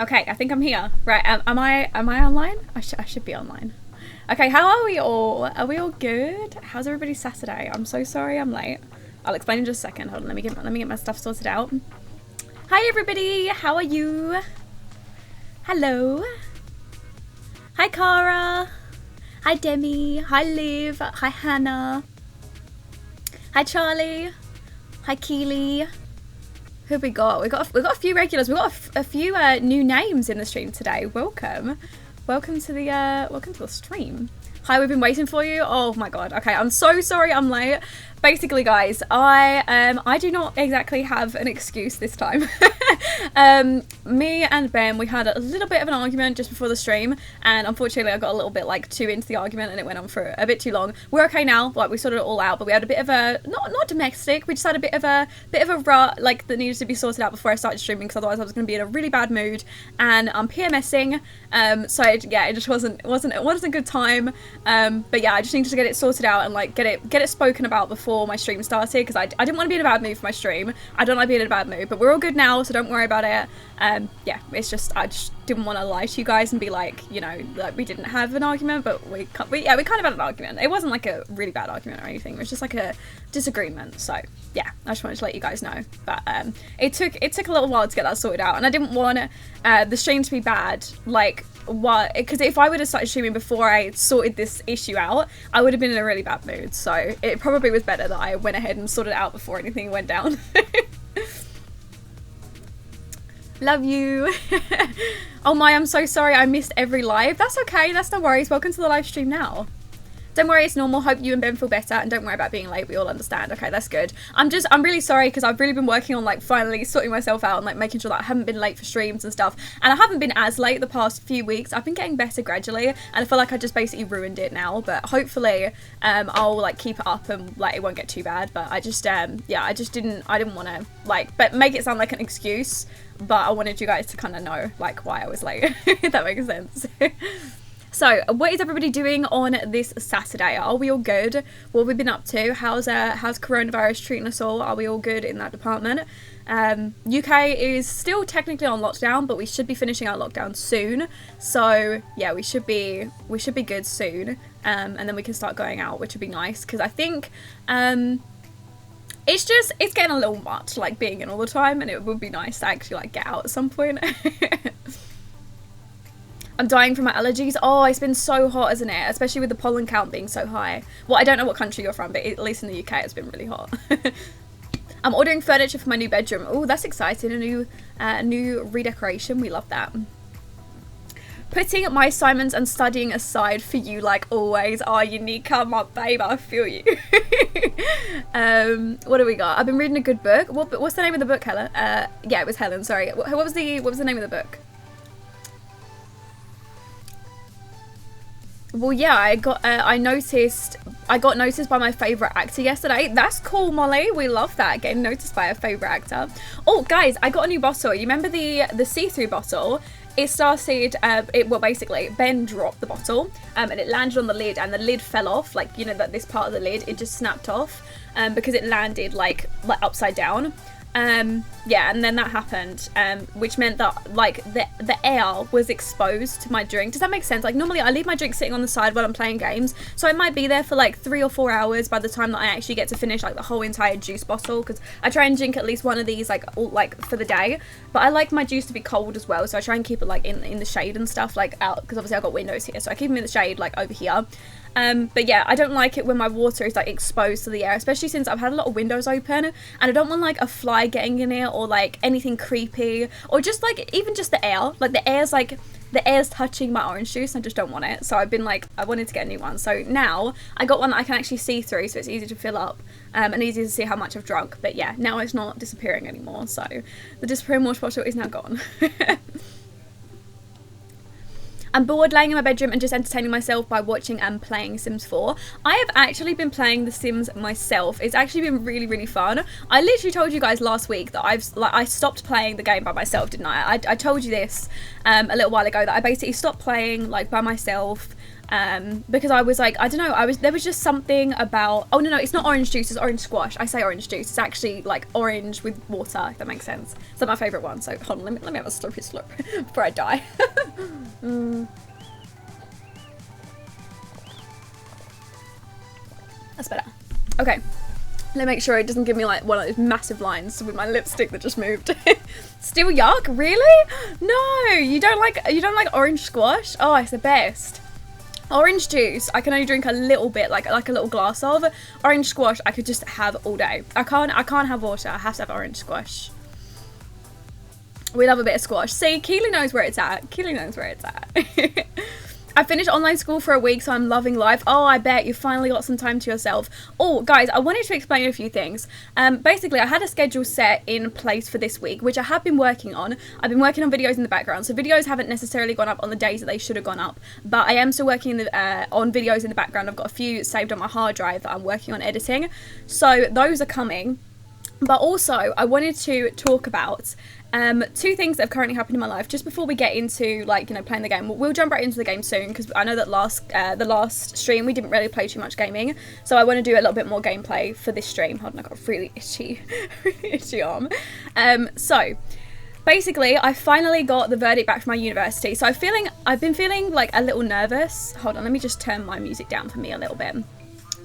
Okay, I think I'm here. Right, am I online? I should be online. Okay, how are we all? Are we all good? How's everybody's Saturday? I'm so sorry I'm late. I'll explain in just a second. Hold on, let me get my stuff sorted out. Hi everybody, how are you? Hello. Hi Cara. Hi Demi. Hi Liv. Hi Hannah. Hi Charlie. Hi Keely. Who have we got? We got a few regulars. We got a few new names in the stream today. Welcome to the stream. Hi, we've been waiting for you. Oh my god. Okay, I'm so sorry I'm late. Basically, guys, I do not exactly have an excuse this time. Me and Ben, we had a little bit of an argument just before the stream, and unfortunately I got a little bit like too into the argument and it went on for a bit too long. We're okay now, like we sorted it all out, but we had a bit of a not domestic, we just had a bit of a rut like that needed to be sorted out before I started streaming, because otherwise I was going to be in a really bad mood, and I'm PMSing, so yeah, it just wasn't a good time. But yeah, I just needed to get it sorted out and like get it spoken about before my stream started, because I didn't want to be in a bad mood for my stream. I don't like being in a bad mood, but we're all good now, so don't worry about it. Yeah, it's just I just didn't want to lie to you guys and be like, you know, like we didn't have an argument, but we kind of had an argument. It wasn't like a really bad argument or anything. It was just like a disagreement. So yeah, I just wanted to let you guys know. But it took a little while to get that sorted out, and I didn't want the stream to be bad. Like what? Because if I would have started streaming before I sorted this issue out, I would have been in a really bad mood. So it probably was better that I went ahead and sorted it out before anything went down. Love you. Oh my, I'm so sorry I missed every live. That's okay, that's no worries. Welcome to the live stream now. Don't worry, it's normal. Hope you and Ben feel better, and don't worry about being late. We all understand. Okay, that's good. I'm really sorry, because I've really been working on like finally sorting myself out and like making sure that I haven't been late for streams and stuff. And I haven't been as late the past few weeks. I've been getting better gradually, and I feel like I just basically ruined it now. But hopefully, I'll like keep it up and like it won't get too bad. But I just yeah, I didn't want to like, but make it sound like an excuse. But I wanted you guys to kind of know like why I was late. If that makes sense. So, what is everybody doing on this Saturday? Are we all good? What have we been up to? How's coronavirus treating us all? Are we all good in that department? UK is still technically on lockdown, but we should be finishing our lockdown soon. So, yeah, we should be good soon. And then we can start going out, which would be nice, because I think it's getting a little much, like being in all the time, and it would be nice to actually like get out at some point. I'm dying from my allergies. Oh, it's been so hot, isn't it? Especially with the pollen count being so high. Well, I don't know what country you're from, but at least in the UK it's been really hot. I'm ordering furniture for my new bedroom. Oh, that's exciting. A new redecoration. We love that. Putting my assignments and studying aside for you like always. Oh, you need to come up, babe. I feel you. What do we got? I've been reading a good book. What's the name of the book, Helen? Yeah, it was Helen. Sorry. What was the name of the book? Well, yeah, I got noticed by my favourite actor yesterday. That's cool, Molly. We love that, getting noticed by a favourite actor. Oh, guys, I got a new bottle. You remember the see-through bottle? It started, well, basically, Ben dropped the bottle, and it landed on the lid, and the lid fell off. Like, you know, that this part of the lid, it just snapped off, because it landed, like upside down. Yeah, and then that happened, which meant that like the air was exposed to my drink. Does that make sense? Like normally I leave my drink sitting on the side while I'm playing games, so it might be there for like 3 or 4 hours by the time that I actually get to finish like the whole entire juice bottle, because I try and drink at least one of these like for the day. But I like my juice to be cold as well, so I try and keep it like in the shade and stuff, like out, because obviously I've got windows here, so I keep them in the shade like over here. But yeah, I don't like it when my water is like exposed to the air, especially since I've had a lot of windows open, and I don't want like a fly getting in it or like anything creepy, or just like even just the air, like the air's touching my orange juice, and I just don't want it. So I've been like, I wanted to get a new one, so now I got one that I can actually see through, so it's easy to fill up, and easy to see how much I've drunk. But yeah, now it's not disappearing anymore, so the disappearing water bottle is now gone. I'm bored laying in my bedroom and just entertaining myself by watching and playing Sims 4. I have actually been playing The Sims myself. It's actually been really, really fun. I literally told you guys last week that I stopped playing the game by myself, didn't I? I told you this a little while ago, that I basically stopped playing like by myself because I was like, I don't know, there was just something about, oh no, it's not orange juice, it's orange squash. I say orange juice, it's actually like orange with water, if that makes sense. It's my favourite one, so hold on, let me have a slurpy slurp before I die. That's better. Okay. Let me make sure it doesn't give me like one of those massive lines with my lipstick that just moved. Still yuck? Really? No, you don't like orange squash? Oh, it's the best. Orange juice, I can only drink a little bit, like a little glass of. Orange squash, I could just have all day. I can't have water. I have to have orange squash. We love a bit of squash. See, Keely knows where it's at. Keely knows where it's at. I finished online school for a week, so I'm loving life. Oh, I bet you finally got some time to yourself. Oh, guys, I wanted to explain a few things. Basically, I had a schedule set in place for this week, which I have been working on. I've been working on videos in the background, so videos haven't necessarily gone up on the days that they should have gone up, but I am still working on videos in the background. I've got a few saved on my hard drive that I'm working on editing, so those are coming. But also, I wanted to talk about two things that have currently happened in my life just before we get into, like, you know, playing the game. We'll jump right into the game soon, because I know that the last stream we didn't really play too much gaming, so I want to do a little bit more gameplay for this stream. Hold on, I've got a really itchy arm. So basically, I finally got the verdict back from my university, so I've been feeling like a little nervous. Hold on, let me just turn my music down for me a little bit.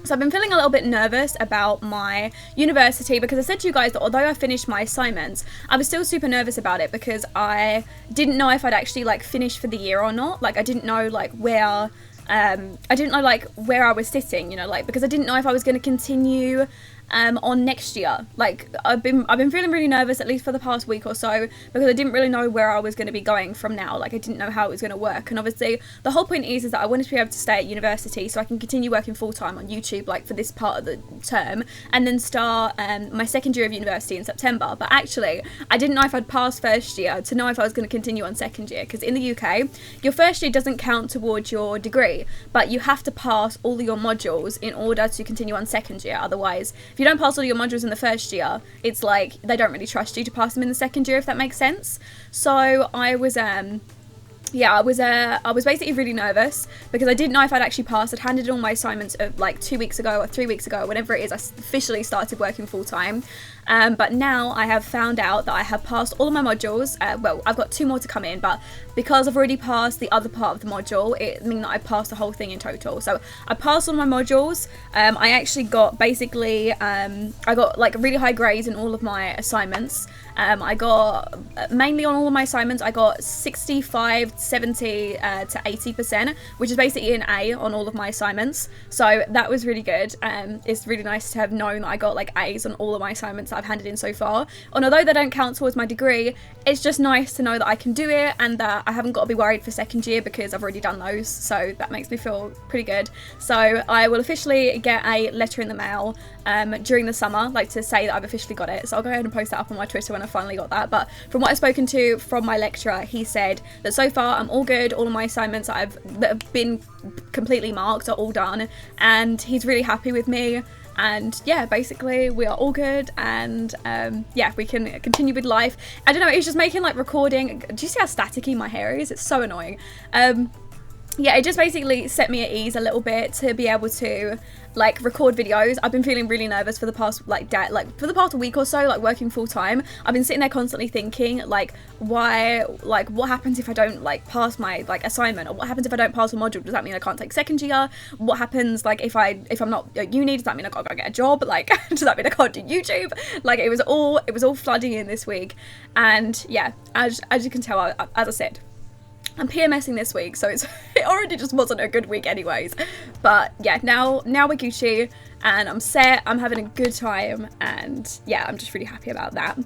So I've been feeling a little bit nervous about my university, because I said to you guys that although I finished my assignments, I was still super nervous about it because I didn't know if I'd actually like finish for the year or not. Like, I didn't know like where I was sitting, you know, like, because I didn't know if I was going to continue on next year. Like, I've been feeling really nervous, at least for the past week or so, because I didn't really know where I was going to be going from now. Like, I didn't know how it was going to work, and obviously the whole point is that I wanted to be able to stay at university so I can continue working full-time on YouTube, like, for this part of the term, and then start my second year of university in September. But actually, I didn't know if I'd pass first year to know if I was going to continue on second year, because in the UK, your first year doesn't count towards your degree, but you have to pass all your modules in order to continue on second year. Otherwise, if you don't pass all your modules in the first year, it's like they don't really trust you to pass them in the second year, if that makes sense. So I was basically really nervous because I didn't know if I'd actually passed. I'd handed in all my assignments of like 2 weeks ago or 3 weeks ago, whenever it is I officially started working full time. But now I have found out that I have passed all of my modules. Well, I've got 2 more to come in, but because I've already passed the other part of the module, it means that I passed the whole thing in total. So I passed all my modules. I actually got basically, I got like really high grades in all of my assignments. I got, mainly on all of my assignments, I got 65, 70 to 80%, which is basically an A on all of my assignments. So that was really good. It's really nice to have known that I got like A's on all of my assignments that I've handed in so far. And although they don't count towards my degree, it's just nice to know that I can do it and that I haven't got to be worried for second year because I've already done those. So that makes me feel pretty good. So I will officially get a letter in the mail during the summer, like to say that I've officially got it. So I'll go ahead and post that up on my Twitter when I finally got that. But from what I've spoken to from my lecturer, he said that so far I'm all good. All of my assignments that have been completely marked are all done, and he's really happy with me. And yeah, basically we are all good, and yeah, we can continue with life. I don't know, it's just making like recording. Do you see how staticky my hair is? It's so annoying. Yeah, it just basically set me at ease a little bit to be able to like record videos. I've been feeling really nervous for the past for the past week or so, like working full time. I've been sitting there constantly thinking like, what happens if I don't like pass my like assignment, or what happens if I don't pass a module? Does that mean I can't take second year? What happens like if I'm not at uni? Does that mean I gotta go get a job? Like does that mean I can't do YouTube? Like it was all flooding in this week, and yeah, as you can tell, as I said, I'm PMSing this week, so it already just wasn't a good week anyways. But yeah, now we're Gucci, and I'm set, I'm having a good time, and yeah, I'm just really happy about that.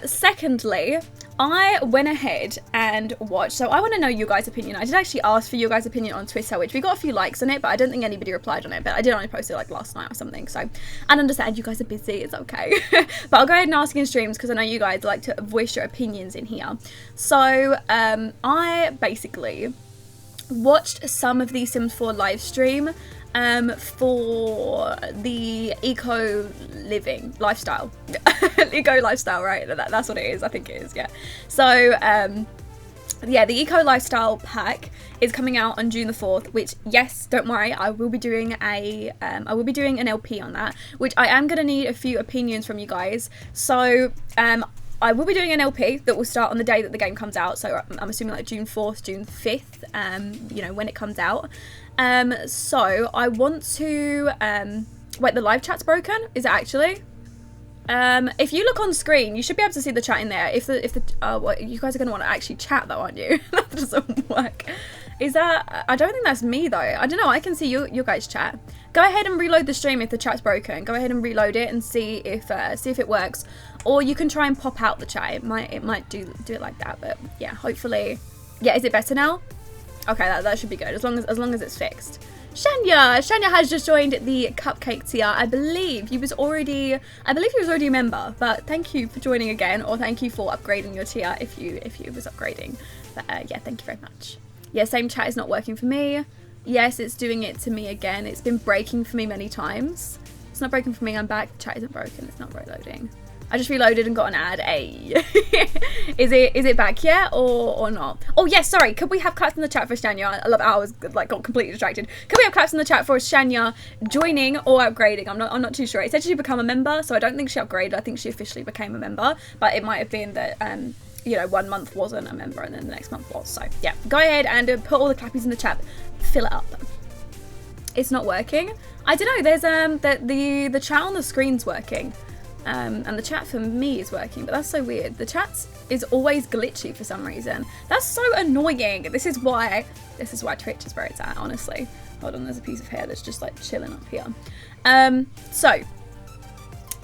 Secondly, I went ahead and watched, so I want to know your guys' opinion. I did actually ask for your guys' opinion on Twitter, which we got a few likes on it, but I don't think anybody replied on it, but I did only post it like last night or something, so I understand you guys are busy, it's okay. But I'll go ahead and ask in streams, because I know you guys like to voice your opinions in here. So I basically watched some of the Sims 4 live stream for the eco living lifestyle. Eco lifestyle, right? That's what it is. I think it is, yeah. So yeah, the Eco Lifestyle pack is coming out on June the 4th, which, yes, don't worry, I will be doing an LP on that, which I am going to need a few opinions from you guys. So, I will be doing an LP that will start on the day that the game comes out. So I'm assuming like June 4th, June 5th, you know, when it comes out. So I want to, wait, the live chat's broken? Is it actually? If you look on screen, you should be able to see the chat in there. What, you guys are going to want to actually chat though, aren't you? That doesn't work. Is that, I don't think that's me though. I don't know, I can see your guys' chat. Go ahead and reload the stream if the chat's broken. Go ahead and reload it and see if it works. Or you can try and pop out the chat. It might do it like that, but yeah, hopefully. Yeah, is it better now? Okay, that should be good, as long as it's fixed. Shania has just joined the cupcake tier. I believe he was already a member, but thank you for joining again, or thank you for upgrading your tier if you was upgrading. But yeah, thank you very much. Yeah, same chat is not working for me. Yes, it's doing it to me again. It's been breaking for me many times. It's not breaking for me. I'm back. The chat isn't broken. It's not reloading. I just reloaded and got an ad. Hey. Is it back yet or not? Oh yes, sorry. Could we have claps in the chat for Shania? I love how I was like got completely distracted. Could we have claps in the chat for Shania joining or upgrading? I'm not too sure. It said she become a member, so I don't think she upgraded. I think she officially became a member, but it might have been that you know, 1 month wasn't a member and then the next month was. So yeah, go ahead and put all the clappies in the chat. Fill it up. It's not working. I don't know. There's the chat on the screen's working. And the chat for me is working, but that's so weird. The chat is always glitchy for some reason. That's so annoying. This is why Twitch is where it's at, honestly. Hold on, there's a piece of hair that's just like chilling up here. So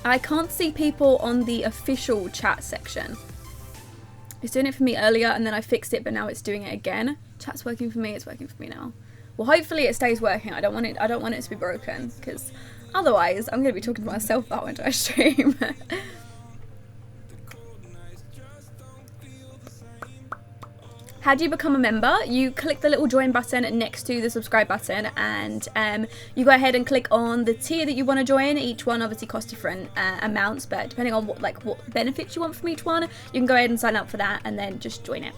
I can't see people on the official chat section. It's doing it for me earlier and then I fixed it, but now it's doing it again. Chat's working for me, it's working for me now. Well, hopefully it stays working. I don't want it to be broken, because otherwise, I'm going to be talking to myself that entire stream. How do you become a member? You click the little join button next to the subscribe button, and you go ahead and click on the tier that you want to join. Each one obviously costs different amounts, but depending on what benefits you want from each one, you can go ahead and sign up for that and then just join it.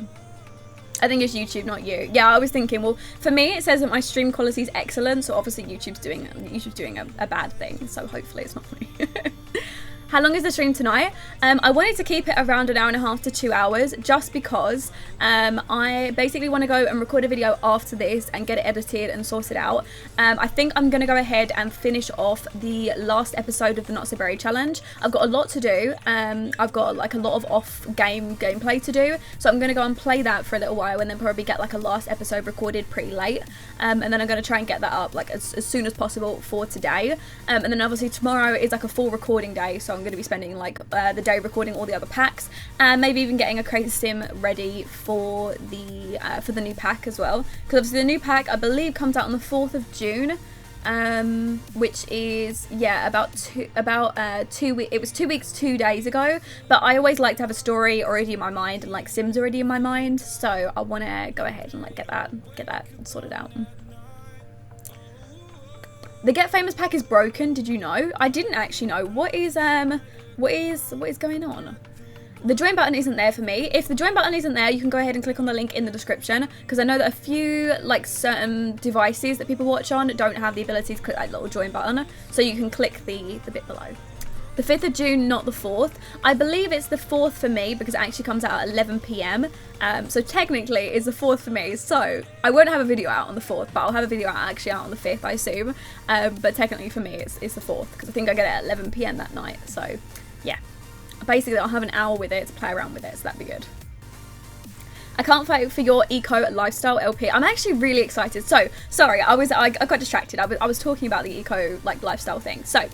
I think it's YouTube, not you. Yeah, I was thinking, well, for me, it says that my stream quality is excellent, so obviously YouTube's doing a bad thing, so hopefully it's not me. How long is the stream tonight? I wanted to keep it around 1.5 hours to 2 hours, just because I basically want to go and record a video after this and get it edited and sorted out. I think I'm going to go ahead and finish off the last episode of the Not So Berry Challenge. I've got a lot to do. I've got like a lot of gameplay to do, so I'm going to go and play that for a little while and then probably get like a last episode recorded pretty late. And then I'm going to try and get that up like as soon as possible for today. And then obviously tomorrow is like a full recording day, so I'm going to be spending like the day recording all the other packs, and maybe even getting a Crazy Sim ready for the new pack as well, because obviously the new pack I believe comes out on the 4th of June, which is, yeah, it was 2 weeks 2 days ago, but I always like to have a story already in my mind and like Sims already in my mind, so I want to go ahead and like get that sorted out. The Get Famous pack is broken. Did you know? I didn't actually know. What is going on? The join button isn't there for me. If the join button isn't there, you can go ahead and click on the link in the description, because I know that a few like certain devices that people watch on don't have the ability to click that little join button, so you can click the bit below. The 5th of June, not the 4th. I believe it's the 4th for me because it actually comes out at 11 PM. So technically it's the 4th for me. So I won't have a video out on the 4th, but I'll have a video actually out on the 5th, I assume. But technically for me it's the 4th, because I think I get it at 11 PM that night. So yeah, basically I'll have an hour with it to play around with it, so that'd be good. I can't wait for your eco lifestyle LP. I'm actually really excited. So sorry, I got distracted. I was talking about the eco like lifestyle thing. So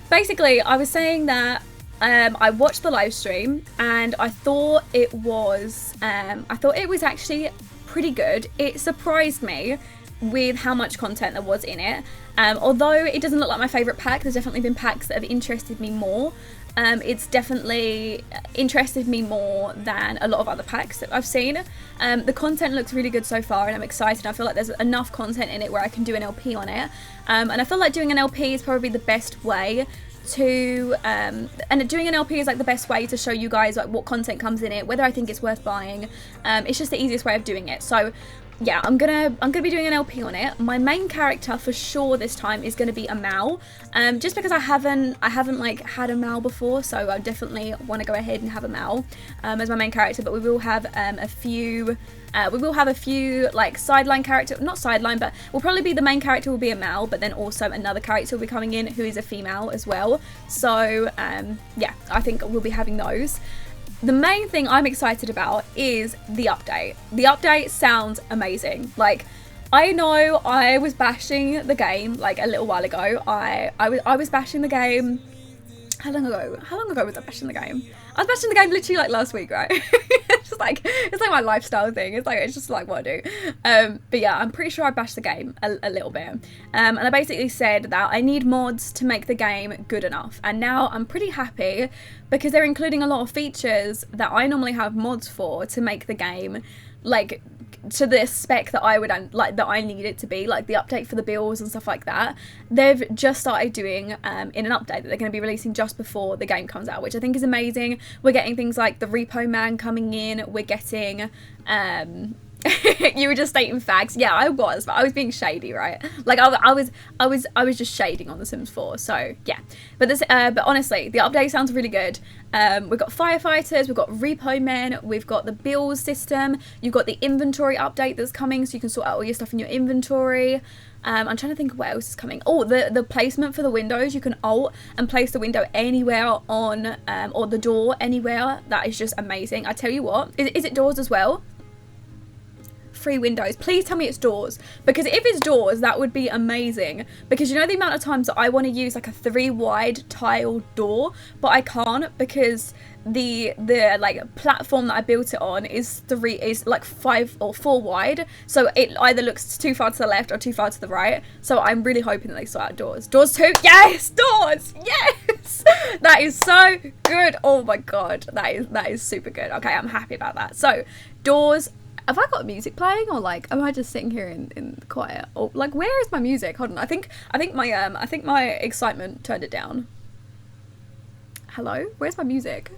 basically, I was saying that I watched the live stream and I thought it was actually pretty good. It surprised me with how much content there was in it. Although it doesn't look like my favourite pack, there's definitely been packs that have interested me more. It's definitely interested me more than a lot of other packs that I've seen. The content looks really good so far and I'm excited. I feel like there's enough content in it where I can do an LP on it. And I feel like doing an LP is probably the best way to and doing an LP is like the best way to show you guys like what content comes in it, whether I think it's worth buying. It's just the easiest way of doing it. So yeah, I'm gonna be doing an LP on it. My main character for sure this time is gonna be a Mal, just because I haven't like had a Mal before, so I definitely want to go ahead and have a Mal as my main character. But we will have a few like sideline character, not sideline, but will probably be the main character will be a Mal, but then also another character will be coming in who is a female as well. So yeah, I think we'll be having those. The main thing I'm excited about is the update. The update sounds amazing. Like, I know I was bashing the game like a little while ago. I was bashing the game. How long ago was I bashing the game? I was bashing the game literally like last week, right? It's like my lifestyle thing. It's just like what I do. But yeah, I'm pretty sure I bashed the game a little bit. And I basically said that I need mods to make the game good enough. And now I'm pretty happy because they're including a lot of features that I normally have mods for to make the game like to the spec that I would like, that I need it to be, like the update for the builds and stuff like that. They've just started doing in an update that they're going to be releasing just before the game comes out, which I think is amazing. We're getting things like the repo man coming in. We're getting you were just stating facts. Yeah, I was, but I was being shady, right? Like I was just shading on The Sims 4. So yeah, but honestly, the update sounds really good. We've got firefighters, we've got repo men, we've got the bills system. You've got the inventory update that's coming, so you can sort out all your stuff in your inventory. I'm trying to think of what else is coming. Oh, the placement for the windows. You can alt and place the window anywhere on or the door anywhere. That is just amazing. I tell you what, is it doors as well? Free windows. Please tell me it's doors, because if it's doors that would be amazing, because you know the amount of times that I want to use like a 3 wide tile door, but I can't because the like platform that I built it on is like 5 or 4 wide, so it either looks too far to the left or too far to the right. So I'm really hoping that they sort out doors too. Yes, doors, yes. That is so good. Oh my god, that is super good. Okay, I'm happy about that. So doors. Have I got music playing, or like am I just sitting here in quiet? Or like where is my music? Hold on, I think my excitement turned it down. Hello, where's my music?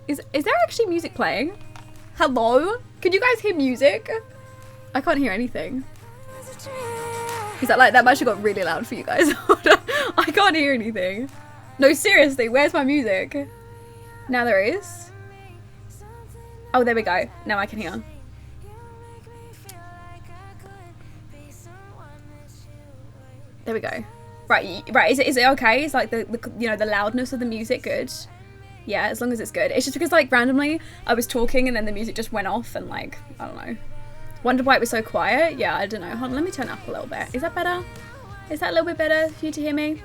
Is there actually music playing? Hello, can you guys hear music? I can't hear anything. Is that like that must have got really loud for you guys? I can't hear anything. No, seriously, where's my music? Now there is. Oh, there we go. Now I can hear. There we go. Right. Is it okay? Is like the you know, the loudness of the music good? Yeah, as long as it's good. It's just because like randomly I was talking and then the music just went off and like I don't know. Wondered why it was so quiet. Yeah, I don't know. Hold on, let me turn up a little bit. Is that better? Is that a little bit better for you to hear me?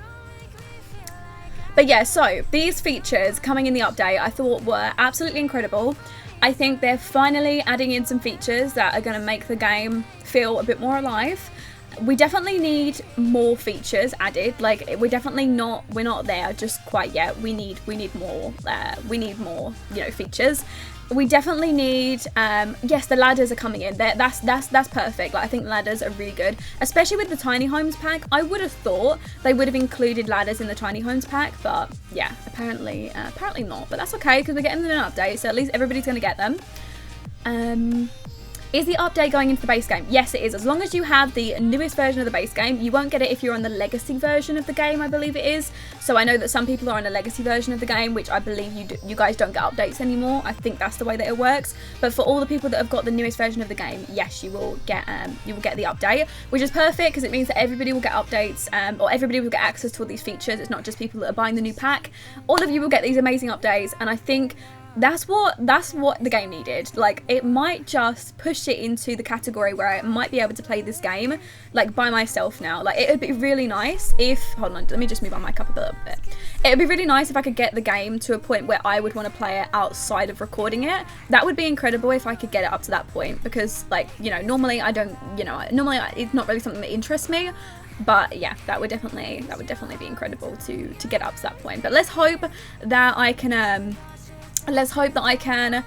But yeah, so these features coming in the update I thought were absolutely incredible. I think they're finally adding in some features that are going to make the game feel a bit more alive. We definitely need more features added. Like we're not there just quite yet. We need more. We need more, you know, features. We definitely need yes, the ladders are coming in. That's perfect. Like I think ladders are really good, especially with the tiny homes pack. I would have thought they would have included ladders in the tiny homes pack, but yeah, apparently not. But that's okay because we're getting them in an update, so at least everybody's gonna get them. Is the update going into the base game? Yes, it is. As long as you have the newest version of the base game. You won't get it if you're on the legacy version of the game, I believe it is. So I know that some people are on a legacy version of the game, which I believe you guys don't get updates anymore. I think that's the way that it works. But for all the people that have got the newest version of the game, yes, you will get the update, which is perfect because it means that everybody will get updates, or everybody will get access to all these features. It's not just people that are buying the new pack. All of you will get these amazing updates, and I think that's what the game needed. Like it might just push it into the category where I might be able to play this game like by myself now. Like it would be really nice if, hold on, let me just move my mic up a little bit. It would be really nice if I could get the game to a point where I would want to play it outside of recording it. That would be incredible if I could get it up to that point, because like, you know, normally I don't, you know, it's not really something that interests me. But yeah, that would definitely be incredible to get up to that point. But let's hope that I can let's hope that I can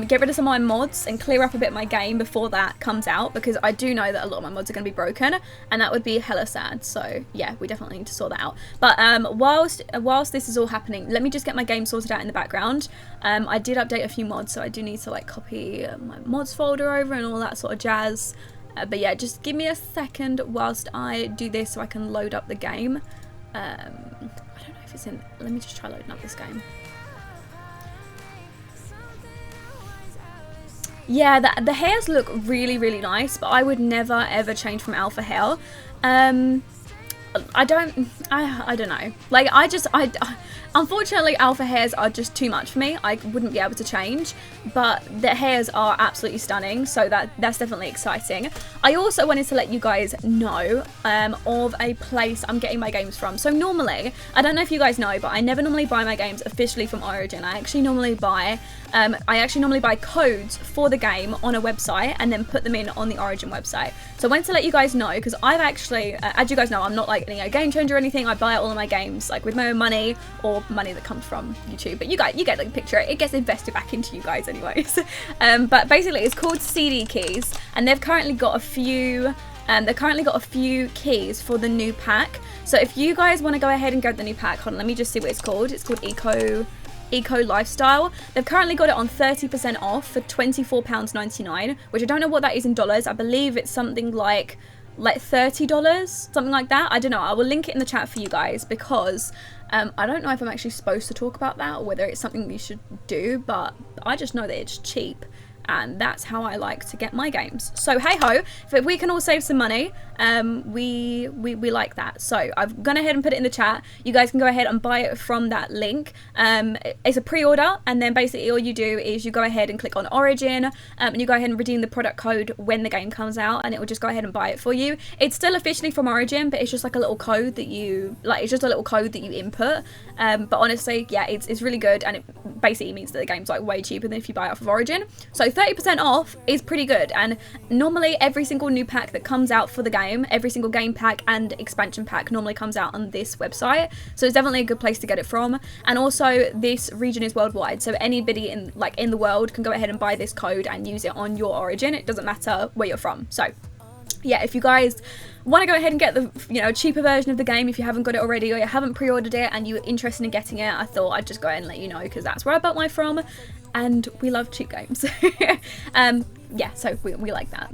get rid of some of my mods and clear up a bit of my game before that comes out, because I do know that a lot of my mods are going to be broken, and that would be hella sad. So yeah, we definitely need to sort that out. But whilst this is all happening, let me just get my game sorted out in the background. I did update a few mods, so I do need to like copy my mods folder over and all that sort of jazz. But yeah, just give me a second whilst I do this so I can load up the game. I don't know if it's in, let me just try loading up this game. Yeah, the hairs look really, really nice, but I would never ever change from alpha hair. I don't know. Like, unfortunately, alpha hairs are just too much for me. I wouldn't be able to change, but the hairs are absolutely stunning, so that's definitely exciting. I also wanted to let you guys know of a place I'm getting my games from. So normally, I don't know if you guys know, but I never normally buy my games officially from Origin. I actually normally buy codes for the game on a website and then put them in on the Origin website. So I wanted to let you guys know, because I've actually, as you guys know, I'm not like a game changer or anything. I buy all of my games like with my own money or money that comes from YouTube. But you get the picture. It gets invested back into you guys anyways. But basically, it's called CD Keys, and they've currently got a few. They've currently got a few keys for the new pack. So if you guys want to go ahead and get the new pack, hold on, let me just see what it's called. It's called Eco Lifestyle. They've currently got it on 30% off for £24.99, which I don't know what that is in dollars. I believe it's something like $30, something like that. I don't know. I will link it in the chat for you guys, because I don't know if I'm actually supposed to talk about that or whether it's something you should do, but I just know that it's cheap. And that's how I like to get my games. So hey ho, if we can all save some money, we like that. So I've gone ahead and put it in the chat. You guys can go ahead and buy it from that link. It's a pre-order, and then basically all you do is you go ahead and click on Origin, and you go ahead and redeem the product code when the game comes out, and it will just go ahead and buy it for you. It's still officially from Origin, but it's just like a little code that you input. But honestly, yeah, it's really good, and it basically means that the game's like way cheaper than if you buy it off of Origin. So 30% off is pretty good, and normally every single new pack that comes out for the game, every single game pack and expansion pack normally comes out on this website, so it's definitely a good place to get it from. And also, this region is worldwide, so anybody in the world can go ahead and buy this code and use it on your Origin. It doesn't matter where you're from. So yeah, if you guys want to go ahead and get the cheaper version of the game, if you haven't got it already or you haven't pre-ordered it and you're interested in getting it, I thought I'd just go ahead and let you know, because that's where I bought mine from, and we love cheap games. Yeah, so we like that.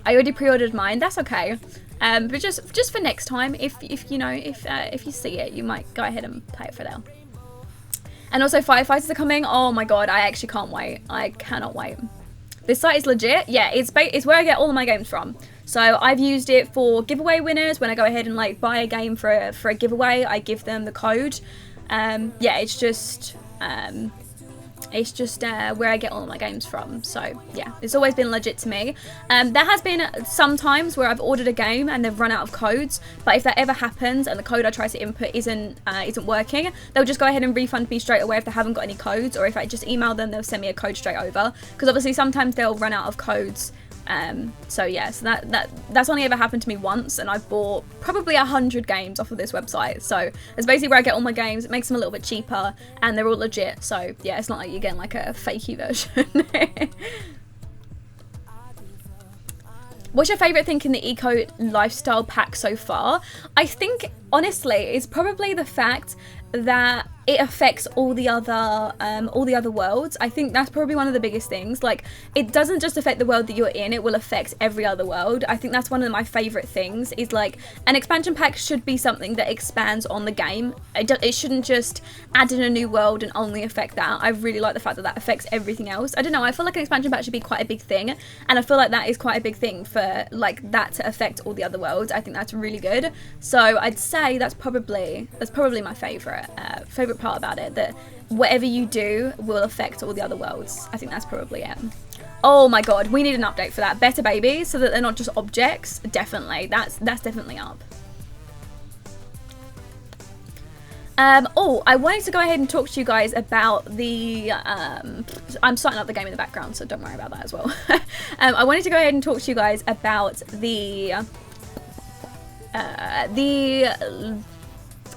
I already pre-ordered mine. That's okay. But just for next time, if you see it, you might go ahead and play it for now. And also, firefighters are coming. Oh my god, I actually can't wait. I cannot wait. This site is legit. Yeah, it's where I get all of my games from. So I've used it for giveaway winners. When I go ahead and like buy a game for a giveaway, I give them the code. Yeah, it's just where I get all of my games from. So yeah, it's always been legit to me. There has been some times where I've ordered a game and they've run out of codes, but if that ever happens and the code I try to input isn't working, they'll just go ahead and refund me straight away if they haven't got any codes, or if I just email them, they'll send me a code straight over, because obviously sometimes they'll run out of codes. So yeah, so that's only ever happened to me once, and I've bought probably 100 games off of this website. So it's basically where I get all my games. It makes them a little bit cheaper, and they're all legit. So yeah, it's not like you're getting like a fakey version. What's your favourite thing in the Eco Lifestyle pack so far? I think, honestly, it's probably the fact that it affects all the other worlds. I think that's probably one of the biggest things. Like, it doesn't just affect the world that you're in, it will affect every other world. I think that's one of my favorite things, is like, an expansion pack should be something that expands on the game. It shouldn't just add in a new world and only affect that. I really like the fact that that affects everything else. I don't know, I feel like an expansion pack should be quite a big thing, and I feel like that is quite a big thing for like that to affect all the other worlds. I think that's really good. So I'd say that's probably my favorite part about it, that whatever you do will affect all the other worlds. I think that's probably it. Oh my god, we need an update for that. Better babies, so that they're not just objects. Definitely, that's definitely up. Oh, I wanted to go ahead and talk to you guys about the I'm starting up the game in the background, so don't worry about that as well. I wanted to go ahead and talk to you guys about the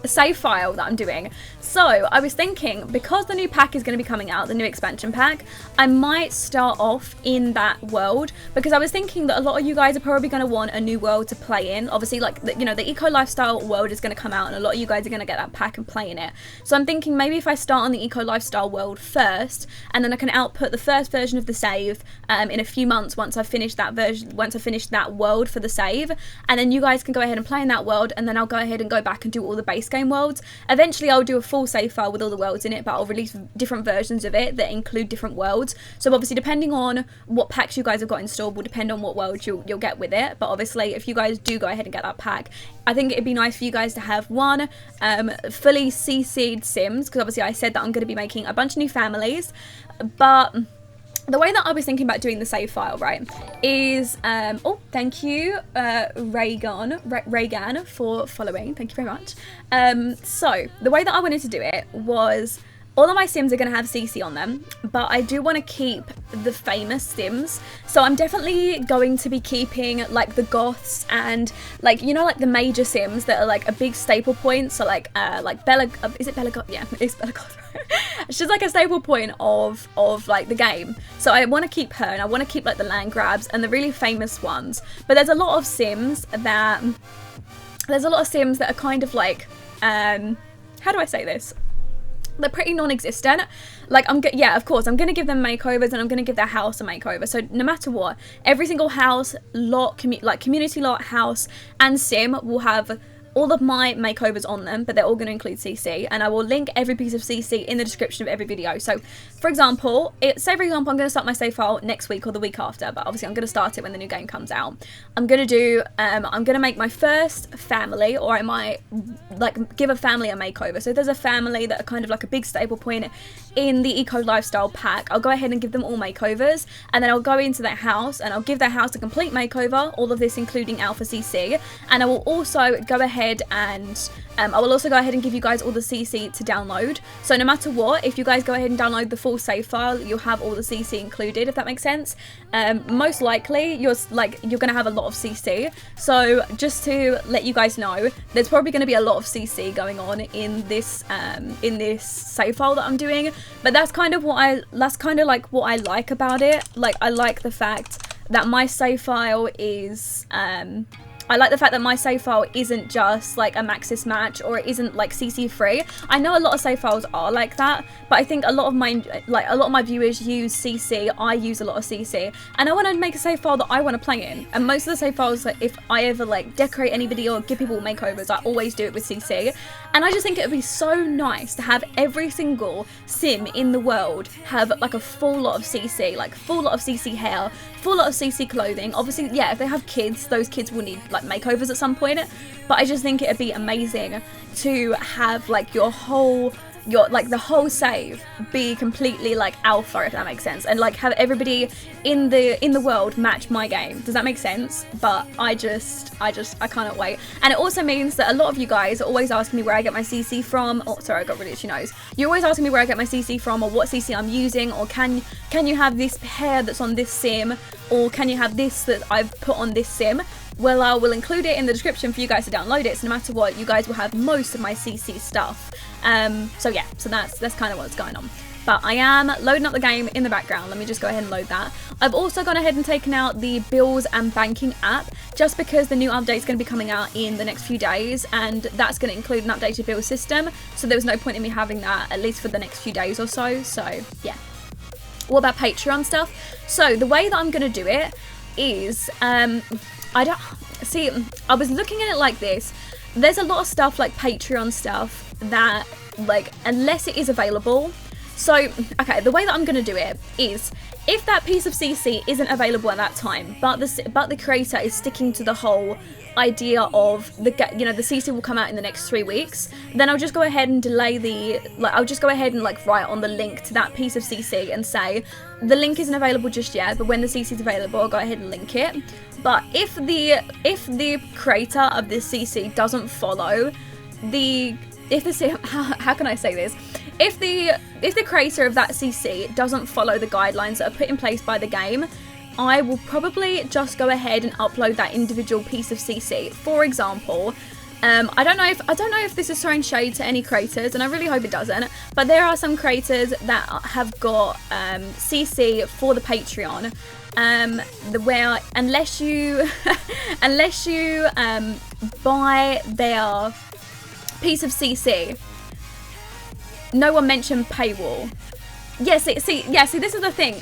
save file that I'm doing. So I was thinking, because the new pack is going to be coming out, the new expansion pack, I might start off in that world, because I was thinking that a lot of you guys are probably going to want a new world to play in. Obviously, like, you know, the eco lifestyle world is going to come out, and a lot of you guys are going to get that pack and play in it. So I'm thinking maybe if I start on the eco lifestyle world first, and then I can output the first version of the save in a few months once I've finished that version, once I've finished that world for the save, and then you guys can go ahead and play in that world, and then I'll go ahead and go back and do all the base game worlds. Eventually I'll do a full save file with all the worlds in it, but I'll release different versions of it that include different worlds. So obviously, depending on what packs you guys have got installed will depend on what world you'll get with it. But obviously, if you guys do go ahead and get that pack, I think it'd be nice for you guys to have one fully CC'd Sims, because obviously I said that I'm going to be making a bunch of new families. But the way that I was thinking about doing the save file, right, is, oh, thank you, Reagan, for following. Thank you very much. So the way that I wanted to do it was, all of my Sims are going to have CC on them, but I do want to keep the famous Sims. So I'm definitely going to be keeping, like, the goths and, like, you know, like the major Sims that are, like, a big staple point. So, like Bella, is it Bella Goth? Yeah, it's Bella Goth. She's, like, a staple point of, like, the game. So I want to keep her, and I want to keep, like, the land grabs and the really famous ones. But there's a lot of Sims that are kind of, like, how do I say this? They're pretty non-existent. Like, yeah, of course, I'm going to give them makeovers, and I'm going to give their house a makeover. So no matter what, every single house, lot, community lot, house, and sim will have all of my makeovers on them, but they're all going to include CC, and I will link every piece of CC in the description of every video. So, for example, say for example, I'm going to start my save file next week or the week after, but obviously I'm going to start it when the new game comes out. I'm going to do, I'm going to make my first family, or I might, like, give a family a makeover. So if there's a family that are kind of like a big staple point in the eco lifestyle pack, I'll go ahead and give them all makeovers, and then I'll go into their house, and I'll give their house a complete makeover, all of this including alpha CC, and I will also go ahead and I will also go ahead and give you guys all the CC to download. So no matter what, if you guys go ahead and download the full save file, you'll have all the CC included, if that makes sense. Most likely you're gonna have a lot of CC. So just to let you guys know, there's probably gonna be a lot of CC going on in this save file that I'm doing. But that's kind of like what I like about it. Like, I like the fact that my save file is I like the fact that my save file isn't just like a Maxis match, or it isn't like CC free. I know a lot of save files are like that, but I think a lot of my viewers use CC. I use a lot of CC, and I want to make a save file that I want to play in. And most of the save files, like, if I ever like decorate any video or give people makeovers, I always do it with CC. And I just think it would be so nice to have every single sim in the world have like a full lot of CC, like full lot of CC hair, full lot of CC clothing. Obviously, yeah, if they have kids, those kids will need like makeovers at some point, but I just think it'd be amazing to have like the whole save be completely like alpha, if that makes sense, and like have everybody in the world match my game. Does that make sense? But I cannot wait. And it also means that a lot of you guys are always asking me where I get my CC from. Oh, sorry, I got really itchy nose. You're always asking me where I get my CC from, or what CC I'm using, or can you have this hair that's on this sim, or can you have this that I've put on this sim? Well, I will include it in the description for you guys to download it, so no matter what, you guys will have most of my CC stuff. So yeah, so that's kind of what's going on. But I am loading up the game in the background. Let me just go ahead and load that. I've also gone ahead and taken out the bills and banking app, just because the new update is going to be coming out in the next few days, and that's going to include an updated bill system, so there was no point in me having that, at least for the next few days or so. So yeah. What about Patreon stuff? So the way that I'm going to do it is, I was looking at it like this. There's a lot of stuff like Patreon stuff that, like, unless it is available. So, okay, the way that I'm going to do it is, if that piece of CC isn't available at that time, but the creator is sticking to the whole idea of the CC will come out in the next 3 weeks, then I'll just go ahead and delay I'll just go ahead and like write on the link to that piece of CC and say the link isn't available just yet, but when the CC is available, I'll go ahead and link it. But if the creator of this CC doesn't follow how can I say this? If the creator of that CC doesn't follow the guidelines that are put in place by the game, I will probably just go ahead and upload that individual piece of CC. For example, I don't know if this is throwing shade to any creators, and I really hope it doesn't, but there are some creators that have got CC for the Patreon, where unless you buy their piece of CC, no one mentioned paywall. Yes, see, this is the thing.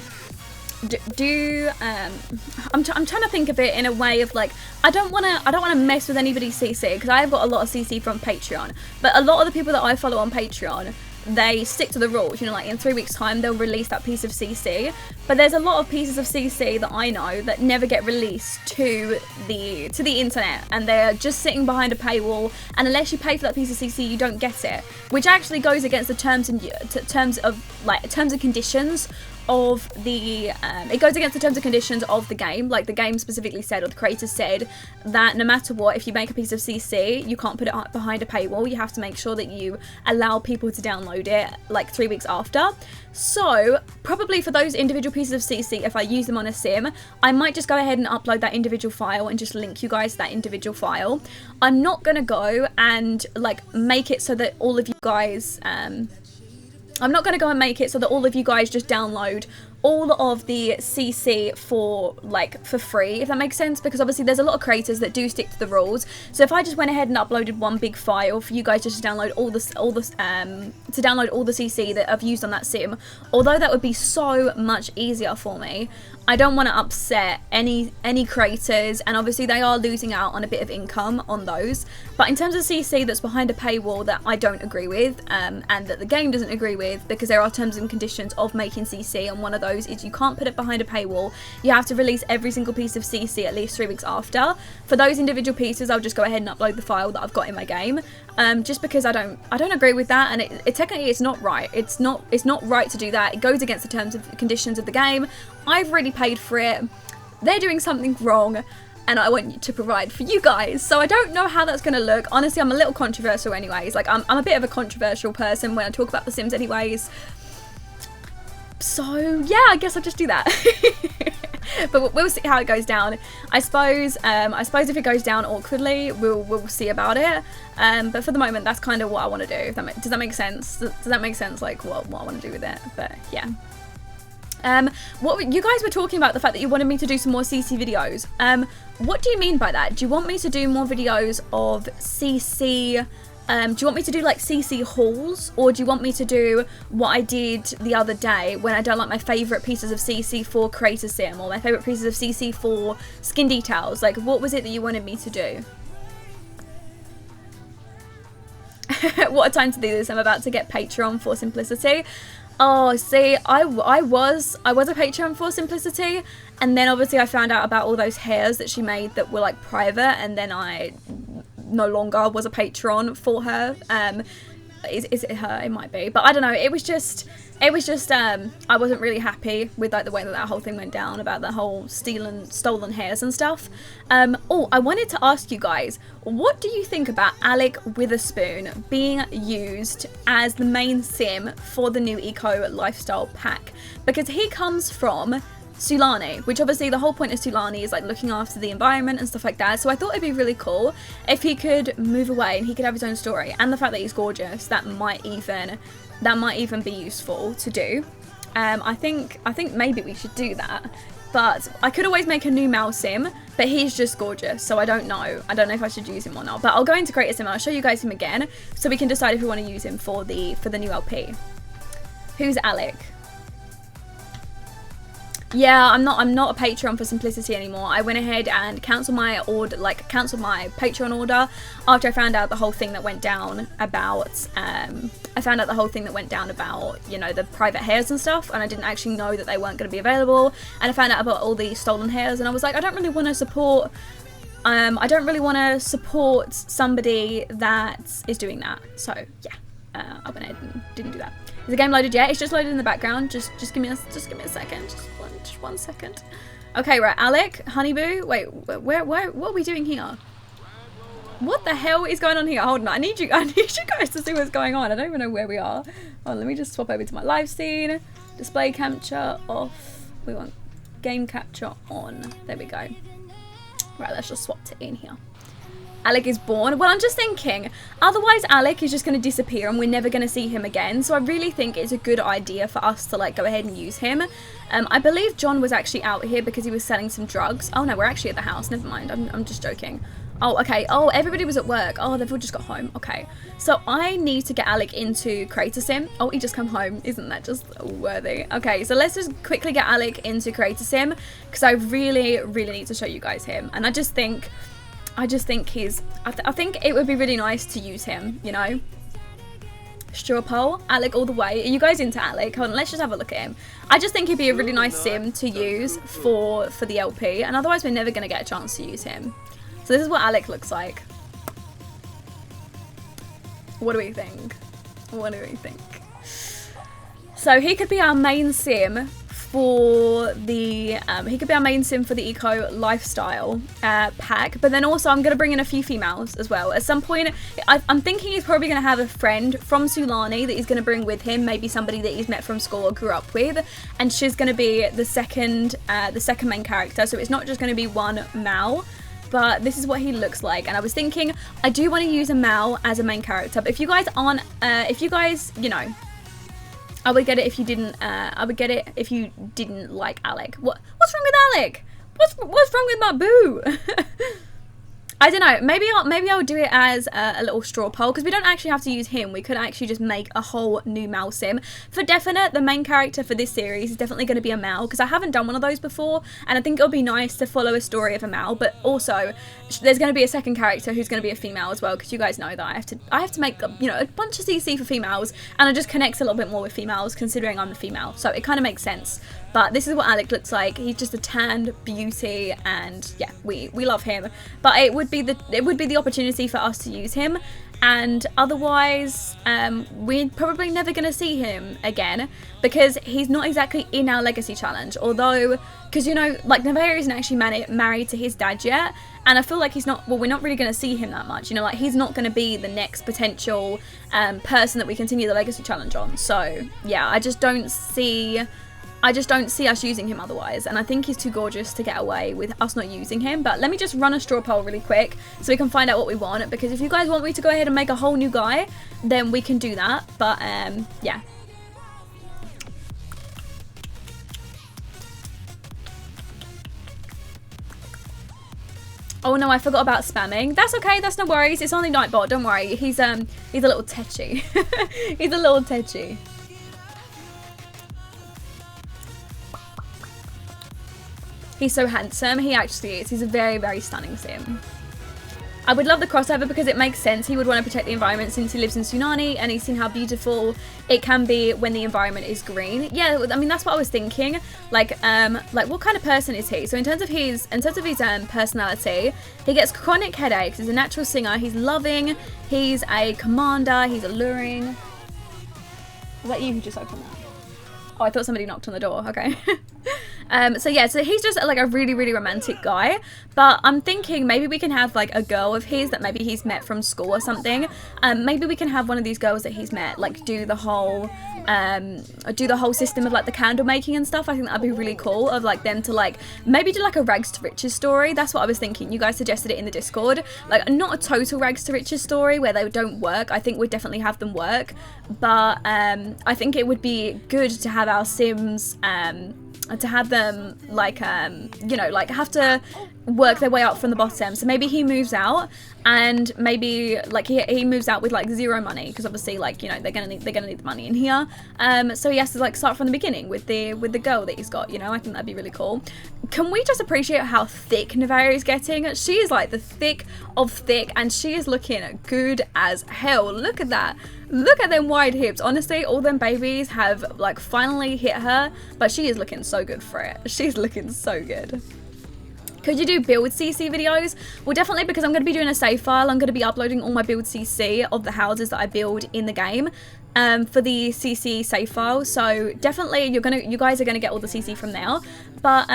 I'm trying to think of it in a way of like, I don't want to mess with anybody's CC, because I've got a lot of CC from Patreon, but a lot of the people that I follow on Patreon, they stick to the rules, you know, like in 3 weeks time they'll release that piece of CC, but there's a lot of pieces of CC that I know that never get released to the internet, and they're just sitting behind a paywall, and unless you pay for that piece of CC you don't get it, which actually goes against the terms and conditions of the it goes against the terms and conditions of the game. Like the game specifically said, or the creators said, that no matter what, if you make a piece of CC, you can't put it behind a paywall. You have to make sure that you allow people to download it like 3 weeks after. So probably for those individual pieces of CC, if I use them on a sim, I might just go ahead and upload that individual file and just link you guys to that individual file. I'm not gonna go and like make it so that all of you guys I'm not going to go and make it so that all of you guys just download all of the CC for free, if that makes sense, because obviously there's a lot of creators that do stick to the rules. So if I just went ahead and uploaded one big file for you guys just to download all the CC that I've used on that sim, although that would be so much easier for me, I don't want to upset any creators, and obviously they are losing out on a bit of income on those. But in terms of CC that's behind a paywall that I don't agree with, and that the game doesn't agree with, because there are terms and conditions of making CC, and one of those is you can't put it behind a paywall. You have to release every single piece of CC at least 3 weeks after. For those individual pieces, I'll just go ahead and upload the file that I've got in my game, just because I don't agree with that, and it technically it's not right. It's not right to do that. It goes against the terms and conditions of the game. I've already paid for it. They're doing something wrong, and I want to provide for you guys. So I don't know how that's going to look. Honestly, I'm a little controversial anyways. Like, I'm a bit of a controversial person when I talk about The Sims anyways. So yeah, I guess I'll just do that. But we'll see how it goes down. I suppose if it goes down awkwardly, we'll see about it. But for the moment, that's kind of what I want to do. Does that make sense? Does that make sense? Like what I want to do with it? But yeah. What you guys were talking about, the fact that you wanted me to do some more CC videos. What do you mean by that? Do you want me to do more videos of CC? Do you want me to do like CC hauls, or do you want me to do what I did the other day when I done like my favourite pieces of CC for Creator Sim, or my favourite pieces of CC for Skin Details? Like, what was it that you wanted me to do? What a time to do this. I'm about to get Patreon for Simplicity. Oh, see, I was a Patreon for Simplicity, and then obviously I found out about all those hairs that she made that were like private, and then I no longer was a patron for her. Is it her? It might be, but I don't know. It was just I wasn't really happy with like the way that whole thing went down about the whole stolen hairs and stuff. Oh, I wanted to ask you guys, what do you think about Alec Witherspoon being used as the main sim for the new eco lifestyle pack? Because he comes from Sulani, which obviously the whole point of Sulani is like looking after the environment and stuff like that. So I thought it'd be really cool if he could move away and he could have his own story, and the fact that he's gorgeous, that might even be useful to do. I think maybe we should do that. But I could always make a new Mal sim, but he's just gorgeous, so I don't know if I should use him or not. But I'll go into Creator Sim and I'll show you guys him again, so we can decide if we want to use him for the new LP. Who's Alec? Yeah, I'm not a Patreon for Simplicity anymore. I went ahead and cancelled my Patreon order after I found out the whole thing that went down about you know, the private hairs and stuff, and I didn't actually know that they weren't going to be available, and I found out about all the stolen hairs, and I was like, I don't really want to support somebody that is doing that. So yeah, I went ahead and didn't do that. Is the game loaded yet? It's just loaded in the background. Just give me a second. Just one second. Okay, right, Alec, Honeyboo. Wait, where what are we doing here? What the hell is going on here? Hold on, I need you guys to see what's going on. I don't even know where we are. Oh, let me just swap over to my live scene. Display capture off. We want game capture on. There we go. Right, let's just swap to in here. Alec is born. Well, I'm just thinking, otherwise Alec is just going to disappear and we're never going to see him again. So I really think it's a good idea for us to like go ahead and use him. I believe John was actually out here because he was selling some drugs. Oh no, we're actually at the house. Never mind. I'm just joking. Oh, okay. Oh, everybody was at work. Oh, they've all just got home. Okay. So I need to get Alec into Creator Sim. Oh, he just come home. Isn't that just worthy? Okay, so let's just quickly get Alec into Creator Sim because I really, really need to show you guys him. And I just think he's, I think it would be really nice to use him, you know? Straw poll, Alec all the way. Are you guys into Alec? Hold on, let's just have a look at him. I just think he'd be a really nice sim to use for the LP, and otherwise we're never going to get a chance to use him. So this is what Alec looks like. What do we think? What do we think? So he could be our main sim for the eco lifestyle pack, but then also I'm going to bring in a few females as well. At some point, I'm thinking he's probably going to have a friend from Sulani that he's going to bring with him, maybe somebody that he's met from school or grew up with, and she's going to be the second main character. So it's not just going to be one Mal, but this is what he looks like. And I was thinking, I do want to use a Mal as a main character, but if you guys aren't, you know, I would get it if you didn't. I would get it if you didn't like Alec. What's wrong with Alec? What's wrong with my boo? I don't know. Maybe I'll do it as a little straw poll because we don't actually have to use him. We could actually just make a whole new Mal sim. For definite, the main character for this series is definitely going to be a Mal because I haven't done one of those before, and I think it'll be nice to follow a story of a Mal. But also, there's going to be a second character who's going to be a female as well because you guys know that I have to make, you know, a bunch of CC for females, and it just connects a little bit more with females considering I'm a female. So it kind of makes sense. But this is what Alec looks like. He's just a tanned beauty, and yeah, we love him. But it would be the opportunity for us to use him, and otherwise we're probably never going to see him again because he's not exactly in our legacy challenge. Although, because you know, like Nevaeh isn't actually married to his dad yet, and I feel like he's not. Well, we're not really going to see him that much. You know, like he's not going to be the next potential person that we continue the legacy challenge on. So yeah, I just don't see us using him otherwise, and I think he's too gorgeous to get away with us not using him. But let me just run a straw poll really quick so we can find out what we want, because if you guys want me to go ahead and make a whole new guy, then we can do that. But yeah. Oh no, I forgot about spamming. That's okay, that's no worries. It's only Nightbot, don't worry. He's a little tetchy. He's a little tetchy. He's so handsome. He actually is. He's a very, very stunning sim. I would love the crossover because it makes sense. He would want to protect the environment since he lives in Tsunami and he's seen how beautiful it can be when the environment is green. Yeah, I mean, that's what I was thinking. Like what kind of person is he? So in terms of his personality, he gets chronic headaches. He's a natural singer. He's loving. He's a commander. He's alluring. Was that you who just opened that? Oh, I thought somebody knocked on the door. Okay. So yeah, so he's just like a really, really romantic guy. But I'm thinking maybe we can have like a girl of his that maybe he's met from school or something. Maybe we can have one of these girls that he's met like do the whole system of like the candle making and stuff. I think that'd be really cool of like them to like maybe do like a rags to riches story. That's what I was thinking. You guys suggested it in the Discord. Like not a total rags to riches story where they don't work. I think we'd definitely have them work. But I think it would be good to have our Sims to have them like you know, like have to work their way up from the bottom. So maybe he moves out and maybe like he moves out with like zero money because obviously like, you know, they're gonna need the money in here. So he has to like start from the beginning with the girl that he's got, you know. I think that'd be really cool. Can we just appreciate how thick Nevaeh is getting? She is like the thick of thick and she is looking good as hell. Look at that. Look at them wide hips. Honestly, all them babies have like finally hit her, but she is looking so good for it. She's looking so good. Could you do build CC videos? Well, definitely, because I'm going to be doing a save file. I'm going to be uploading all my build CC of the houses that I build in the game. for the CC save file. So definitely you guys are gonna get all the CC from there. But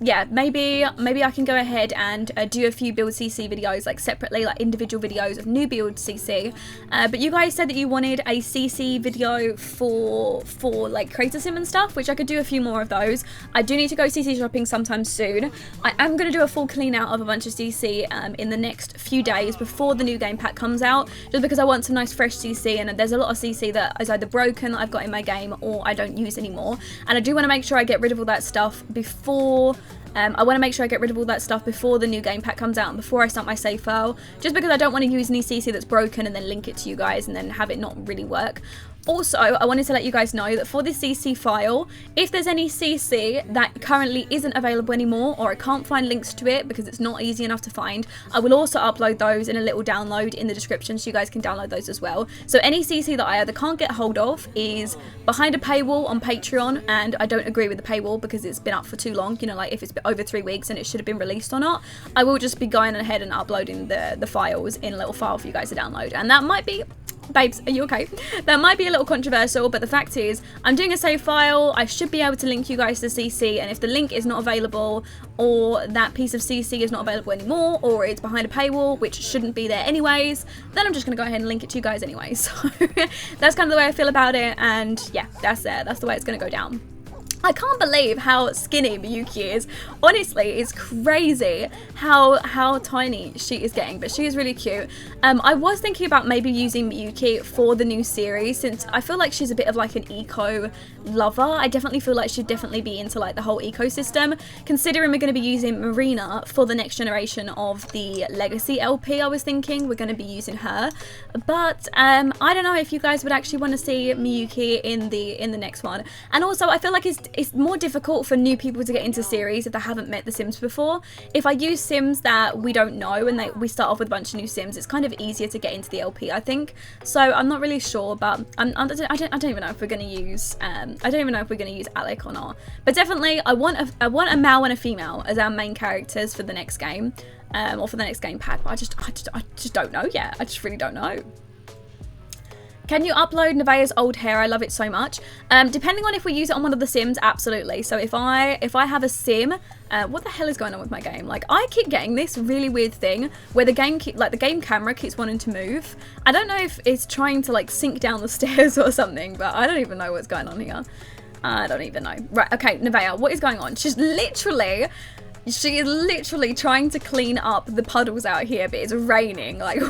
yeah, maybe I can go ahead and do a few build CC videos like separately, like individual videos of new build CC. But you guys said that you wanted a CC video for like creator sim and stuff, which I could do a few more of those. I do need to go CC shopping sometime soon. I am going to do a full clean out of a bunch of CC in the next few days before the new game pack comes out, just because I want some nice fresh CC, and there's a lot of CC that is either broken that I've got in my game or I don't use anymore, and I do want to make sure I get rid of all that stuff before the new game pack comes out and before I start my save file, just because I don't want to use any CC that's broken and then link it to you guys and then have it not really work. Also, I wanted to let you guys know that for this CC file, if there's any CC that currently isn't available anymore, or I can't find links to it because it's not easy enough to find, I will also upload those in a little download in the description so you guys can download those as well. So any CC that I either can't get hold of is behind a paywall on Patreon, and I don't agree with the paywall because it's been up for too long, you know, like if it's been over 3 weeks and it should have been released or not, I will just be going ahead and uploading the files in a little file for you guys to download. And that might be... Babes, are you okay? That might be a little controversial, but the fact is, I'm doing a save file. I should be able to link you guys to CC, and if the link is not available, or that piece of CC is not available anymore, or it's behind a paywall, which shouldn't be there anyways, then I'm just going to go ahead and link it to you guys anyway. So that's kind of the way I feel about it, and yeah, that's the way it's going to go down. I can't believe how skinny Miyuki is. Honestly, it's crazy how tiny she is getting, but she is really cute. I was thinking about maybe using Miyuki for the new series, since I feel like she's a bit of like an eco lover. I definitely feel like she'd definitely be into like the whole ecosystem, considering we're going to be using Marina for the next generation of the Legacy LP. I was thinking we're going to be using her, but I don't know if you guys would actually want to see Miyuki in the next one. And also, I feel like it's more difficult for new people to get into series if they haven't met the Sims before. If I use Sims that we don't know and we start off with a bunch of new Sims, it's kind of easier to get into the LP, I think. So I'm not really sure, but I don't even know if we're going to use Alec or not. But definitely, I want a male and a female as our main characters for the next game, or for the next game pack. But I just don't know yet. I just really don't know. Can you upload Nevaeh's old hair? I love it so much. Depending on if we use it on one of the Sims, absolutely. So if I have a Sim, what the hell is going on with my game? Like, I keep getting this really weird thing where the game camera keeps wanting to move. I don't know if it's trying to like sink down the stairs or something, but I don't even know what's going on here. I don't even know. Right, okay, Nevaeh, what is going on? She is literally trying to clean up the puddles out here, but it's raining. Like,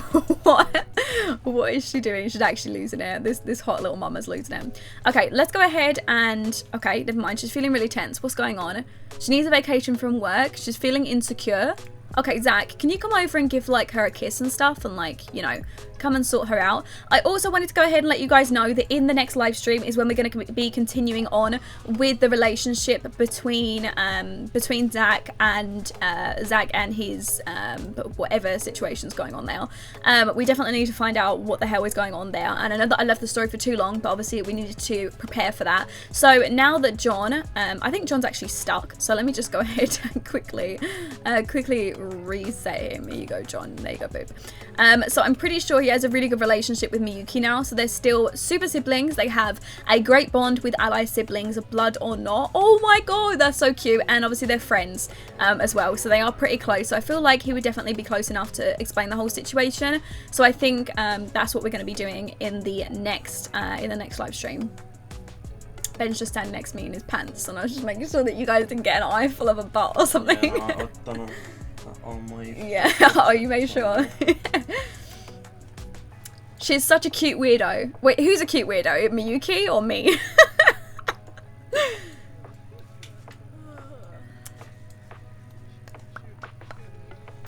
what is she doing? She's actually losing it. This hot little mama's losing it. Okay, let's go ahead and... Okay, never mind. She's feeling really tense. What's going on? She needs a vacation from work. She's feeling insecure. Okay, Zach, can you come over and give, like, her a kiss and stuff and, like, you know, come and sort her out? I also wanted to go ahead and let you guys know that in the next live stream is when we're going to be continuing on with the relationship between Zach and his whatever situation's going on there. We definitely need to find out what the hell is going on there. And I know that I left the story for too long, but obviously we needed to prepare for that. So now that John, I think John's actually stuck. So let me just go ahead and quickly reset him. Here you go, John. There you go, boob. So I'm pretty sure he has a really good relationship with Miyuki now. So they're still super siblings. They have a great bond with ally siblings, blood or not. Oh my god, that's so cute. And obviously they're friends as well. So they are pretty close. So I feel like he would definitely be close enough to explain the whole situation. So I think that's what we're going to be doing in the next live stream. Ben's just standing next to me in his pants, and I was just making sure that you guys didn't get an eyeful of a butt or something. Yeah, I've done it on my... Yeah, oh, you made sure. She's such a cute weirdo. Wait, who's a cute weirdo? Miyuki or me?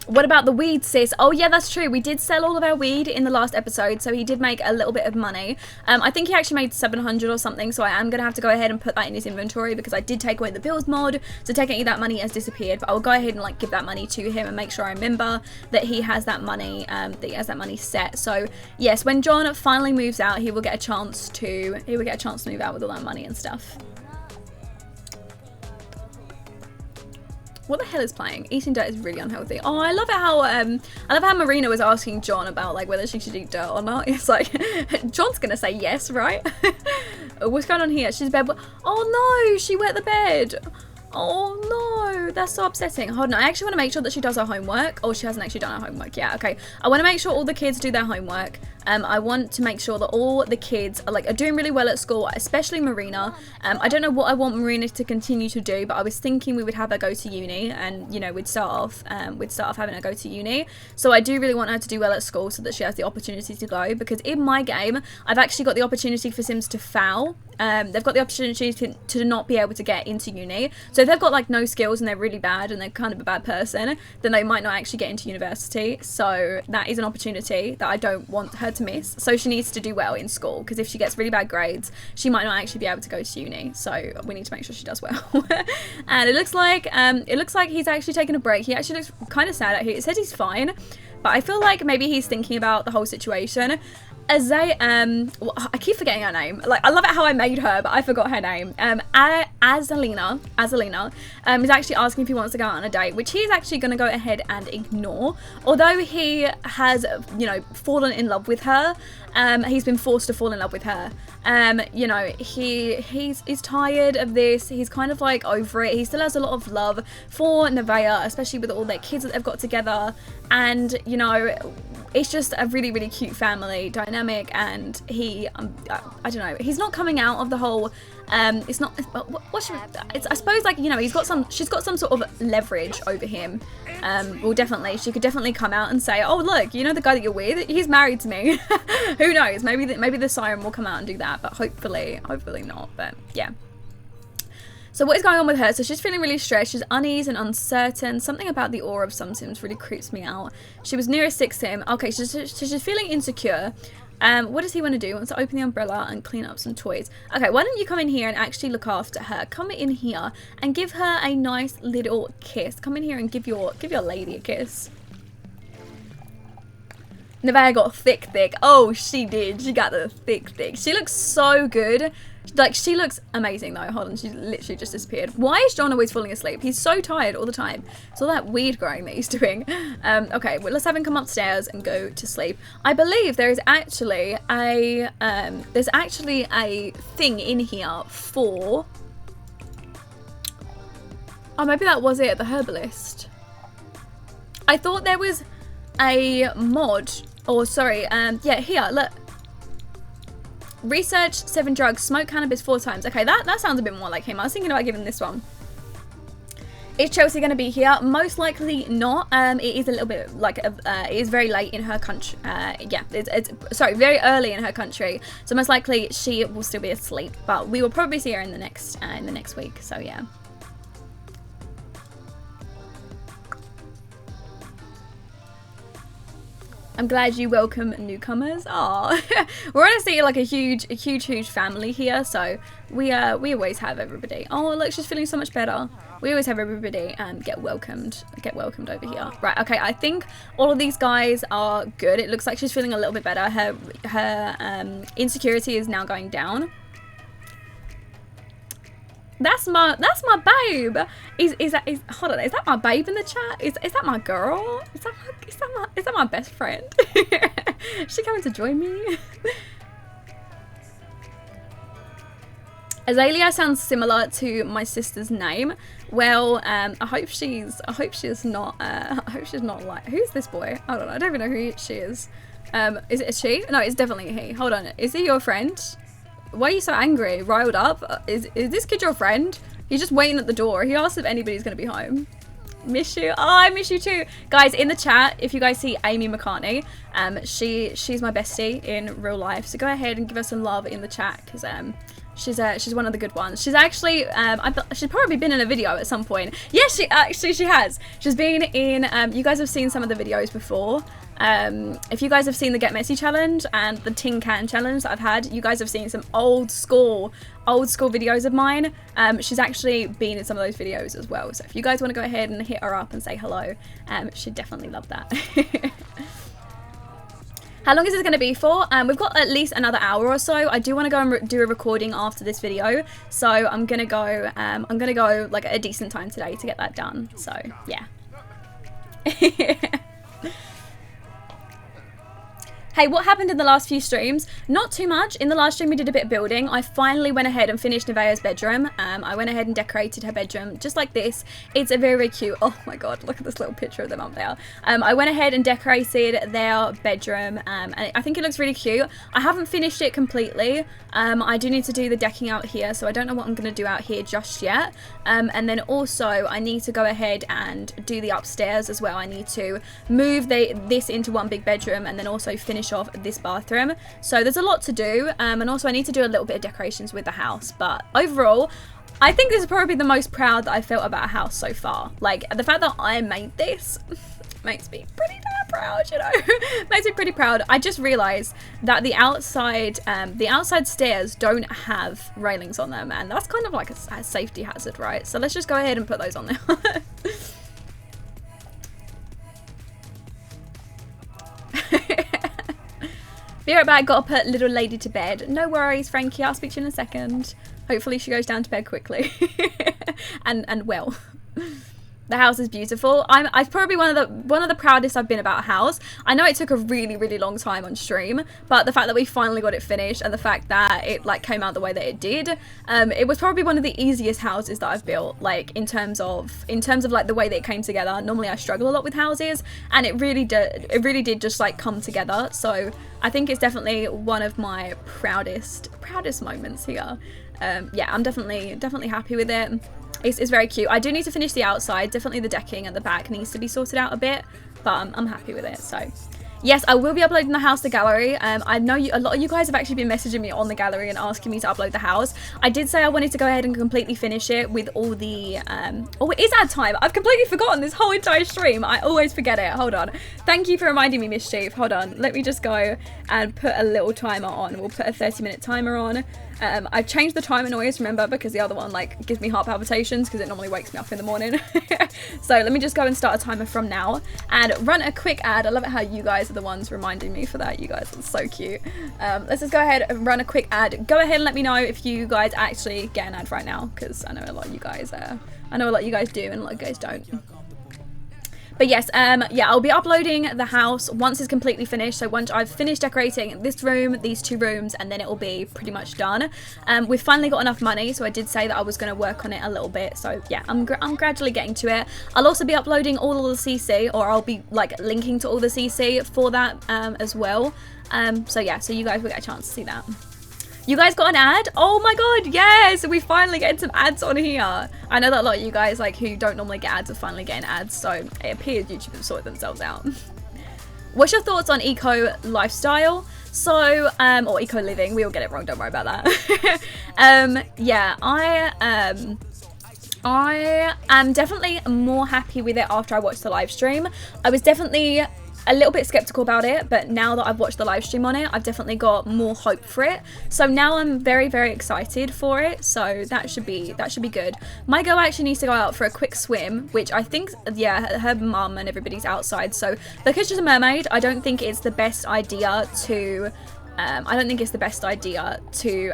What about the weed, sis? Oh yeah, that's true. We did sell all of our weed in the last episode, so he did make a little bit of money. I think he actually made 700 or something, so I am going to have to go ahead and put that in his inventory because I did take away the bills mod, so technically that money has disappeared, but I will go ahead and like give that money to him and make sure I remember that he has that money, set. So yes, when John finally moves out, he will get a chance to move out with all that money and stuff. What the hell is playing? Eating dirt is really unhealthy. Oh, I love it how Marina was asking John about like whether she should eat dirt or not. It's like John's gonna say yes, right? What's going on here? She's in bed. Oh no, she wet the bed. Oh no, that's so upsetting. Hold on, I actually want to make sure that she does her homework. Oh, she hasn't actually done her homework. Yeah, okay. I want to make sure all the kids do their homework. I want to make sure that all the kids are doing really well at school, especially Marina. I don't know what I want Marina to continue to do, but I was thinking we would have her go to uni, and you know we'd start off having her go to uni. So I do really want her to do well at school so that she has the opportunity to go, because in my game I've actually got the opportunity for Sims to foul. They've got the opportunity to not be able to get into uni. So if they've got like no skills and they're really bad and they're kind of a bad person, then they might not actually get into university. So that is an opportunity that I don't want her to miss. So she needs to do well in school, because if she gets really bad grades, she might not actually be able to go to uni. So we need to make sure she does well. And it looks like he's actually taking a break. He actually looks kind of sad out here. It says he's fine, but I feel like maybe he's thinking about the whole situation. I keep forgetting her name. Like, I love it how I made her, but I forgot her name. Azalina is actually asking if he wants to go out on a date, which he's actually going to go ahead and ignore. Although he has, you know, fallen in love with her. He's been forced to fall in love with her. You know, he's tired of this. He's kind of like over it. He still has a lot of love for Nevaeh, especially with all their kids that they've got together. And, you know, it's just a really, really cute family dynamic, and he, I don't know, he's not coming out of the whole, it's not, what should it's, I suppose, like, you know, she's got some sort of leverage over him. Well, she could definitely come out and say, oh, look, you know the guy that you're with, he's married to me. Who knows, maybe the siren will come out and do that, but hopefully not, but yeah. So what is going on with her? So she's feeling really stressed. She's uneasy and uncertain. Something about the aura of some Sims really creeps me out. She was near a 6 Sim. Okay, so she's feeling insecure. What does he want to do? He wants to open the umbrella and clean up some toys. Okay, why don't you come in here and actually look after her? Come in here and give her a nice little kiss. Come in here and give your lady a kiss. Nevaeh got thick. Oh, she did. She got the thick. She looks so good. Like, she looks amazing though. Hold on, she's literally just disappeared. Why is John always falling asleep? He's so tired all the time. It's all that weed growing that he's doing. Okay, well, let's have him come upstairs and go to sleep. I believe there is actually a thing in here for, oh, maybe that was it, the herbalist. I thought there was a mod, or sorry, yeah, here, look. Research 7 drugs, smoke cannabis 4 times. Okay, that sounds a bit more like him. I was thinking about giving this one. Is Chelsea going to be here? Most likely not. It is a little bit like it is very late in her country. Yeah, it's sorry, very early in her country. So most likely she will still be asleep. But we will probably see her in the next week. So yeah. I'm glad you welcome newcomers. Oh, we're honestly like a huge family here, so we always have everybody. Oh, look, she's feeling so much better. We always have everybody get welcomed over here. Right, okay, I think all of these guys are good. It looks like she's feeling a little bit better. Her insecurity is now going down. That's my babe. Hold on, is that my babe in the chat? Is that my girl? Is that my best friend? Is she coming to join me? Azalea sounds similar to my sister's name. Well, I hope she's not like, who's this boy? I don't know. I don't even know who she is. Is it a she? No, it's definitely a he. Hold on. Is he your friend? Why are you so angry? Riled up? Is this kid your friend? He's just waiting at the door. He asked if anybody's going to be home. Miss you. Oh, I miss you too. Guys, in the chat, if you guys see Amy McCartney, she's my bestie in real life. So go ahead and give her some love in the chat, because she's one of the good ones. She's actually, she's probably been in a video at some point. Yes, she has. She's been in, you guys have seen some of the videos before. If you guys have seen the Get Messy challenge and the Tin Can challenge that I've had, you guys have seen some old school videos of mine. She's actually been in some of those videos as well. So if you guys want to go ahead and hit her up and say hello, she'd definitely love that. How long is this going to be for? We've got at least another hour or so. I do want to go and do a recording after this video, so I'm gonna go like at a decent time today to get that done. So yeah. Hey, what happened in the last few streams? Not too much. In the last stream we did a bit of building. I finally went ahead and finished Nevaeh's bedroom. I went ahead and decorated her bedroom just like this. It's a very, very cute. Oh my god, look at this little picture of them up there. I went ahead and decorated their bedroom, and I think it looks really cute. I haven't finished it completely. I do need to do the decking out here, so I don't know what I'm going to do out here just yet. And then also I need to go ahead and do the upstairs as well. I need to move this into one big bedroom and then also finish off this bathroom. So there's a lot to do, and also I need to do a little bit of decorations with the house. But overall, I think this is probably the most proud that I felt about a house so far. Like, the fact that I made this makes me pretty damn proud, you know. Makes me pretty proud. I just realized that the outside stairs don't have railings on them, and that's kind of like a safety hazard, right? So let's just go ahead and put those on there. Be right back, gotta put little lady to bed. No worries, Frankie, I'll speak to you in a second. Hopefully she goes down to bed quickly. and well. The house is beautiful. I'm probably one of the proudest I've been about a house. I know it took a really, really long time on stream, but the fact that we finally got it finished and the fact that it like came out the way that it did, it was probably one of the easiest houses that I've built, like in terms of like the way that it came together. Normally I struggle a lot with houses, and it really did just like come together. So I think it's definitely one of my proudest moments here. Yeah, I'm definitely happy with it. It's very cute. I do need to finish the outside. Definitely the decking at the back needs to be sorted out a bit, but I'm happy with it. So yes, I will be uploading the house to gallery. I know a lot of you guys have actually been messaging me on the gallery and asking me to upload the house. I did say I wanted to go ahead and completely finish it with all the oh, it is ad time. I've completely forgotten this whole entire stream. I always forget it. Hold on. Thank you for reminding me, Mischief. Hold on, let me just go and put a little timer on. We'll put a 30-minute timer on. I've changed the timer noise, remember, because the other one like gives me heart palpitations because it normally wakes me up in the morning. So let me just go and start a timer from now and run a quick ad. I love it how you guys are the ones reminding me for that. You guys are so cute. Let's just go ahead and run a quick ad. Go ahead and let me know if you guys actually get an ad right now, because I know a lot of you guys do and a lot of you guys don't. But yes, yeah, I'll be uploading the house once it's completely finished. So once I've finished decorating this room, these two rooms, and then it will be pretty much done. We've finally got enough money, so I did say that I was going to work on it a little bit. So yeah, I'm gradually getting to it. I'll also be uploading all of the CC, or I'll be like linking to all the CC for that as well. So yeah, so you guys will get a chance to see that. You guys got an ad? Oh my god, yes! We finally getting some ads on here. I know that a lot of you guys like who don't normally get ads are finally getting ads, so it appears YouTube have sorted themselves out. What's your thoughts on eco lifestyle? So, or eco living, we all get it wrong, don't worry about that. Yeah, I am definitely more happy with it after I watched the live stream. I was definitely a little bit skeptical about it, but now that I've watched the live stream on it, I've definitely got more hope for it. So now I'm very, very excited for it. So that should be good. My girl actually needs to go out for a quick swim, which I think, yeah, her mum and everybody's outside. So because she's a mermaid, I don't think it's the best idea to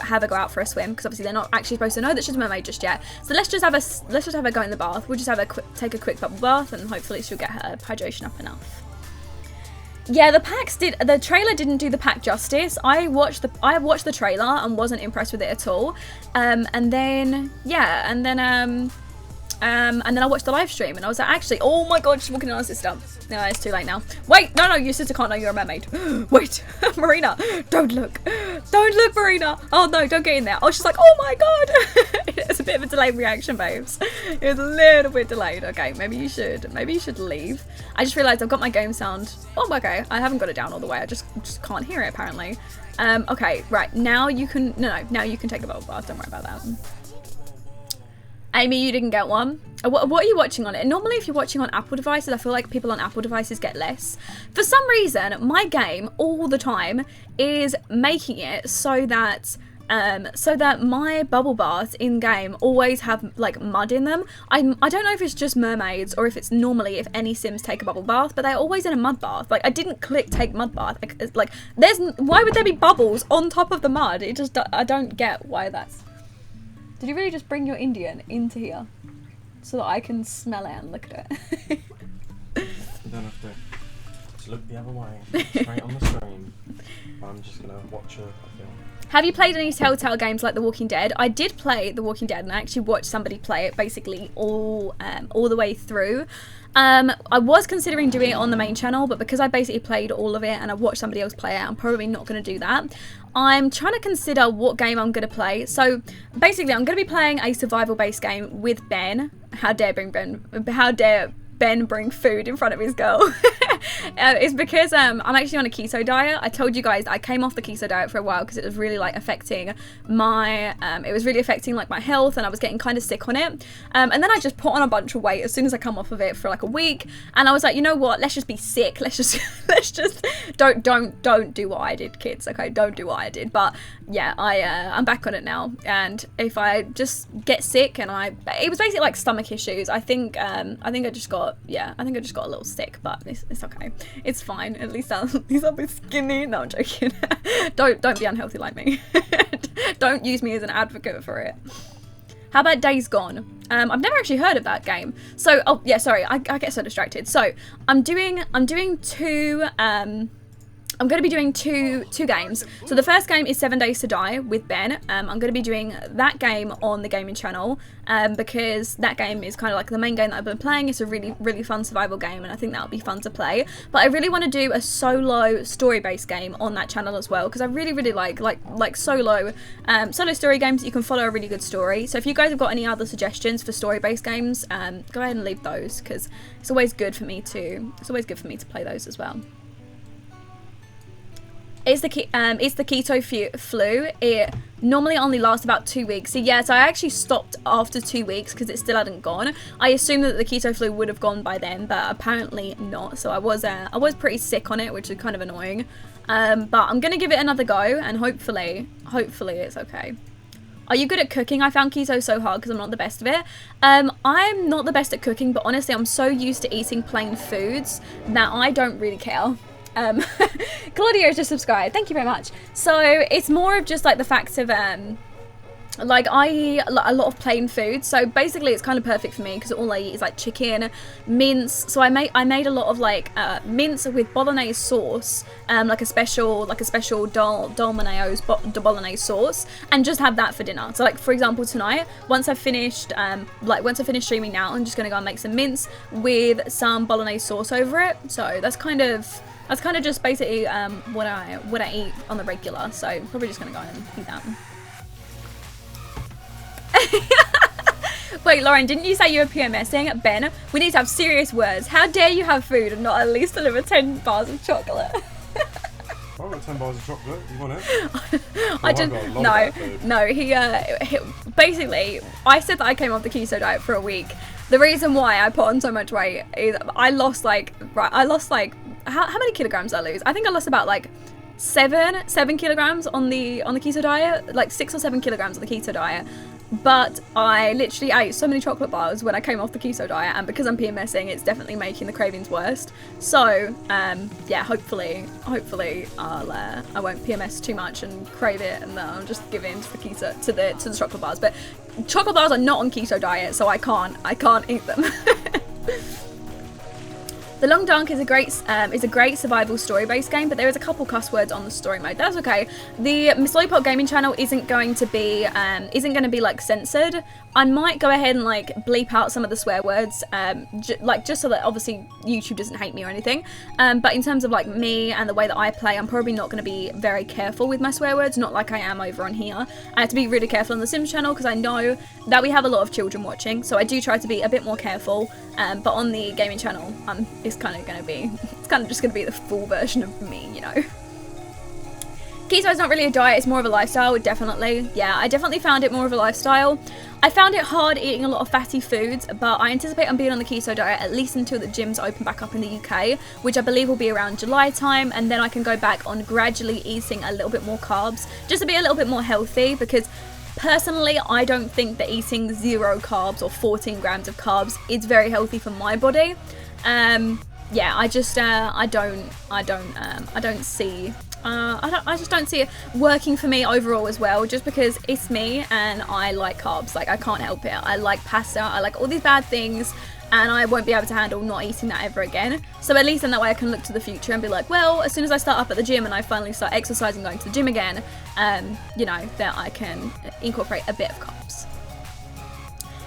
have her go out for a swim, because obviously they're not actually supposed to know that she's a mermaid just yet. So let's just have her go in the bath. We'll just have her take a quick bubble bath, and hopefully she'll get her hydration up enough. Yeah, the trailer didn't do the pack justice. I watched the trailer and wasn't impressed with it at all. And then I watched the live stream and I was like, actually, oh my god, she's walking in on her sister. No, it's too late now. Wait, no, your sister can't know you're a mermaid. Wait, Marina, don't look, Marina. Oh no, don't get in there. Oh, she's like, oh my god. It's a bit of a delayed reaction, babes. It was a little bit delayed. Okay, maybe you should leave. I just realized I've got my game sound. Oh, okay, I haven't got it down all the way. I just can't hear it apparently. Okay, right, now you can, now you can take a bubble bath. Don't worry about that. Amy, you didn't get one. What are you watching on it? Normally, if you're watching on Apple devices, I feel like people on Apple devices get less. For some reason, my game all the time is making it so that so that my bubble baths in game always have like mud in them. I don't know if it's just mermaids or if it's normally if any Sims take a bubble bath, but they're always in a mud bath. Like I didn't click take mud bath. Like why would there be bubbles on top of the mud? It just, I don't get why that's. Did you really just bring your Indian into here so that I can smell it and look at it? You don't have to. Just look the other way, straight on the screen. I'm just gonna watch a film. Have you played any Telltale games like The Walking Dead? I did play The Walking Dead, and I actually watched somebody play it basically all the way through. I was considering doing it on the main channel, but because I basically played all of it and I watched somebody else play it, I'm probably not going to do that. I'm trying to consider what game I'm going to play. So basically, I'm going to be playing a survival-based game with Ben. How dare Ben bring food in front of his girl. It's because I'm actually on a keto diet. I told you guys I came off the keto diet for a while because it was really like affecting my like my health, and I was getting kind of sick on it. And then I just put on a bunch of weight as soon as I come off of it for like a week, and I was like, you know what, let's just be sick. Let's just don't do what I did, kids. Okay, don't do what I did. But yeah, I'm back on it now, and if I just get sick and it was basically like stomach issues. I think I just got a little sick, but it's okay. It's fine. At least I'll be skinny. No, I'm joking. Don't be unhealthy like me. Don't use me as an advocate for it. How about Days Gone? I've never actually heard of that game. So, oh yeah, sorry, I get so distracted. So I'm doing two. I'm going to be doing two games. So the first game is 7 Days to Die with Ben. I'm going to be doing that game on the gaming channel because that game is kind of like the main game that I've been playing. It's a really, really fun survival game, and I think that'll be fun to play. But I really want to do a solo story-based game on that channel as well, because I really, really like solo story games that you can follow a really good story. So if you guys have got any other suggestions for story-based games, go ahead and leave those, because it's always good for me to play those as well. It's the keto flu. It normally only lasts about 2 weeks. So yeah, so I actually stopped after 2 weeks because it still hadn't gone. I assumed that the keto flu would have gone by then, but apparently not. So I was pretty sick on it, which is kind of annoying. But I'm gonna give it another go, and hopefully it's okay. Are you good at cooking? I found keto so hard because I'm not the best of it. I'm not the best at cooking, but honestly, I'm so used to eating plain foods that I don't really care. Claudia just subscribed, thank you very much. So it's more of just like the fact of like I eat a lot of plain food, so basically it's kind of perfect for me because all I eat is like chicken, mince. So I made a lot of like mince with bolognese sauce, like a special dolmano's bolognese sauce, and just have that for dinner. So like for example tonight, once I've finished streaming now, I'm just gonna go and make some mince with some bolognese sauce over it. So that's kind of just basically what I eat on the regular. So probably just gonna go and eat that. Wait, Lauren, didn't you say you were PMSing? Ben, we need to have serious words. How dare you have food and not at least deliver 10 bars of chocolate? I've got 10 bars of chocolate. Do you want it? I didn't. No. He basically, I said that I came off the keto diet for a week. The reason why I put on so much weight is I lost like how many kilograms did I lose? I think I lost about like 7 kilograms on the keto diet, like 6 or 7 kilograms on the keto diet. But I literally ate so many chocolate bars when I came off the keto diet, and because I'm PMSing, it's definitely making the cravings worse. So yeah, hopefully I won't PMS too much and crave it, and I'll just give in to the keto to the chocolate bars. But chocolate bars are not on keto diet, so I can't eat them. The Long Dark is a great survival story-based game, but there is a couple cuss words on the story mode. That's okay. The Misslollypop gaming channel isn't going to be like censored. I might go ahead and like bleep out some of the swear words, just so that obviously YouTube doesn't hate me or anything. But in terms of like me and the way that I play, I'm probably not going to be very careful with my swear words, not like I am over on here. I have to be really careful on the Sims channel because I know that we have a lot of children watching, so I do try to be a bit more careful. But on the gaming channel, it's kind of just going to be the full version of me, you know. Keto is not really a diet, it's more of a lifestyle, definitely. Yeah, I definitely found it more of a lifestyle. I found it hard eating a lot of fatty foods, but I anticipate I'm being on the keto diet at least until the gyms open back up in the UK, which I believe will be around July time, and then I can go back on gradually eating a little bit more carbs, just to be a little bit more healthy, because personally, I don't think that eating 0 carbs or 14 grams of carbs is very healthy for my body. Yeah, I just, I just don't see it working for me overall as well, just because it's me and I like carbs. Like, I can't help it. I like pasta, I like all these bad things, and I won't be able to handle not eating that ever again. So at least in that way I can look to the future and be like, well, as soon as I start up at the gym and I finally start exercising, going to the gym again, you know, that I can incorporate a bit of carbs.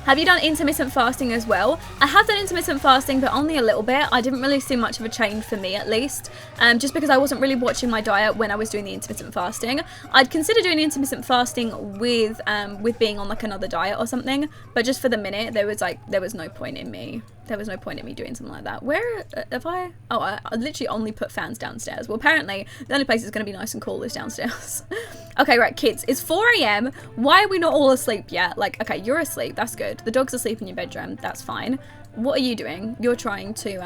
Have you done intermittent fasting as well? I have done intermittent fasting, but only a little bit. I didn't really see much of a change for me, at least, just because I wasn't really watching my diet when I was doing the intermittent fasting. I'd consider doing intermittent fasting with being on like another diet or something, but just for the minute, there was no point in me. There was no point in me doing something like that. Where have I? Oh, I literally only put fans downstairs. Well, apparently the only place that's going to be nice and cool is downstairs. Okay, right, kids, it's 4 AM. Why are we not all asleep yet? Like, okay, you're asleep. That's good. The dog's asleep in your bedroom. That's fine. What are you doing? You're trying to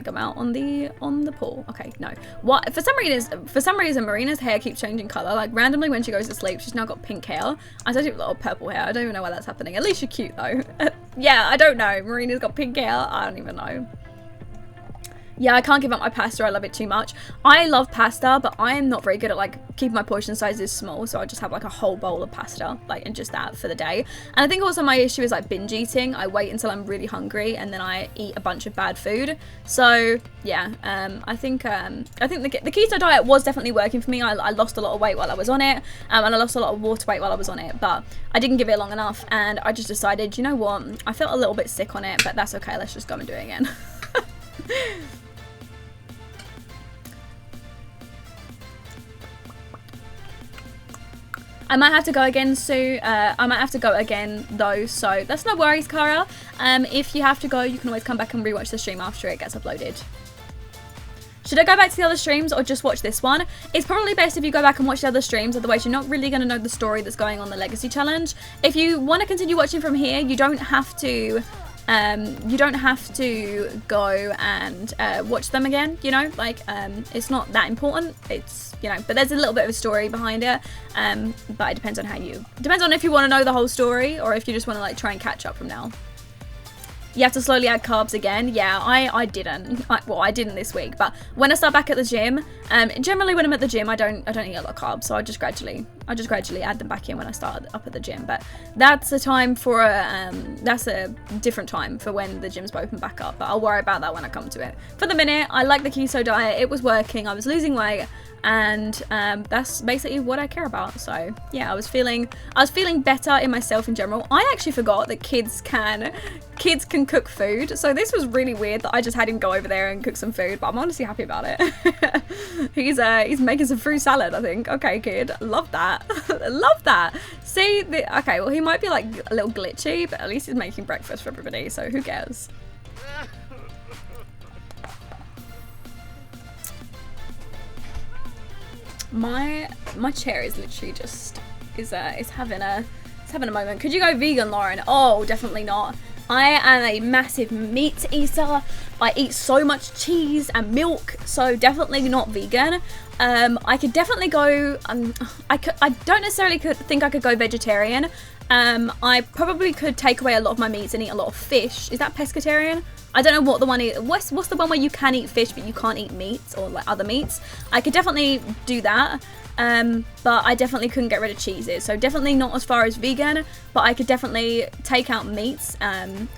come out on the pool. Okay, no. What? For some reason, Marina's hair keeps changing color. Like, randomly when she goes to sleep, she's now got pink hair. I don't even purple hair. I don't even know why that's happening. At least you're cute though. Yeah, I don't know. Marina's got pink hair. I don't even know. Yeah, I can't give up my pasta. I love it too much. I love pasta, but I am not very good at like keeping my portion sizes small. So I just have like a whole bowl of pasta, like, and just that for the day. And I think also my issue is like binge eating. I wait until I'm really hungry and then I eat a bunch of bad food. So yeah, I think the keto diet was definitely working for me. I lost a lot of weight while I was on it, and I lost a lot of water weight while I was on it. But I didn't give it long enough, and I just decided, you know what? I felt a little bit sick on it, but that's okay. Let's just go and do it again. I might have to go again soon. I might have to go again though, so that's no worries, Cara. If you have to go, you can always come back and rewatch the stream after it gets uploaded. Should I go back to the other streams or just watch this one? It's probably best if you go back and watch the other streams, otherwise you're not really going to know the story that's going on the Legacy Challenge. If you want to continue watching from here, you don't have to go and watch them again, you know, like, it's not that important. It's, you know, but there's a little bit of a story behind it, but it depends on if you want to know the whole story or if you just want to like try and catch up from now. You have to slowly add carbs again. Yeah, I didn't. I didn't this week, but when I start back at the gym, generally when I'm at the gym, I don't eat a lot of carbs, so I just gradually add them back in when I start up at the gym. But that's a time for that's a different time for when the gyms open back up. But I'll worry about that when I come to it. For the minute, I like the keto diet. It was working. I was losing weight, and that's basically what I care about. So yeah, I was feeling better in myself in general. I actually forgot that kids can cook food, so this was really weird that I just had him go over there and cook some food, but I'm honestly happy about it. He's making some fruit salad, I think. Okay, kid, love that. Love that. See, okay, well, he might be like a little glitchy, but at least he's making breakfast for everybody, so who cares? My chair is literally just is having a moment. Could you go vegan, Lauren? Oh, definitely not. I am a massive meat eater. I eat so much cheese and milk, so definitely not vegan. I could definitely go. I don't necessarily think I could go vegetarian. I probably could take away a lot of my meats and eat a lot of fish. Is that pescatarian? I don't know what the one is. What's the one where you can eat fish but you can't eat meats or like other meats? I could definitely do that. But I definitely couldn't get rid of cheeses, so definitely not as far as vegan, but I could definitely take out meats,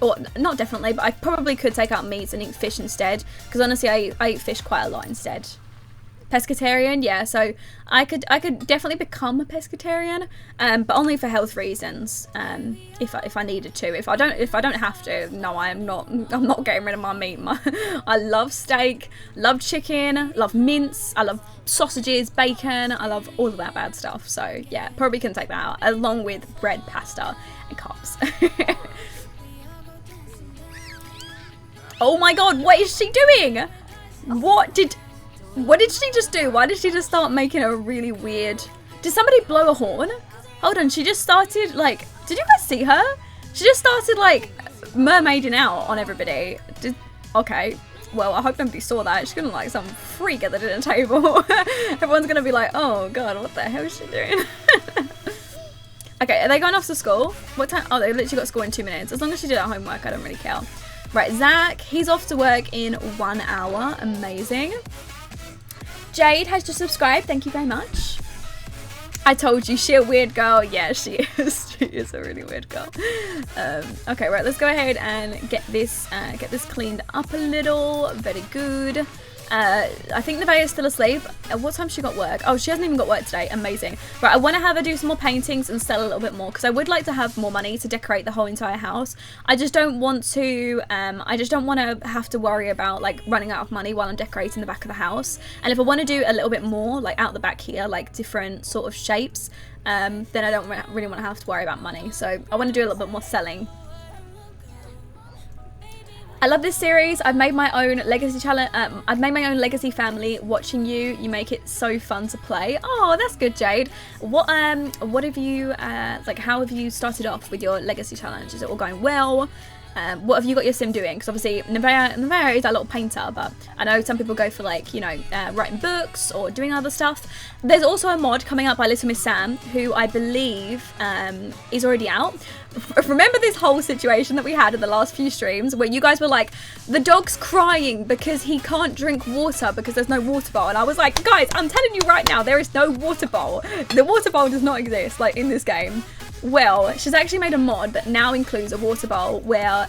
or not definitely, but I probably could take out meats and eat fish instead, because honestly I eat fish quite a lot instead. Pescatarian, yeah, so I could definitely become a pescatarian, but only for health reasons, if I needed to. If I don't have to, no, I'm not getting rid of my meat. I love steak, love chicken, love mince, I love sausages, bacon, I love all of that bad stuff. So yeah, probably can take that out along with bread, pasta, and carbs. Oh my god, what is she doing? What did she just do? Why did she just start making a really weird... Did somebody blow a horn? Hold on, she just started, like... Did you guys see her? She just started, like, mermaiding out on everybody. Okay. Well, I hope nobody saw that. She's gonna like some freak at the dinner table. Everyone's gonna be like, oh god, what the hell is she doing? Okay, are they going off to school? What time? Oh, they literally got school in 2 minutes. As long as she did her homework, I don't really care. Right, Zach, he's off to work in 1 hour. Amazing. Jade has just subscribed. Thank you very much. I told you, she a weird girl. Yeah, she is. She is a really weird girl. Okay, right, let's go ahead and get this cleaned up a little. Very good. I think Nevaeh is still asleep. At what time she got work? Oh, she hasn't even got work today. Amazing. Right, I want to have her do some more paintings and sell a little bit more because I would like to have more money to decorate the whole entire house. I just don't want to. I just don't want to have to worry about like running out of money while I'm decorating the back of the house. And if I want to do a little bit more, like out the back here, like different sort of shapes, then I don't really want to have to worry about money. So I want to do a little bit more selling. I love this series. I've made my own legacy challenge. I've made my own legacy family watching you. You make it so fun to play. Oh, that's good, Jade. What have you like? How have you started off with your legacy challenge? Is it all going well? What have you got your sim doing? Because obviously Nevaeh is a little painter, but I know some people go for like, you know, writing books or doing other stuff. There's also a mod coming up by Little Miss Sam, who I believe is already out. Remember this whole situation that we had in the last few streams where you guys were like, the dog's crying because he can't drink water because there's no water bowl. And I was like, guys, I'm telling you right now, there is no water bowl. The water bowl does not exist like in this game. Well, she's actually made a mod that now includes a water bowl where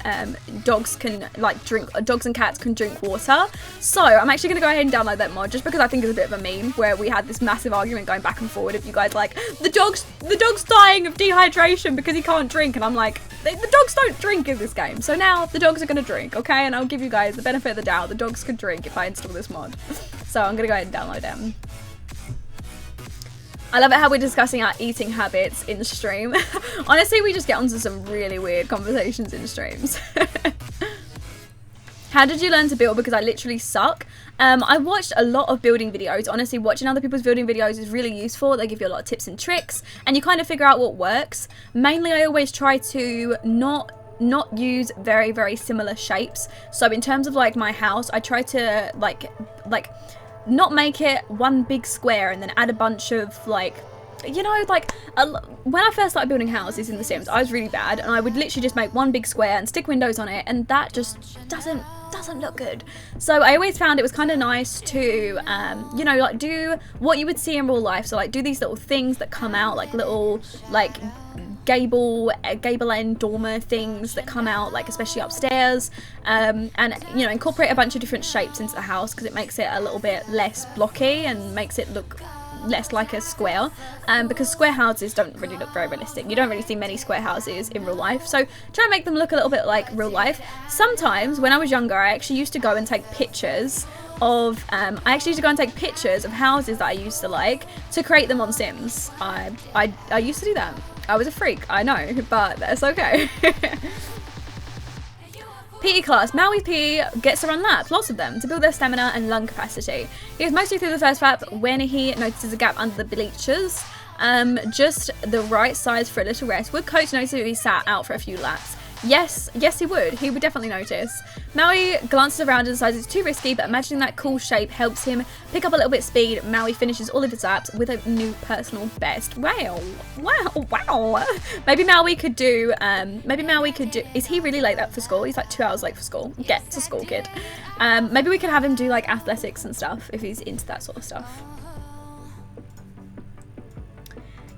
dogs can like drink, dogs and cats can drink water. So I'm actually going to go ahead and download that mod just because I think it's a bit of a meme where we had this massive argument going back and forward of you guys like, the dog's dying of dehydration because he can't drink. And I'm like, the dogs don't drink in this game. So now the dogs are going to drink, okay? And I'll give you guys the benefit of the doubt. The dogs could drink if I install this mod. So I'm going to go ahead and download them. I love it how we're discussing our eating habits in stream. Honestly, we just get onto some really weird conversations in streams. How did you learn to build? Because I literally suck. I watched a lot of building videos. Honestly, watching other people's building videos is really useful. They give you a lot of tips and tricks, and you kind of figure out what works. Mainly, I always try to not use very, very similar shapes. So in terms of like my house, I try to like not make it one big square and then add a bunch of like, you know, like when I first started building houses in The Sims, I was really bad and I would literally just make one big square and stick windows on it, and that just doesn't look good. So I always found it was kind of nice to you know, like do what you would see in real life. So like do these little things that come out, like little like gable end dormer things that come out, like especially upstairs, and you know, incorporate a bunch of different shapes into the house because it makes it a little bit less blocky and makes it look less like a square, because square houses don't really look very realistic. You don't really see many square houses in real life, so try and make them look a little bit like real life. Sometimes when I was younger, I actually used to go and take pictures of houses that I used to like to create them on Sims. I used to do that. I was a freak, I know, but that's okay. PE class. Maui PE gets to run laps, lots of them, to build their stamina and lung capacity. He is mostly through the first lap when he notices a gap under the bleachers. Just the right size for a little rest. Would coach notice if he sat out for a few laps? Yes, he would. He would definitely notice. Maui glances around and decides it's too risky, but imagining that cool shape helps him pick up a little bit of speed. Maui finishes all of his laps with a new personal best. Wow. Maybe Maui could do, is he really late for school? He's like 2 hours late for school. Get to school, kid. Maybe we could have him do like athletics and stuff if he's into that sort of stuff.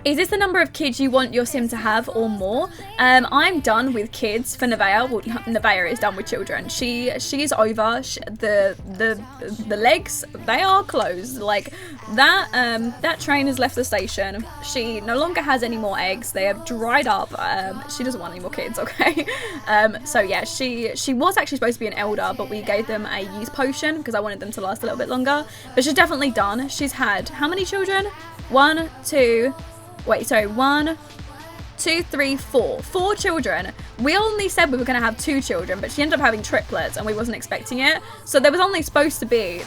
Is this the number of kids you want your sim to have or more? I'm done with kids for Nevaeh. Well, Nevaeh is done with children. She is over. The legs, they are closed. Like that train has left the station. She no longer has any more eggs. They have dried up. She doesn't want any more kids, okay? So yeah, she was actually supposed to be an elder, but we gave them a youth potion because I wanted them to last a little bit longer. But she's definitely done. She's had how many children? 1, 2... Wait, sorry, 1, 2, 3, 4. 4 children. We only said we were going to have 2 children, but she ended up having triplets and we wasn't expecting it. So there was only supposed to be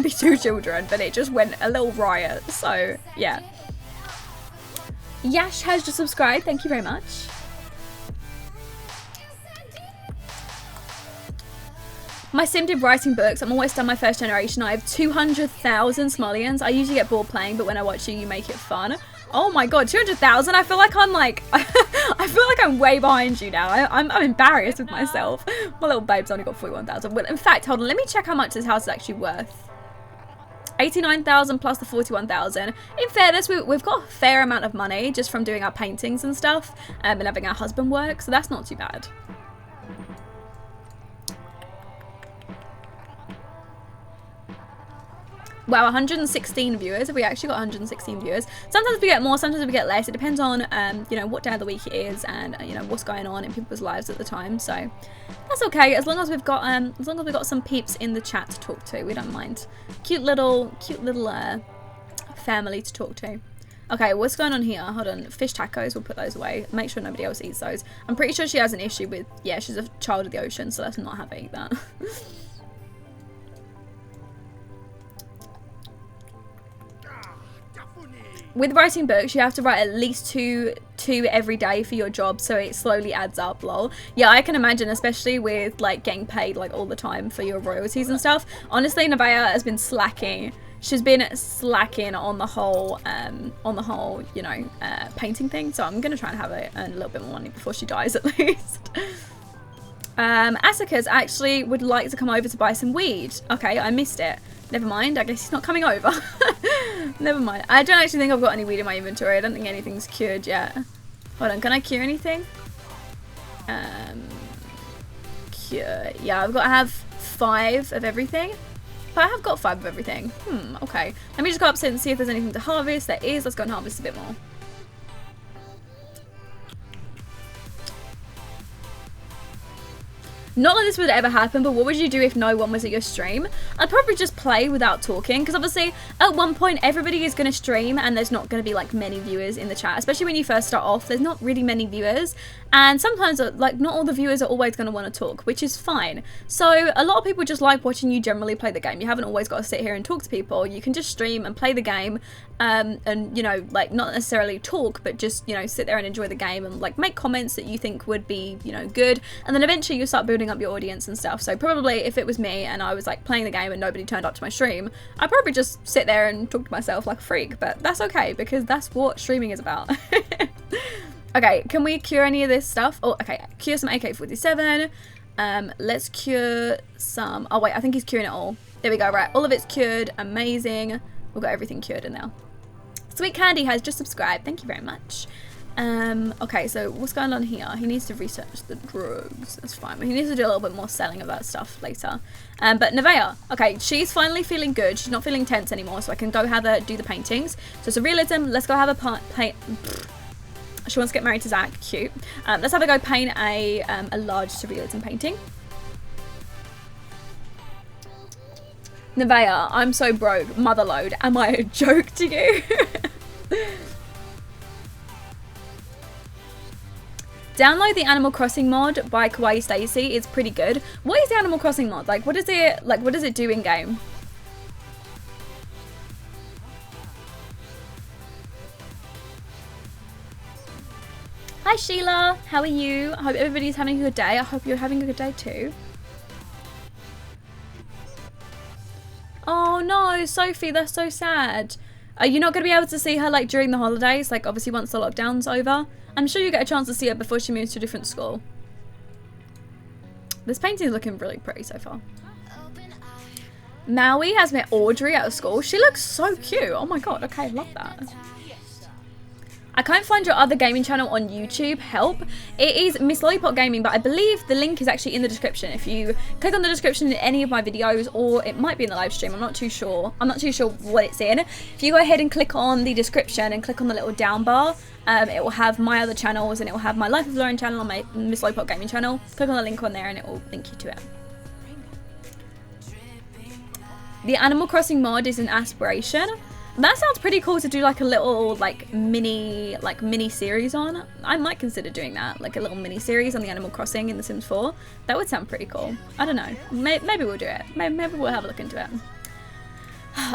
2 children, but it just went a little riot. So yeah. Yash has just subscribed. Thank you very much. My sim did writing books. I'm almost done my first generation. I have 200,000 simoleons. I usually get bored playing, but when I watch you, you make it fun. Oh my god, 200,000? I feel like I'm like, I feel like I'm way behind you now. I'm embarrassed with myself. My little babe's only got 41,000. Well, in fact, hold on, let me check how much this house is actually worth. 89,000 plus the 41,000. In fairness, we've got a fair amount of money just from doing our paintings and stuff, and having our husband work, so that's not too bad. Wow, 116 viewers. Have we actually got 116 viewers? Sometimes we get more, sometimes we get less. It depends on, you know, what day of the week it is and, you know, what's going on in people's lives at the time. So that's okay. As long as we've got some peeps in the chat to talk to, we don't mind. Cute little family to talk to. Okay, what's going on here? Hold on. Fish tacos. We'll put those away. Make sure nobody else eats those. I'm pretty sure she has an issue with, yeah, she's a child of the ocean, so let's not have her eat that. With writing books, you have to write at least two every day for your job, so it slowly adds up, lol. Yeah, I can imagine, especially with like getting paid like all the time for your royalties and stuff. Honestly, Nevaeh has been slacking. She's been slacking on the whole, you know, painting thing. So I'm gonna try and have her earn a little bit more money before she dies, at least. Asika's actually would like to come over to buy some weed. Okay, I missed it. Never mind, I guess he's not coming over. Never mind. I don't actually think I've got any weed in my inventory. I don't think anything's cured yet. Hold on, can I cure anything? Cure. Yeah, I've got to have 5 of everything. But I have got 5 of everything. Okay. Let me just go upstairs and see if there's anything to harvest. There is. Let's go and harvest a bit more. Not that this would ever happen, but what would you do if no one was at your stream? I'd probably just play without talking, because obviously at one point everybody is going to stream and there's not going to be like many viewers in the chat, especially when you first start off. There's not really many viewers, and sometimes like not all the viewers are always going to want to talk, which is fine. So a lot of people just like watching you generally play the game. You haven't always got to sit here and talk to people. You can just stream and play the game, and you know, like not necessarily talk, but just, you know, sit there and enjoy the game and like make comments that you think would be, you know, good, and then eventually you start building up your audience and stuff. So probably if it was me and I was like playing the game and nobody turned up to my stream, I'd probably just sit there and talk to myself like a freak, but that's okay because that's what streaming is about. Okay, can we cure any of this stuff? Oh, okay, cure some AK-47. Let's cure some, oh wait, I think he's curing it all. There we go, right, all of it's cured. Amazing. We've got everything cured in now. Sweet Candy has just subscribed. Thank you very much. Okay, so what's going on here? He needs to research the drugs. That's fine. But he needs to do a little bit more selling of that stuff later. But Nevaeh, okay, she's finally feeling good. She's not feeling tense anymore, so I can go have her do the paintings. So it's a realism. Let's go have a paint. She wants to get married to Zach. Cute. Let's have her go paint a large surrealism painting. Nevaeh, I'm so broke. Motherload. Am I a joke to you? Download the Animal Crossing mod by Kawaii Stacy. It's pretty good. What is the Animal Crossing mod? Like, what does it do in game? Hi Sheila, how are you? I hope everybody's having a good day. I hope you're having a good day too. Oh no, Sophie, that's so sad. Are you not going to be able to see her like during the holidays? Like obviously once the lockdown's over? I'm sure you get a chance to see her before she moves to a different school. This painting is looking really pretty so far. Maui has met Audrey at school. She looks so cute. Oh my god, okay, I love that. I can't find your other gaming channel on YouTube. Help. It is Miss Lollipop Gaming, but I believe the link is actually in the description. If you click on the description in any of my videos, or it might be in the live stream, I'm not too sure. I'm not too sure what it's in. If you go ahead and click on the description and click on the little down bar, it will have my other channels and it will have my Life of Lauren channel and my Miss Lollipop Gaming channel. Click on the link on there and it will link you to it. The Animal Crossing mod is an aspiration. That sounds pretty cool to do like a little like mini series on. I might consider doing that, like a little mini series on the Animal Crossing in The Sims 4. That would sound pretty cool. I don't know. Maybe we'll do it. Maybe we'll have a look into it.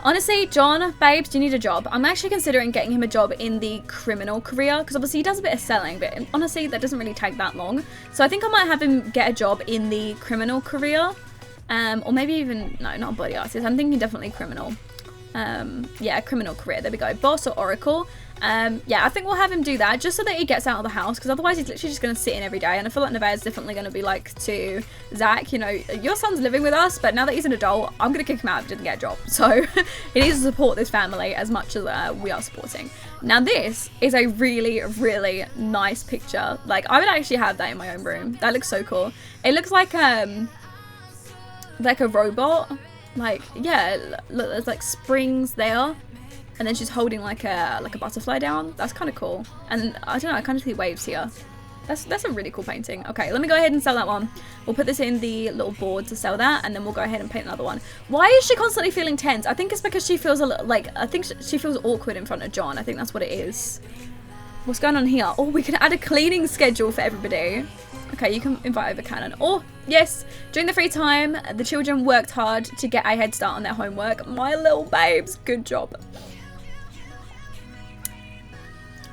Honestly, John, babes, do you need a job? I'm actually considering getting him a job in the criminal career, because obviously he does a bit of selling, but honestly that doesn't really take that long. So I think I might have him get a job in the criminal career, or maybe even, no, not body artist. I'm thinking definitely criminal. Yeah, criminal career, there we go. Boss or Oracle. Yeah, I think we'll have him do that just so that he gets out of the house, because otherwise he's literally just going to sit in every day. And I feel like Nevaeh's definitely going to be like to Zach, you know, your son's living with us, but now that he's an adult, I'm going to kick him out if he doesn't get a job. So he needs to support this family as much as we are supporting. Now this is a really, really nice picture. Like, I would actually have that in my own room. That looks so cool. It looks like a robot. Like, yeah, look, there's like springs there, and then she's holding like a butterfly down. That's kind of cool. And I don't know, I kind of see waves here. That's a really cool painting. Okay, let me go ahead and sell that one. We'll put this in the little board to sell that, and then we'll go ahead and paint another one. Why is she constantly feeling tense? I think it's because she feels a little like, I think she feels awkward in front of John. I think that's what it is. What's going on here? Oh, we can add a cleaning schedule for everybody. Okay, you can invite over Cannon. Oh, yes. During the free time, the children worked hard to get a head start on their homework. My little babes, good job.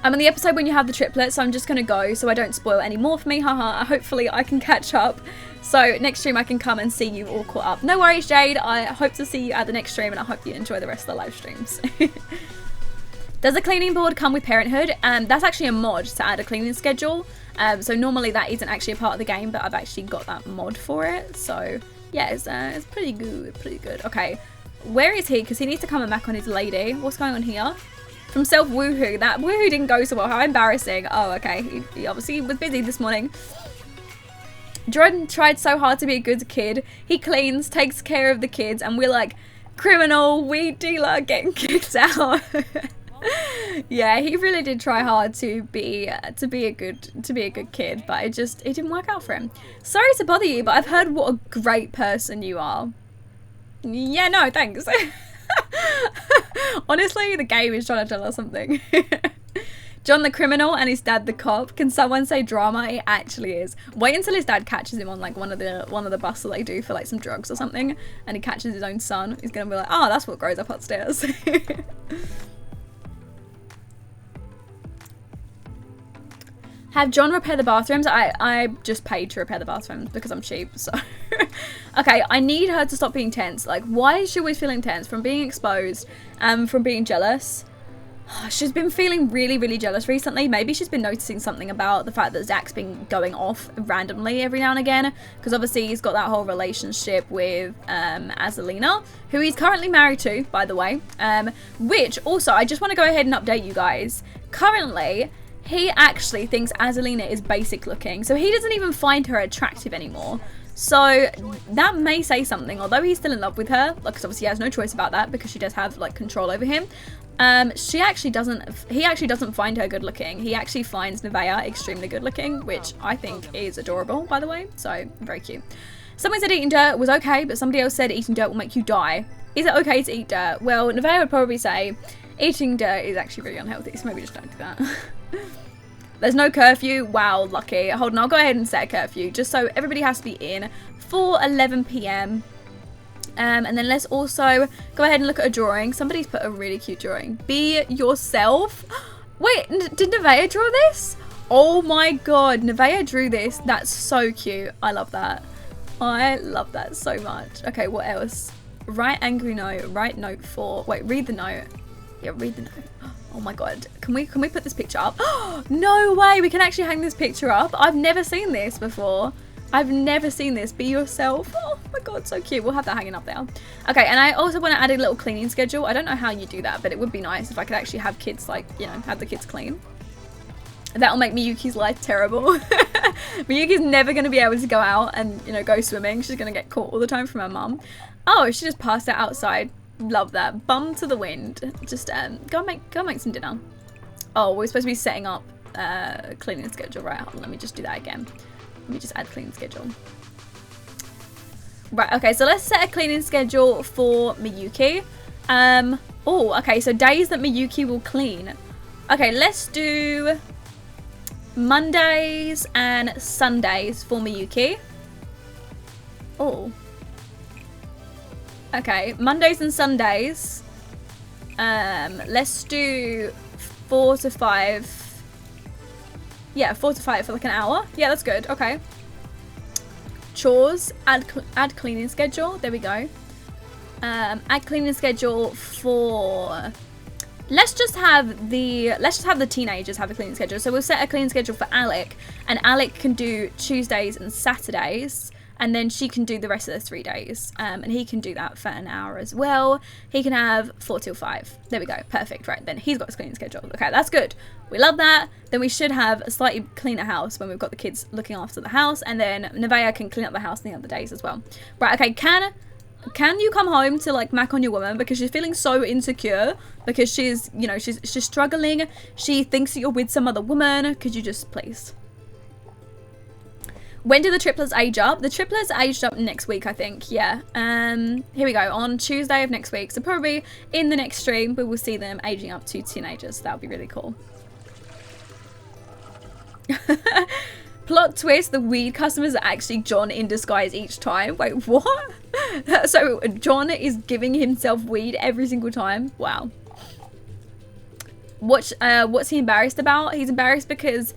I'm on the episode when you have the triplets, so I'm just going to go so I don't spoil any more for me. Haha, hopefully I can catch up. So next stream I can come and see you all caught up. No worries, Jade. I hope to see you at the next stream, and I hope you enjoy the rest of the live streams. Does the cleaning board come with Parenthood? That's actually a mod to add a cleaning schedule. So normally that isn't actually a part of the game, but I've actually got that mod for it. So yeah, it's pretty good. Okay, where is he? Because he needs to come back on his lady. What's going on here? From self woohoo. That woohoo didn't go so well. How embarrassing. Oh, okay. He obviously was busy this morning. Jordan tried so hard to be a good kid. He cleans, takes care of the kids, and we're like, criminal, weed dealer, getting kicked out. Yeah, he really did try hard to be a good kid, but it didn't work out for him. Sorry to bother you, but I've heard what a great person you are. Yeah, no, thanks. Honestly, the game is trying to tell us something. John the criminal and his dad the cop. Can someone say drama? It actually is. Wait until his dad catches him on like one of the buses that they do for like some drugs or something, and he catches his own son. He's gonna be like, oh, that's what grows up upstairs. Have John repair the bathrooms. I just paid to repair the bathrooms because I'm cheap, so. Okay, I need her to stop being tense. Like, why is she always feeling tense? From being exposed, from being jealous. She's been feeling really, really jealous recently. Maybe she's been noticing something about the fact that Zach's been going off randomly every now and again. Because obviously he's got that whole relationship with Azalina, who he's currently married to, by the way. Which, also, I just want to go ahead and update you guys. Currently, he actually thinks Azalina is basic looking, so he doesn't even find her attractive anymore. So that may say something, although he's still in love with her, because obviously he has no choice about that because she does have like control over him. He actually doesn't find her good looking. He actually finds Nevaeh extremely good looking, which I think is adorable, by the way. So very cute. Someone said eating dirt was okay, but somebody else said eating dirt will make you die. Is it okay to eat dirt? Well, Nevaeh would probably say eating dirt is actually really unhealthy, so maybe just don't do that. There's no curfew. Wow, lucky. Hold on, I'll go ahead and set a curfew just so everybody has to be in for 11 p.m. And then let's also go ahead and look at a drawing. Somebody's put a really cute drawing. Be yourself. Wait, did Nevaeh draw this? Oh my god, Nevaeh drew this. That's so cute. I love that. I love that so much. Okay, what else? Write angry note. Write note for. Wait, read the note. Yeah, read the note. Oh my god, can we put this picture up? No way, we can actually hang this picture up. I've never seen this before. I've never seen this. Be yourself. Oh my god, so cute. We'll have that hanging up there. Okay, and I also want to add a little cleaning schedule. I don't know how you do that, but it would be nice if I could actually have kids, like, you know, have the kids clean. That'll make Miyuki's life terrible. Miyuki's never going to be able to go out and, you know, go swimming. She's going to get caught all the time from her mum. Oh, she just passed out outside. Love that. Bum to the wind. Just go make some dinner. Oh, we're supposed to be setting up cleaning schedule, right? Hold on, let me just do that again. Let me just add cleaning schedule. Right, okay, so let's set a cleaning schedule for Miyuki. Oh, okay, so days that Miyuki will clean. Okay, let's do Mondays and Sundays for Miyuki. Oh. Okay, Mondays and Sundays. Let's do 4 to 5. Yeah, 4 to 5 for like an hour. Yeah, that's good. Okay. Chores, add cleaning schedule. There we go. Add cleaning schedule for. Let's just have the teenagers have a cleaning schedule. So we'll set a cleaning schedule for Alec, and Alec can do Tuesdays and Saturdays, and then she can do the rest of the 3 days. And he can do that for an hour as well. He can have 4 till 5. There we go. Perfect. Right, then he's got his cleaning schedule. Okay, that's good. We love that. Then we should have a slightly cleaner house when we've got the kids looking after the house, and then Nevaeh can clean up the house the other days as well. Right, okay, can you come home to like mac on your woman, because she's feeling so insecure because she's, you know, she's struggling. She thinks that you're with some other woman. Could you just please? When do the triplets age up? The triplets aged up next week, I think. Yeah. Here we go. On Tuesday of next week. So probably in the next stream, we will see them aging up to teenagers. That would be really cool. Plot twist, the weed customers are actually John in disguise each time. Wait, what? So John is giving himself weed every single time? Wow. What's he embarrassed about? He's embarrassed because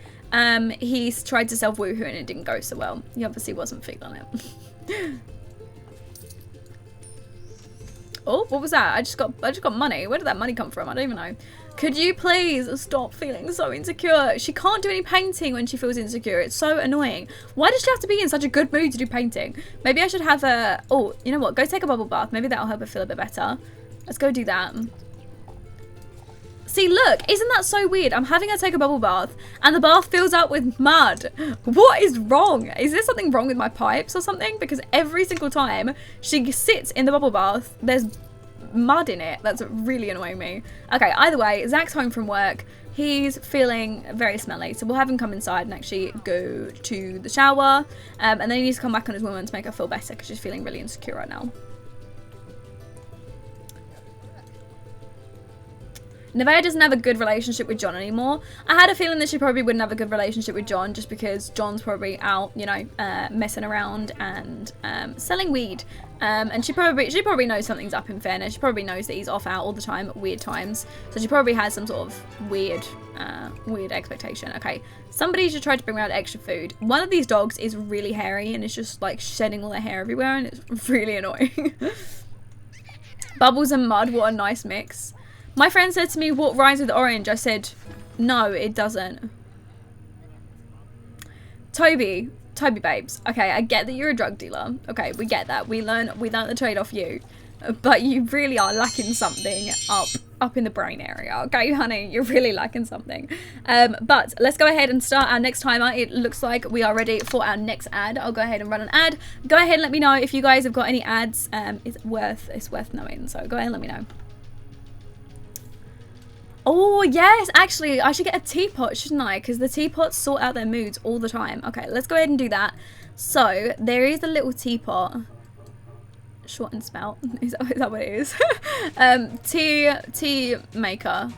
he's tried to sell woohoo and it didn't go so well. He obviously wasn't feeling it. Oh, what was that? I just got money. Where did that money come from? I don't even know. Could you please stop feeling so insecure? She can't do any painting when she feels insecure. It's so annoying. Why does she have to be in such a good mood to do painting? Maybe I should have her... Oh, you know what? Go take a bubble bath. Maybe that'll help her feel a bit better. Let's go do that. See, look. Isn't that so weird? I'm having her take a bubble bath and the bath fills up with mud. What is wrong? Is there something wrong with my pipes or something? Because every single time she sits in the bubble bath, there's mud in it. That's really annoying me. Okay, either way, Zach's home from work. He's feeling very smelly, so we'll have him come inside and actually go to the shower, and then he needs to come back on his woman to make her feel better because she's feeling really insecure right now. Nevaeh doesn't have a good relationship with John anymore. I had a feeling that she probably wouldn't have a good relationship with John just because John's probably out, you know, messing around and selling weed. And she probably knows something's up, in fairness. She probably knows that he's off out all the time at weird times. So she probably has some sort of weird expectation. Okay, somebody should try to bring around extra food. One of these dogs is really hairy and it's just like shedding all their hair everywhere and it's really annoying. Bubbles and mud, what a nice mix. My friend said to me, what rhymes with orange? I said, no, it doesn't. Toby babes. Okay, I get that you're a drug dealer. Okay, we get that. We learn the trade off you. But you really are lacking something up in the brain area. Okay, honey, you're really lacking something. But let's go ahead and start our next timer. It looks like we are ready for our next ad. I'll go ahead and run an ad. Go ahead and let me know if you guys have got any ads. It's worth knowing. So go ahead and let me know. Oh, yes. Actually, I should get a teapot, shouldn't I? Because the teapots sort out their moods all the time. Okay, let's go ahead and do that. So, there is a little teapot. Short and spout. Is that what it is? Tea maker.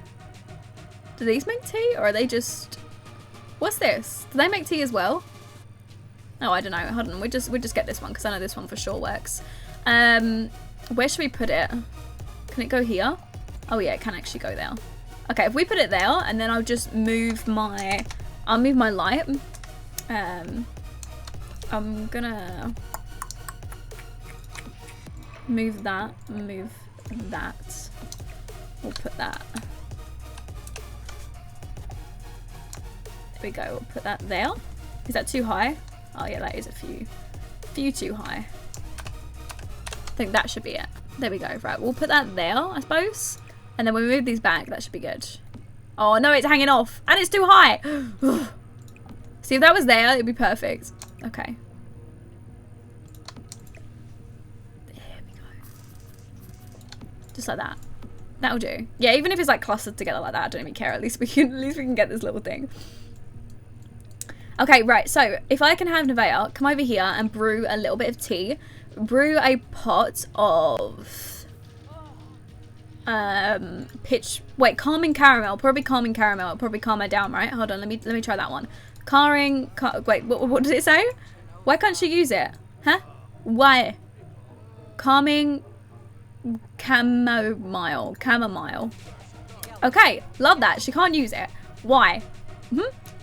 Do these make tea? Or are they just... What's this? Do they make tea as well? Oh, I don't know. Hold on. We'll just get this one because I know this one for sure works. Where should we put it? Can it go here? Oh, yeah, it can actually go there. Okay, if we put it there, and then I'll just move my... I'll move my light. I'm gonna... move that. Move that. We'll put that. There we go. We'll put that there. Is that too high? Oh, yeah, that is a few too high. I think that should be it. There we go. Right, we'll put that there, I suppose. And then when we move these back, that should be good. Oh, no, it's hanging off. And it's too high. See, if that was there, it'd be perfect. Okay. There we go. Just like that. That'll do. Yeah, even if it's like clustered together like that, I don't even care. At least we can get this little thing. Okay, right. So, if I can have Nevaeh come over here and brew a little bit of tea. Brew a pot of... Wait, calming caramel. Probably calming caramel. It'll probably calm her down, right? Hold on, let me try that one. Wait, what does it say? Why can't she use it? Huh? Why? Calming chamomile. Okay, love that. She can't use it. Why?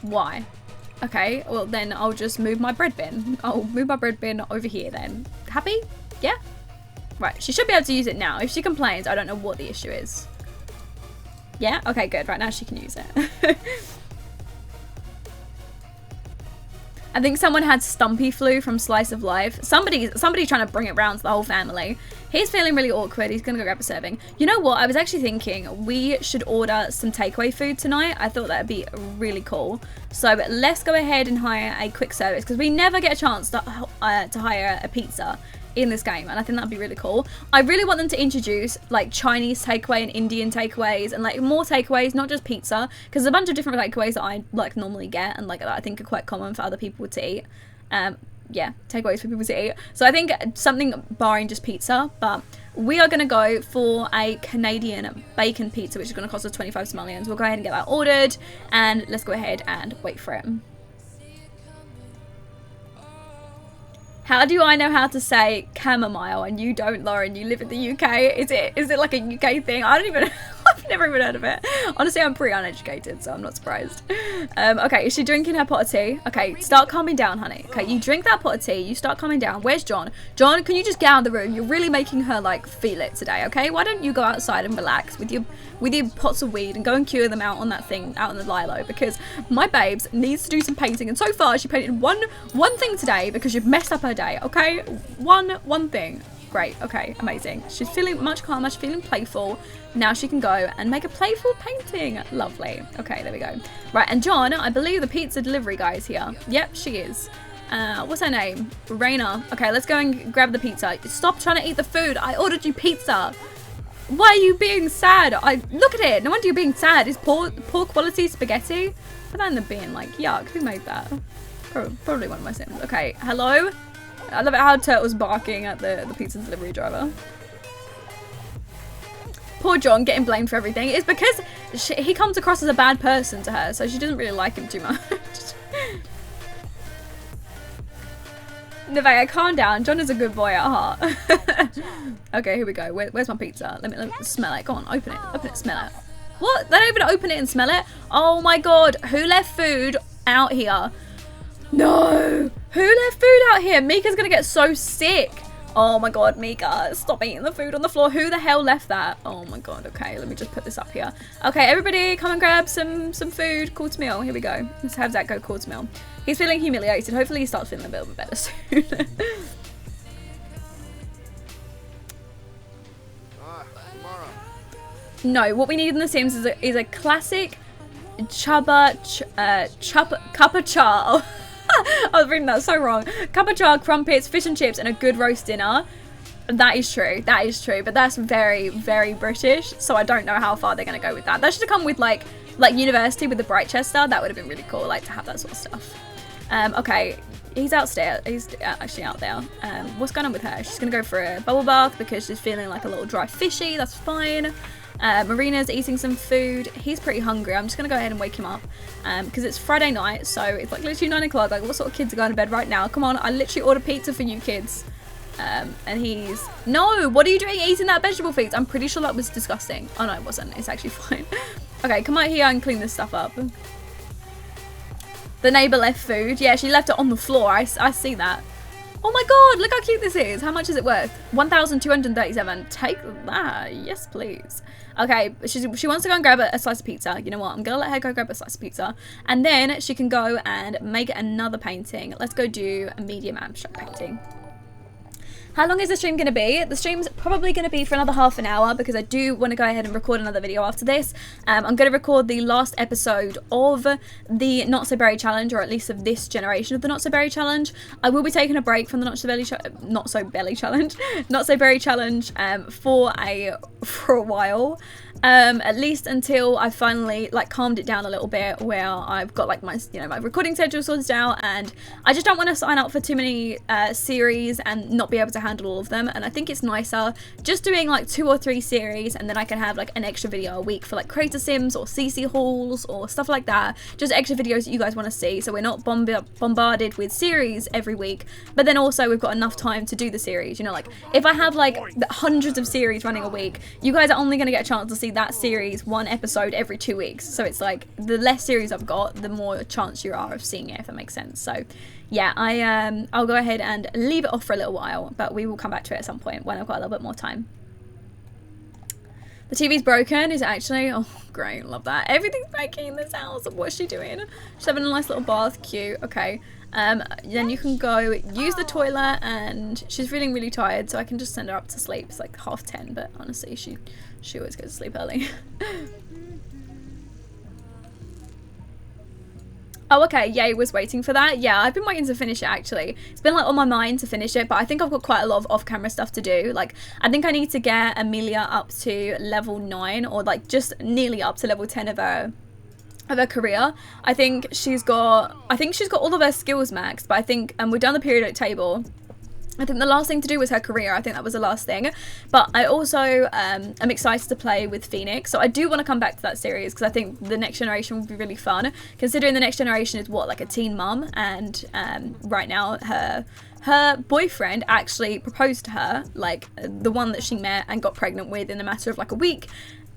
Why? Okay, well then I'll just move my bread bin. I'll move my bread bin over here then. Happy? Yeah? Right, she should be able to use it now. If she complains, I don't know what the issue is. Yeah? Okay, good. Right now she can use it. I think someone had Stumpy flu from Slice of Life. Somebody trying to bring it round to the whole family. He's feeling really awkward. He's gonna go grab a serving. You know what? I was actually thinking we should order some takeaway food tonight. I thought that'd be really cool. So let's go ahead and hire a quick service because we never get a chance to hire a pizza in this game, and I think that'd be really cool. I really want them to introduce like Chinese takeaway and Indian takeaways and like more takeaways, not just pizza, because there's a bunch of different takeaways that I like normally get and like that I think are quite common for other people to eat. Yeah, takeaways for people to eat. So I think something barring just pizza, but we are going to go for a Canadian bacon pizza, which is going to cost us 25 simoleons. We'll go ahead and get that ordered, and let's go ahead and wait for it. How do I know how to say chamomile and you don't, Lauren? You live in the UK. Is it like a UK thing? I don't even. I've never even heard of it. Honestly, I'm pretty uneducated, so I'm not surprised. Okay, is she drinking her pot of tea? Okay, start calming down, honey. Okay, you drink that pot of tea. You start calming down. Where's John? John, can you just get out of the room? You're really making her like feel it today. Okay, why don't you go outside and relax with your pots of weed and go and cure them out on that thing out in the lilo, because my babes needs to do some painting, and so far she painted one thing today because you've messed up her day. Okay, one thing. Great. Okay, amazing. She's feeling much calmer. She's feeling playful. Now she can go and make a playful painting. Lovely. Okay, there we go. Right, and John, I believe the pizza delivery guy is here. Yep, she is. What's her name? Raina. Okay, let's go and grab the pizza. Stop trying to eat the food. I ordered you pizza. Why are you being sad? Look at it. No wonder you're being sad. It's poor quality spaghetti. Put that in the bin. Like, yuck. Who made that? Probably one of my sims. Okay, hello? I love it how Turtle's barking at the pizza delivery driver. Poor John getting blamed for everything. It's because he comes across as a bad person to her, so she doesn't really like him too much. Nevaeh, calm down. John is a good boy at heart. Okay, here we go. Where's my pizza? Let me smell it. Go on, open it. Open it, smell it. What? They don't even open it and smell it? Oh my god. Who left food out here? No! Who left food out here? Mika's gonna get so sick. Oh my god, Mika, stop eating the food on the floor. Who the hell left that? Oh my god, okay, let me just put this up here. Okay, everybody come and grab some food. Quartz meal, here we go. Let's have Zach go quartz meal. He's feeling humiliated. Hopefully he starts feeling a little bit better soon. No, what we need in The Sims is a classic cuppa char. I was reading that so wrong. Cuppa char, crumpets, fish and chips, and a good roast dinner. That is true. That is true. But that's very, very British. So I don't know how far they're going to go with that. That should have come with like university with the Brightchester. That would have been really cool, like to have that sort of stuff. Okay, he's outstairs. He's actually out there. What's going on with her? She's going to go for a bubble bath because she's feeling like a little dry fishy. That's fine. Marina's eating some food. He's pretty hungry. I'm just going to go ahead and wake him up because it's Friday night, so it's like literally 9 o'clock. Like, what sort of kids are going to bed right now? Come on, I literally ordered pizza for you kids. And he's... No, what are you doing eating that vegetable feeds? I'm pretty sure that was disgusting. Oh, no, it wasn't. It's actually fine. Okay, come out here and clean this stuff up. The neighbour left food. Yeah, she left it on the floor. I see that. Oh my god, look how cute this is. How much is it worth? 1,237. Take that. Yes, please. Okay, she wants to go and grab a slice of pizza. You know what? I'm going to let her go grab a slice of pizza. And then she can go and make another painting. Let's go do a medium abstract painting. How long is the stream going to be? The stream's probably going to be for another half an hour because I do want to go ahead and record another video after this. I'm going to record the last episode of the Not So Berry Challenge, or at least of this generation of the Not So Berry Challenge. I will be taking a break from the Not So Berry Challenge for a while. At least until I finally like calmed it down a little bit, where I've got like my, you know, my recording schedule sorted out, and I just don't want to sign up for too many series and not be able to handle all of them. And I think it's nicer just doing like 2 or 3 series, and then I can have like an extra video a week for like creator sims or CC hauls or stuff like that, just extra videos that you guys want to see, so we're not bombarded with series every week, but then also we've got enough time to do the series. You know, like if I have like hundreds of series running a week, you guys are only going to get a chance to see that series 1 episode every 2 weeks. So it's like the less series I've got, the more chance you are of seeing it, if that makes sense. So yeah, I'll go ahead and leave it off for a little while, but we will come back to it at some point when I've got a little bit more time. The TV's broken. Is it actually? Oh, great. Love that. Everything's breaking in this house. What's she doing? She's having a nice little bath. Cute. Okay. Then you can go use the toilet, and she's feeling really tired, so I can just send her up to sleep. It's like 10:30, but honestly, she always goes to sleep early. Oh, okay, Yay was waiting for that. Yeah, I've been waiting to finish it, actually. It's been, like, on my mind to finish it, but I think I've got quite a lot of off-camera stuff to do. Like, I think I need to get Amelia up to level 9, or, like, just nearly up to level 10 of her career. I think she's got all of her skills maxed, but I think, and we've done the periodic table. I think the last thing to do was her career. I think that was the last thing. But I also am excited to play with Phoenix. So I do want to come back to that series, because I think the next generation will be really fun. Considering the next generation is what, like a teen mum, and right now her boyfriend actually proposed to her, like the one that she met and got pregnant with in a matter of like a week.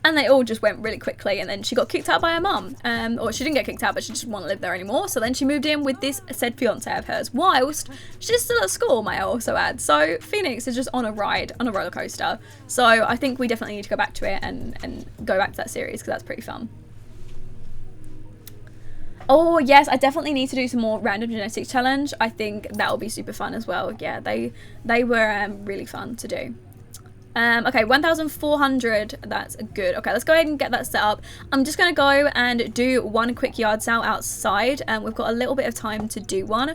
And they all just went really quickly, and then she got kicked out by her mum. Or she didn't get kicked out, but she just didn't want to live there anymore. So then she moved in with this said fiance of hers, whilst she's still at school, might I also add. So Phoenix is just on a ride, on a roller coaster. So I think we definitely need to go back to it and go back to that series, because that's pretty fun. Oh yes, I definitely need to do some more random genetics challenge. I think that will be super fun as well. Yeah, they were really fun to do. Okay, 1,400, that's good. Okay, let's go ahead and get that set up. I'm just going to go and do one quick yard sale outside. We've got a little bit of time to do one.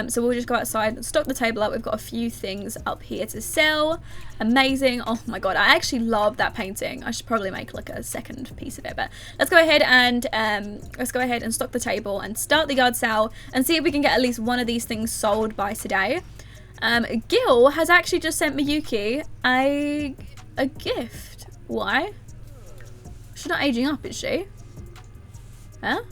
So we'll just go outside and stock the table up. We've got a few things up here to sell. Amazing. Oh my god, I actually love that painting. I should probably make like a second piece of it, but let's go ahead and stock the table and start the yard sale and see if we can get at least one of these things sold by today. Gil has actually just sent Miyuki a gift. Why? She's not aging up, is she? Huh?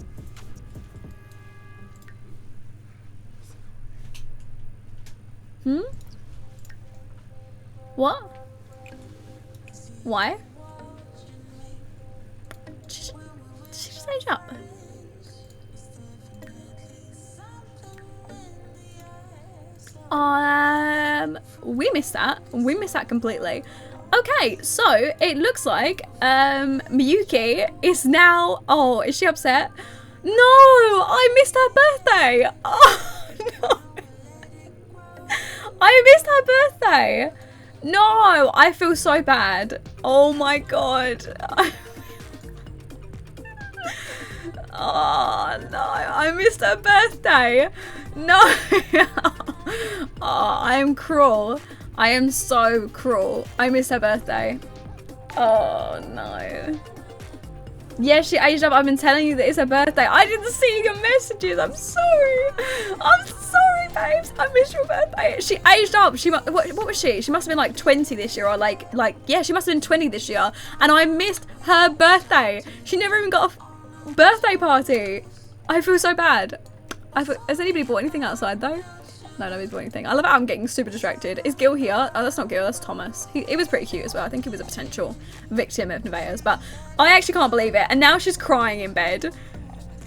What? Why? Did she just age up? We missed that. We missed that completely. Okay, so it looks like Miyuki is now... Oh, is she upset? No, I missed her birthday. Oh, no. I missed her birthday. No, I feel so bad. Oh my god. Oh no, I missed her birthday. No. Oh, I am cruel. I am so cruel. I missed her birthday. Oh no. Yeah, she aged up. I've been telling you that it's her birthday. I didn't see your messages. I'm sorry. I'm sorry, babes. I missed your birthday. She aged up. What was she? She must have been like 20 this year, or like yeah, she must have been 20 this year. And I missed her birthday. She never even got a birthday party. I feel so bad. Has anybody bought anything outside though? No, nobody's bought anything. I love how I'm getting super distracted. Is Gil here? Oh, that's not Gil, that's Thomas. He was pretty cute as well. I think he was a potential victim of Nevaeh's, but I actually can't believe it. And now she's crying in bed.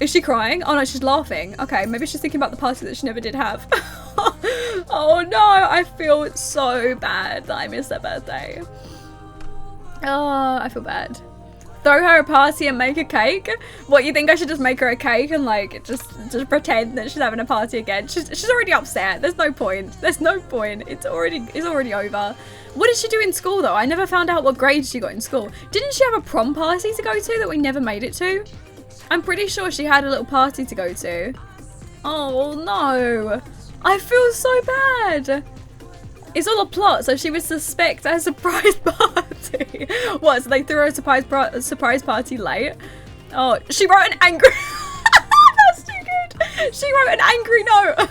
Is she crying? Oh no, she's laughing. Okay, maybe she's thinking about the party that she never did have. Oh no, I feel so bad that I missed her birthday. Oh, I feel bad. Throw her a party and make a cake? What, you think I should just make her a cake and like just pretend that she's having a party again? She's already upset. There's no point. There's no point. It's already over. What did she do in school though? I never found out what grade she got in school. Didn't she have a prom party to go to that we never made it to? I'm pretty sure she had a little party to go to. Oh no. I feel so bad. It's all a plot, so she would suspect a surprise party. What, so they threw her a surprise party late? Oh, she wrote an angry... That's too good. She wrote an angry note.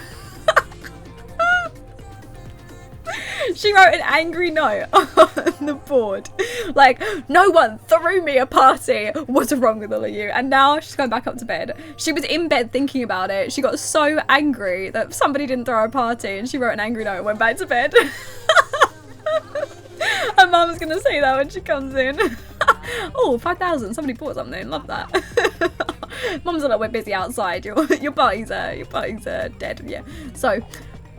She wrote an angry note on the board. Like, no one threw me a party. What's wrong with all of you? And now she's going back up to bed. She was in bed thinking about it. She got so angry that somebody didn't throw her a party and she wrote an angry note and went back to bed. Her mum's going to see that when she comes in. Oh, 5,000. Somebody bought something. Love that. Mum's a little bit busy outside. Your party's dead. Yeah. So...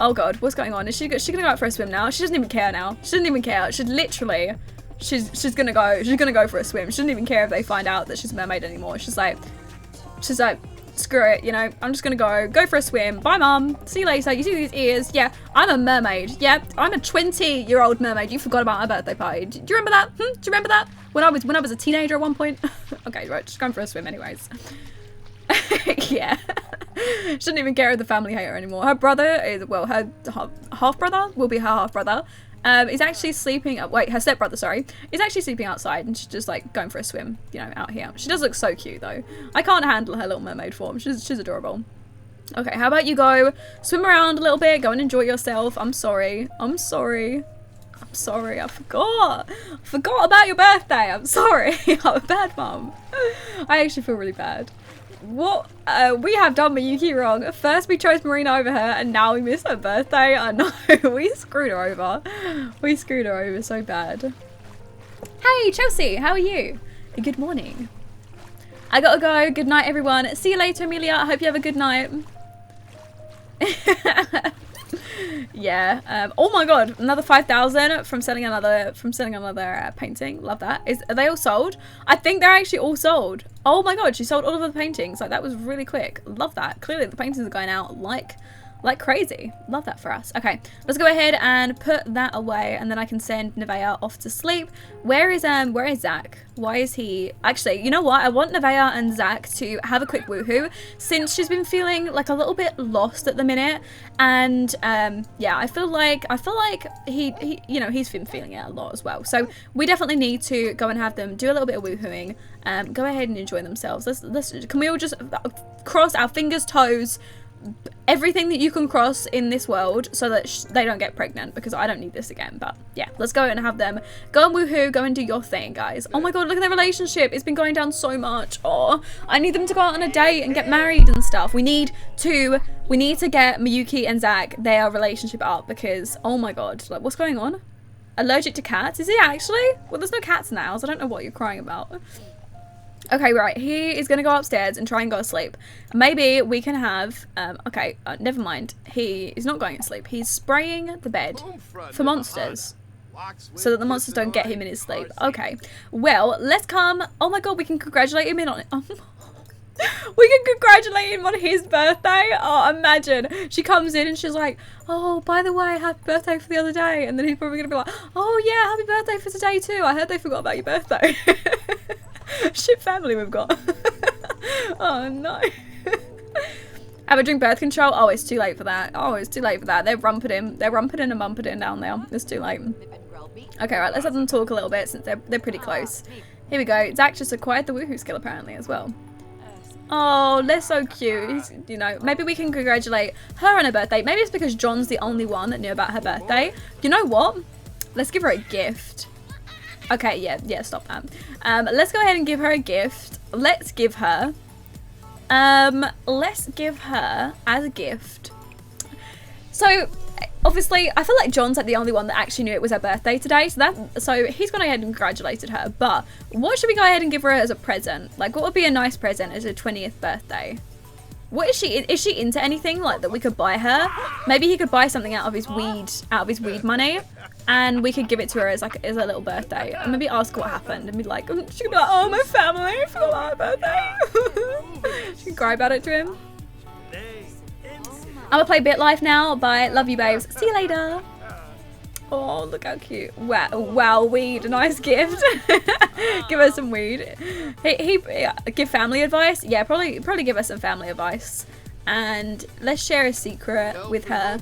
oh god, what's going on? Is she gonna go out for a swim now? She doesn't even care now. She doesn't even care. She's gonna go for a swim. She doesn't even care if they find out that she's a mermaid anymore. She's like, screw it, you know, I'm just gonna go for a swim. Bye mum. See you later. You see these ears? Yeah, I'm a mermaid. Yeah, I'm a 20-year-old mermaid. You forgot about my birthday party. Do you remember that? Do you remember that? When I was a teenager at one point? Okay, right, just going for a swim anyways. Yeah. She doesn't even care if the family hate her anymore. Her brother is, well, her half-brother will be her half-brother. Is actually sleeping, her stepbrother, sorry, is actually sleeping outside and she's just like going for a swim, you know, out here. She does look so cute though. I can't handle her little mermaid form. She's adorable. Okay, how about you go swim around a little bit, go and enjoy yourself. I'm sorry. I forgot about your birthday. I'm sorry. I'm a bad mum. I actually feel really bad. What we have done Miyuki wrong. First we chose Marina over her and now we miss her birthday. I know. We screwed her over. We screwed her over so bad. Hey Chelsea, how are you? Good morning. I gotta go. Good night everyone. See you later Amelia. I hope you have a good night. Yeah. Oh my god, another 5,000 from selling another painting. Love that. Are they all sold? I think they're actually all sold. Oh my god, she sold all of the paintings. Like that was really quick. Love that. Clearly the paintings are going out like crazy. Love that for us. Okay, let's go ahead and put that away and then I can send Nevaeh off to sleep. Where is Zach? Why is he... Actually, you know what? I want Nevaeh and Zach to have a quick woohoo since she's been feeling like a little bit lost at the minute. And yeah, I feel like he you know, he's been feeling it a lot as well. So we definitely need to go and have them do a little bit of woohooing. Go ahead and enjoy themselves. Can we all just cross our fingers, toes, everything that you can cross in this world so that they don't get pregnant, because I don't need this again. But yeah, let's go and have them go and woohoo, go and do your thing, guys. Oh my god, look at their relationship. It's been going down so much. Oh, I need them to go out on a date and get married and stuff. We need to get Miyuki and Zach their relationship up, because oh my god, like what's going on? Allergic to cats? Is he actually? Well, there's no cats now, so I don't know what you're crying about. Okay, right, he is going to go upstairs and try and go to sleep. Maybe we can have, okay, never mind. He is not going to sleep. He's spraying the bed for monsters so that the monsters don't get him in his sleep. Okay, well, let's come. Oh my god, we can congratulate him on it. We can congratulate him on his birthday. Oh, imagine. She comes in and she's like, oh, by the way, happy birthday for the other day. And then he's probably going to be like, oh yeah, happy birthday for today too. I heard they forgot about your birthday. Shit family we've got. Oh no. Have a drink birth control? Oh, it's too late for that. Oh, it's too late for that. They're rumping and bumping down there. It's too late. Okay, right, let's let them talk a little bit since they're pretty close. Here we go. Zach just acquired the woohoo skill apparently as well. Oh, they're so cute. You know, maybe we can congratulate her on her birthday. Maybe it's because John's the only one that knew about her birthday. You know what? Let's give her a gift. Okay, yeah, stop that. Let's go ahead and give her a gift. Let's give her as a gift. So, obviously, I feel like John's like the only one that actually knew it was her birthday today. So he's gone ahead and congratulated her. But what should we go ahead and give her as a present? Like, what would be a nice present as her 20th birthday? What is she? Is she into anything like that we could buy her? Maybe he could buy something out of his weed money, and we could give it to her as a little birthday. And maybe ask what happened and be like, she could be like, oh, my family forgot about my birthday. She could cry about it to him. I'm gonna play BitLife now. Bye. Love you, babes. See you later. Oh, look how cute. Wow, weed. A nice gift. Give her some weed. He give family advice? Yeah, probably give her some family advice. And let's share a secret with her.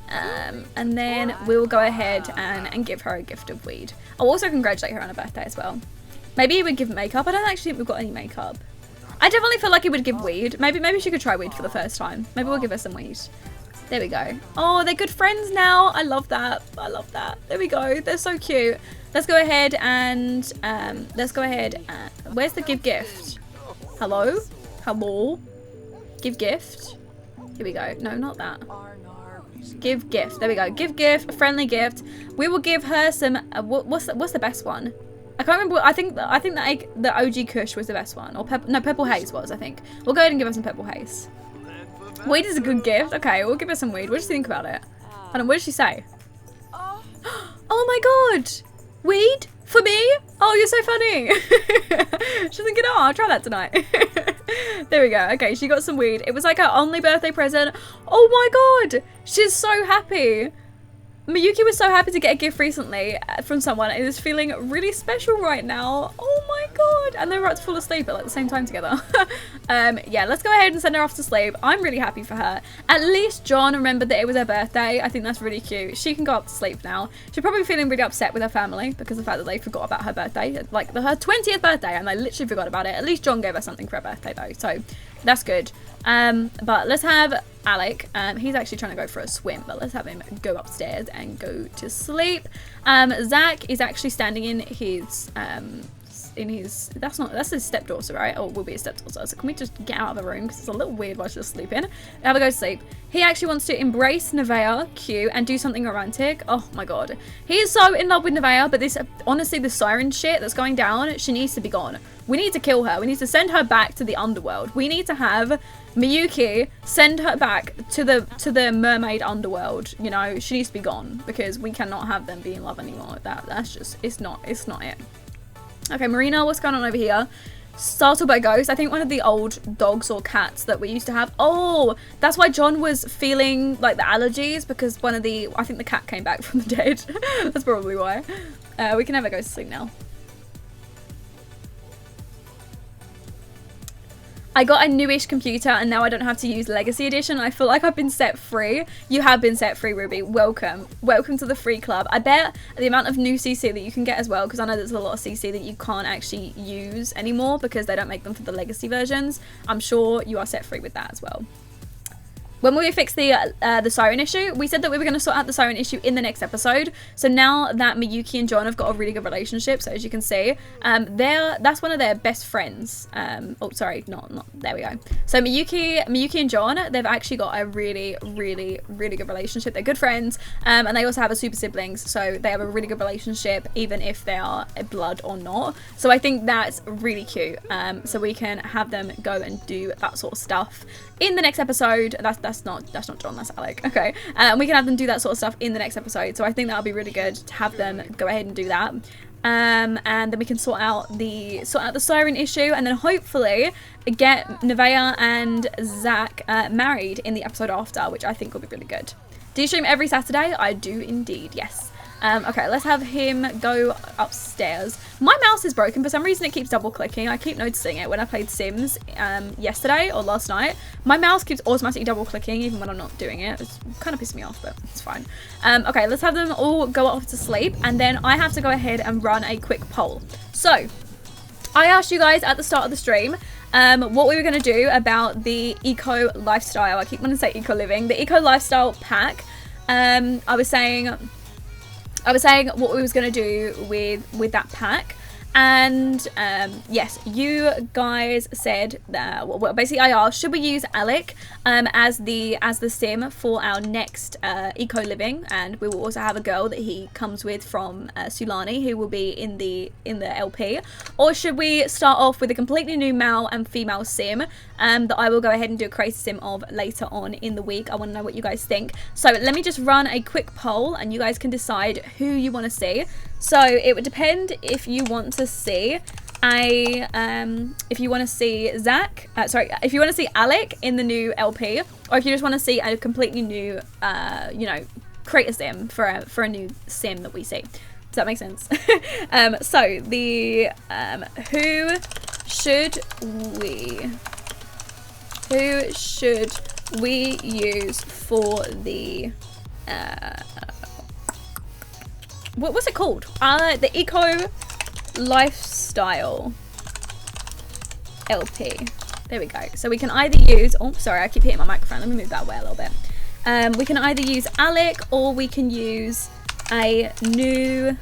And then we will go ahead and give her a gift of weed. I'll also congratulate her on her birthday as well. Maybe he would give makeup. I don't actually think we've got any makeup. I definitely feel like he would give weed. Maybe she could try weed for the first time. Maybe we'll give her some weed. There we go. Oh, they're good friends now. I love that. I love that. There we go. They're so cute. Let's go ahead and where's the give gift? Hello? Hello? Give gift. Here we go. No, not that. Give gift. There we go. Give gift. A friendly gift. We will give her some. What's the best one? I can't remember. I think the OG Kush was the best one, or Purple Haze was. I think we'll go ahead and give her some Purple Haze. Weed is a good gift. Okay, we'll give her some weed. What do you think about it? I don't know. What did she say? Oh my god! Weed for me? Oh, you're so funny. She's thinking, oh, I'll try that tonight. There we go. Okay, she got some weed. It was like her only birthday present. Oh my god! She's so happy. Miyuki was so happy to get a gift recently from someone and is feeling really special right now. Oh my god. And they were about to fall asleep at like the same time together. Yeah, let's go ahead and send her off to sleep. I'm really happy for her. At least John remembered that it was her birthday. I think that's really cute. She can go up to sleep now. She's probably feeling really upset with her family because of the fact that they forgot about her birthday. Like her 20th birthday and they literally forgot about it. At least John gave her something for her birthday though. So that's good. But let's have Alec. He's actually trying to go for a swim, but let's have him go upstairs and go to sleep. Zach is actually standing in his that's his stepdaughter, right? Or will be his stepdaughter. So can we just get out of the room because it's a little weird while she's sleeping. Have a go to sleep. He actually wants to embrace Nevaeh, Q, and do something romantic. Oh my god, he is so in love with Nevaeh, but this honestly, the siren shit that's going down, she needs to be gone. We need to kill her. We need to send her back to the underworld. We need to have Miyuki send her back to the mermaid underworld. You know, she needs to be gone because we cannot have them be in love anymore. That's just, it's not it. Okay, Marina, what's going on over here? Startled by ghosts. I think one of the old dogs or cats that we used to have. Oh, that's why John was feeling like the allergies because I think the cat came back from the dead. That's probably why. We can have her go to sleep now. I got a newish computer and now I don't have to use Legacy Edition. I feel like I've been set free. You have been set free, Ruby. Welcome. Welcome to the free club. I bet the amount of new CC that you can get as well, because I know there's a lot of CC that you can't actually use anymore because they don't make them for the Legacy versions. I'm sure you are set free with that as well. When we fix the siren issue, we said that we were going to sort out the siren issue in the next episode. So now that Miyuki and John have got a really good relationship, so as you can see, that's one of their best friends. Oh, sorry, not there we go. So Miyuki and John, they've actually got a really, really, really good relationship. They're good friends, and they also have a super siblings, so they have a really good relationship, even if they are blood or not. So I think that's really cute. So we can have them go and do that sort of stuff in the next episode. That's not John, that's Alec. Okay, we can have them do that sort of stuff in the next episode. So I think that'll be really good to have them go ahead and do that. And then we can sort out the siren issue, and then hopefully get Nevaeh and Zach married in the episode after, which I think will be really good. Do you stream every Saturday? I do indeed, yes. Okay, let's have him go upstairs. My mouse is broken. For some reason, it keeps double clicking. I keep noticing it when I played Sims yesterday or last night. My mouse keeps automatically double clicking even when I'm not doing it. It's kind of pissed me off, but it's fine. Okay, let's have them all go off to sleep, and then I have to go ahead and run a quick poll. So, I asked you guys at the start of the stream what we were going to do about the eco lifestyle. I keep wanting to say eco living. The eco lifestyle pack. I was saying what we was going to do with that pack, and yes, you guys said that, well, basically I asked, should we use Alec as the sim for our next eco living, and we will also have a girl that he comes with from Sulani who will be in the LP, or should we start off with a completely new male and female sim that I will go ahead and do a crazy sim of later on in the week. I want to know what you guys think. So let me just run a quick poll and you guys can decide who you want to see. So it would depend if you want to see if you want to see Zach, if you want to see Alec in the new LP, or if you just want to see a completely new, create a sim for a new sim that we see. Does that make sense? So the who should we use for the what's it called? The Eco Lifestyle LP. There we go. So we can either use, oh, sorry, I keep hitting my microphone. Let me move that way a little bit. We can either use Alec or we can use a new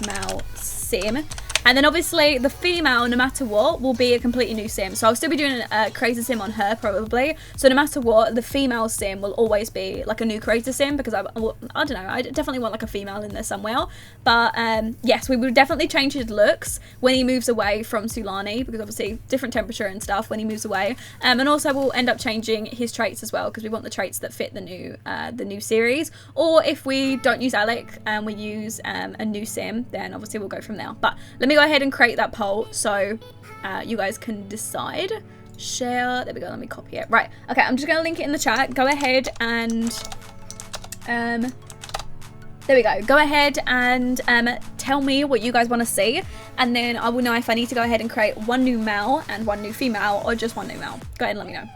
male sim. And then obviously the female, no matter what, will be a completely new sim. So I'll still be doing a creator sim on her probably. So no matter what, the female sim will always be like a new creator sim, because I don't know, I definitely want like a female in there somewhere. But yes, we will definitely change his looks when he moves away from Sulani, because obviously different temperature and stuff when he moves away. And also we'll end up changing his traits as well, because we want the traits that fit the new series. Or if we don't use Alec and we use a new sim, then obviously we'll go from there. But let me go ahead and create that poll so you guys can decide. Share, there we go, let me copy it. Right, okay, I'm just gonna link it in the chat. Go ahead and there we go. Go ahead and tell me what you guys want to see, and then I will know if I need to go ahead and create one new male and one new female, or just one new male. Go ahead and let me know.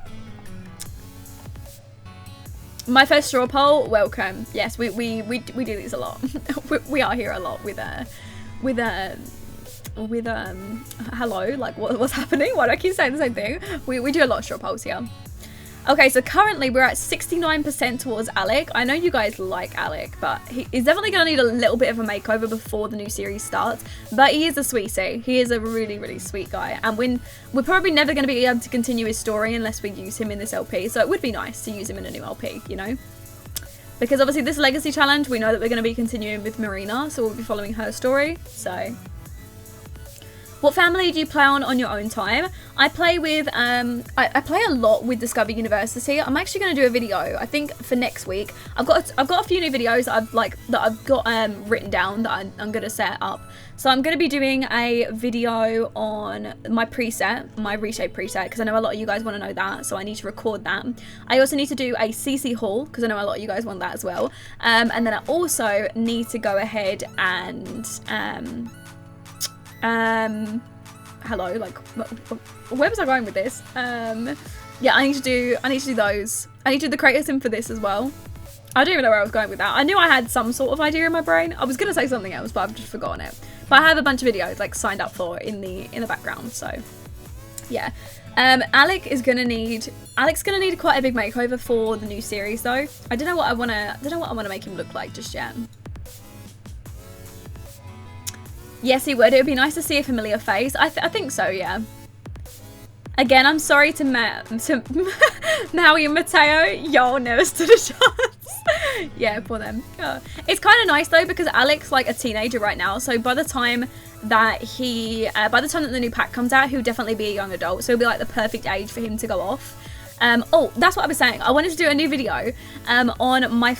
My first straw poll, welcome. Yes, we do these a lot. we are here a lot with hello, like what's happening? Why do I keep saying the same thing? We do a lot of straw polls here. Okay, so currently we're at 69% towards Alec. I know you guys like Alec, but he's definitely going to need a little bit of a makeover before the new series starts. But he is a sweetie. He is a really, really sweet guy. And we're probably never going to be able to continue his story unless we use him in this LP. So it would be nice to use him in a new LP, you know? Because obviously this legacy challenge, we know that we're going to be continuing with Marina, so we'll be following her story. So what family do you play on your own time? I play with, I play a lot with Discover University. I'm actually going to do a video, I think, for next week. I've got a few new videos that I've got written down that I'm going to set up. So I'm going to be doing a video on my preset, my reshape preset, because I know a lot of you guys want to know that, so I need to record that. I also need to do a CC haul, because I know a lot of you guys want that as well. And then I also need to go ahead and hello, like where was I going with this? Yeah, I need to do those. I need to do the creator sim for this as well. I don't even know where I was going with that. I knew I had some sort of idea in my brain. I was gonna say something else, but I've just forgotten it. But I have a bunch of videos like signed up for in the background, so yeah. Alec's gonna need quite a big makeover for the new series though. I don't know what I wanna make him look like just yet. Yes, he would. It would be nice to see a familiar face. I think so, yeah. Again, I'm sorry to Maui and Mateo. Y'all never stood a chance. Yeah, poor them. It's kind of nice though, because Alec's like a teenager right now. So by the time that the new pack comes out, he'll definitely be a young adult. So it'll be like the perfect age for him to go off. Oh, that's what I was saying. I wanted to do a new video on my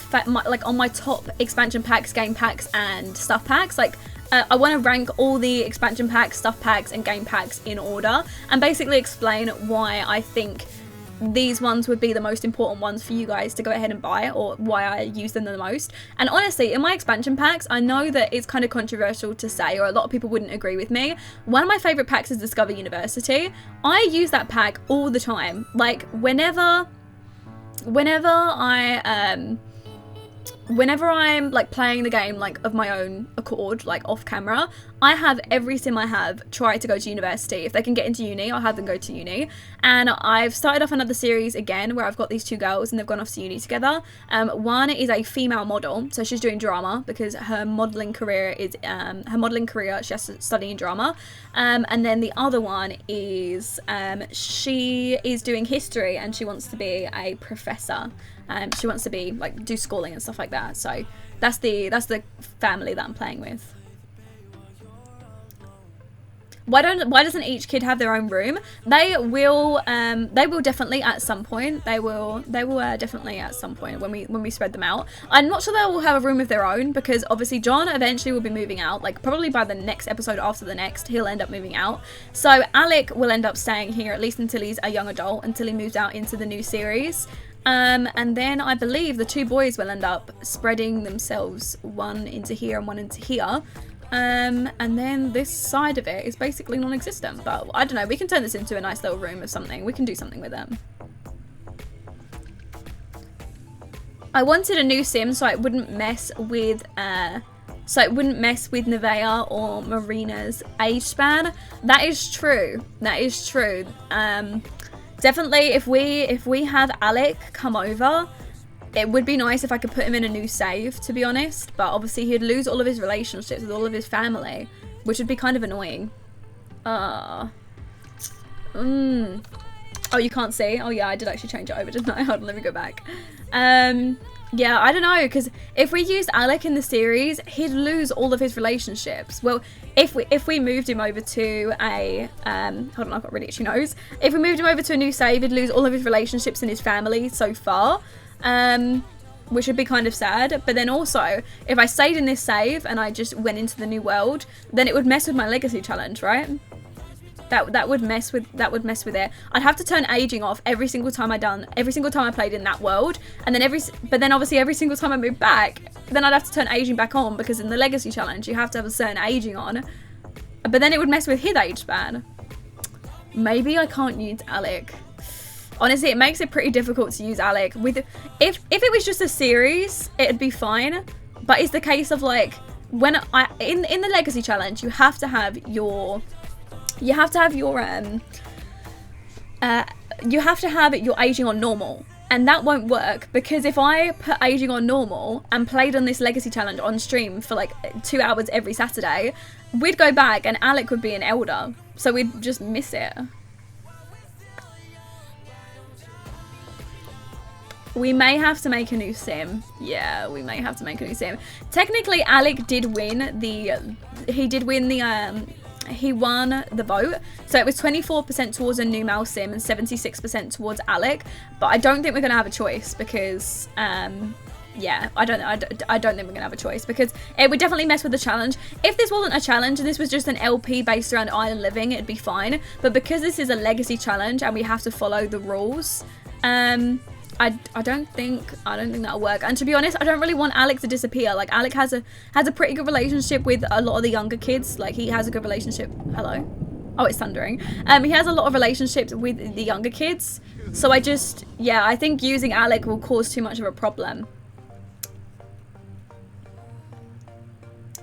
top expansion packs, game packs, and stuff packs. Like, I want to rank all the expansion packs, stuff packs, and game packs in order, and basically explain why I think these ones would be the most important ones for you guys to go ahead and buy, or why I use them the most. And honestly, in my expansion packs, I know that it's kind of controversial to say, or a lot of people wouldn't agree with me. One of my favorite packs is Discover University. I use that pack all the time. Like, whenever I'm like playing the game like of my own accord, like off camera, I have every sim I have try to go to university. If they can get into uni, I'll have them go to uni. And I've started off another series again where I've got these two girls and they've gone off to uni together. One is a female model, so she's doing drama because her modeling career, she has to study in drama. And then the other one is she is doing history and she wants to be a professor. She wants to be like do schooling and stuff like that. So that's the family that I'm playing with. Why doesn't each kid have their own room? They will definitely at some point. They will definitely at some point when we spread them out. I'm not sure they will have a room of their own, because obviously John eventually will be moving out. Like probably by the next episode after the next, he'll end up moving out. So Alec will end up staying here at least until he's a young adult, until he moves out into the new series. And then I believe the two boys will end up spreading themselves, one into here and one into here. And then this side of it is basically non-existent, but I don't know, we can turn this into a nice little room or something. We can do something with them. I wanted a new sim so it wouldn't mess with Nevaeh or Marina's age span. That is true. That is true. Definitely, if we have Alec come over, it would be nice if I could put him in a new save, to be honest. But obviously, he'd lose all of his relationships with all of his family, which would be kind of annoying. Oh, you can't see? Oh, yeah, I did actually change it over, didn't I? Hold on, let me go back. Yeah, I don't know, because if we used Alec in the series, he'd lose all of his relationships. Well, if we moved him over to a, hold on, I've got really itchy nose. If we moved him over to a new save, he'd lose all of his relationships and his family so far, which would be kind of sad. But then also, if I stayed in this save and I just went into the new world, then it would mess with my legacy challenge, right? That would mess with it. I'd have to turn aging off every single time I played in that world, and then but then obviously every single time I moved back, then I'd have to turn aging back on, because in the legacy challenge you have to have a certain aging on. But then it would mess with his age span. Maybe I can't use Alec. Honestly, it makes it pretty difficult to use Alec. If it was just a series, it'd be fine. But it's the case of like in the legacy challenge, you have to have your aging on normal, and that won't work, because if I put aging on normal and played on this legacy challenge on stream for like 2 hours every Saturday, we'd go back and Alec would be an elder, so we'd just miss it. We may have to make a new sim. Yeah, we may have to make a new sim. Technically, Alec did win he won the vote, so it was 24% towards a new Mal sim and 76% towards Alec. But I don't think we're gonna have a choice, because yeah, I don't think we're gonna have a choice, because it would definitely mess with the challenge. If this wasn't a challenge and this was just an LP based around island living, it'd be fine. But because this is a legacy challenge and we have to follow the rules, I don't think that'll work. And to be honest, I don't really want Alec to disappear. Like, Alec has a pretty good relationship with a lot of the younger kids. Like, he has a good relationship. Hello? Oh, it's thundering. He has a lot of relationships with the younger kids. So I think using Alec will cause too much of a problem.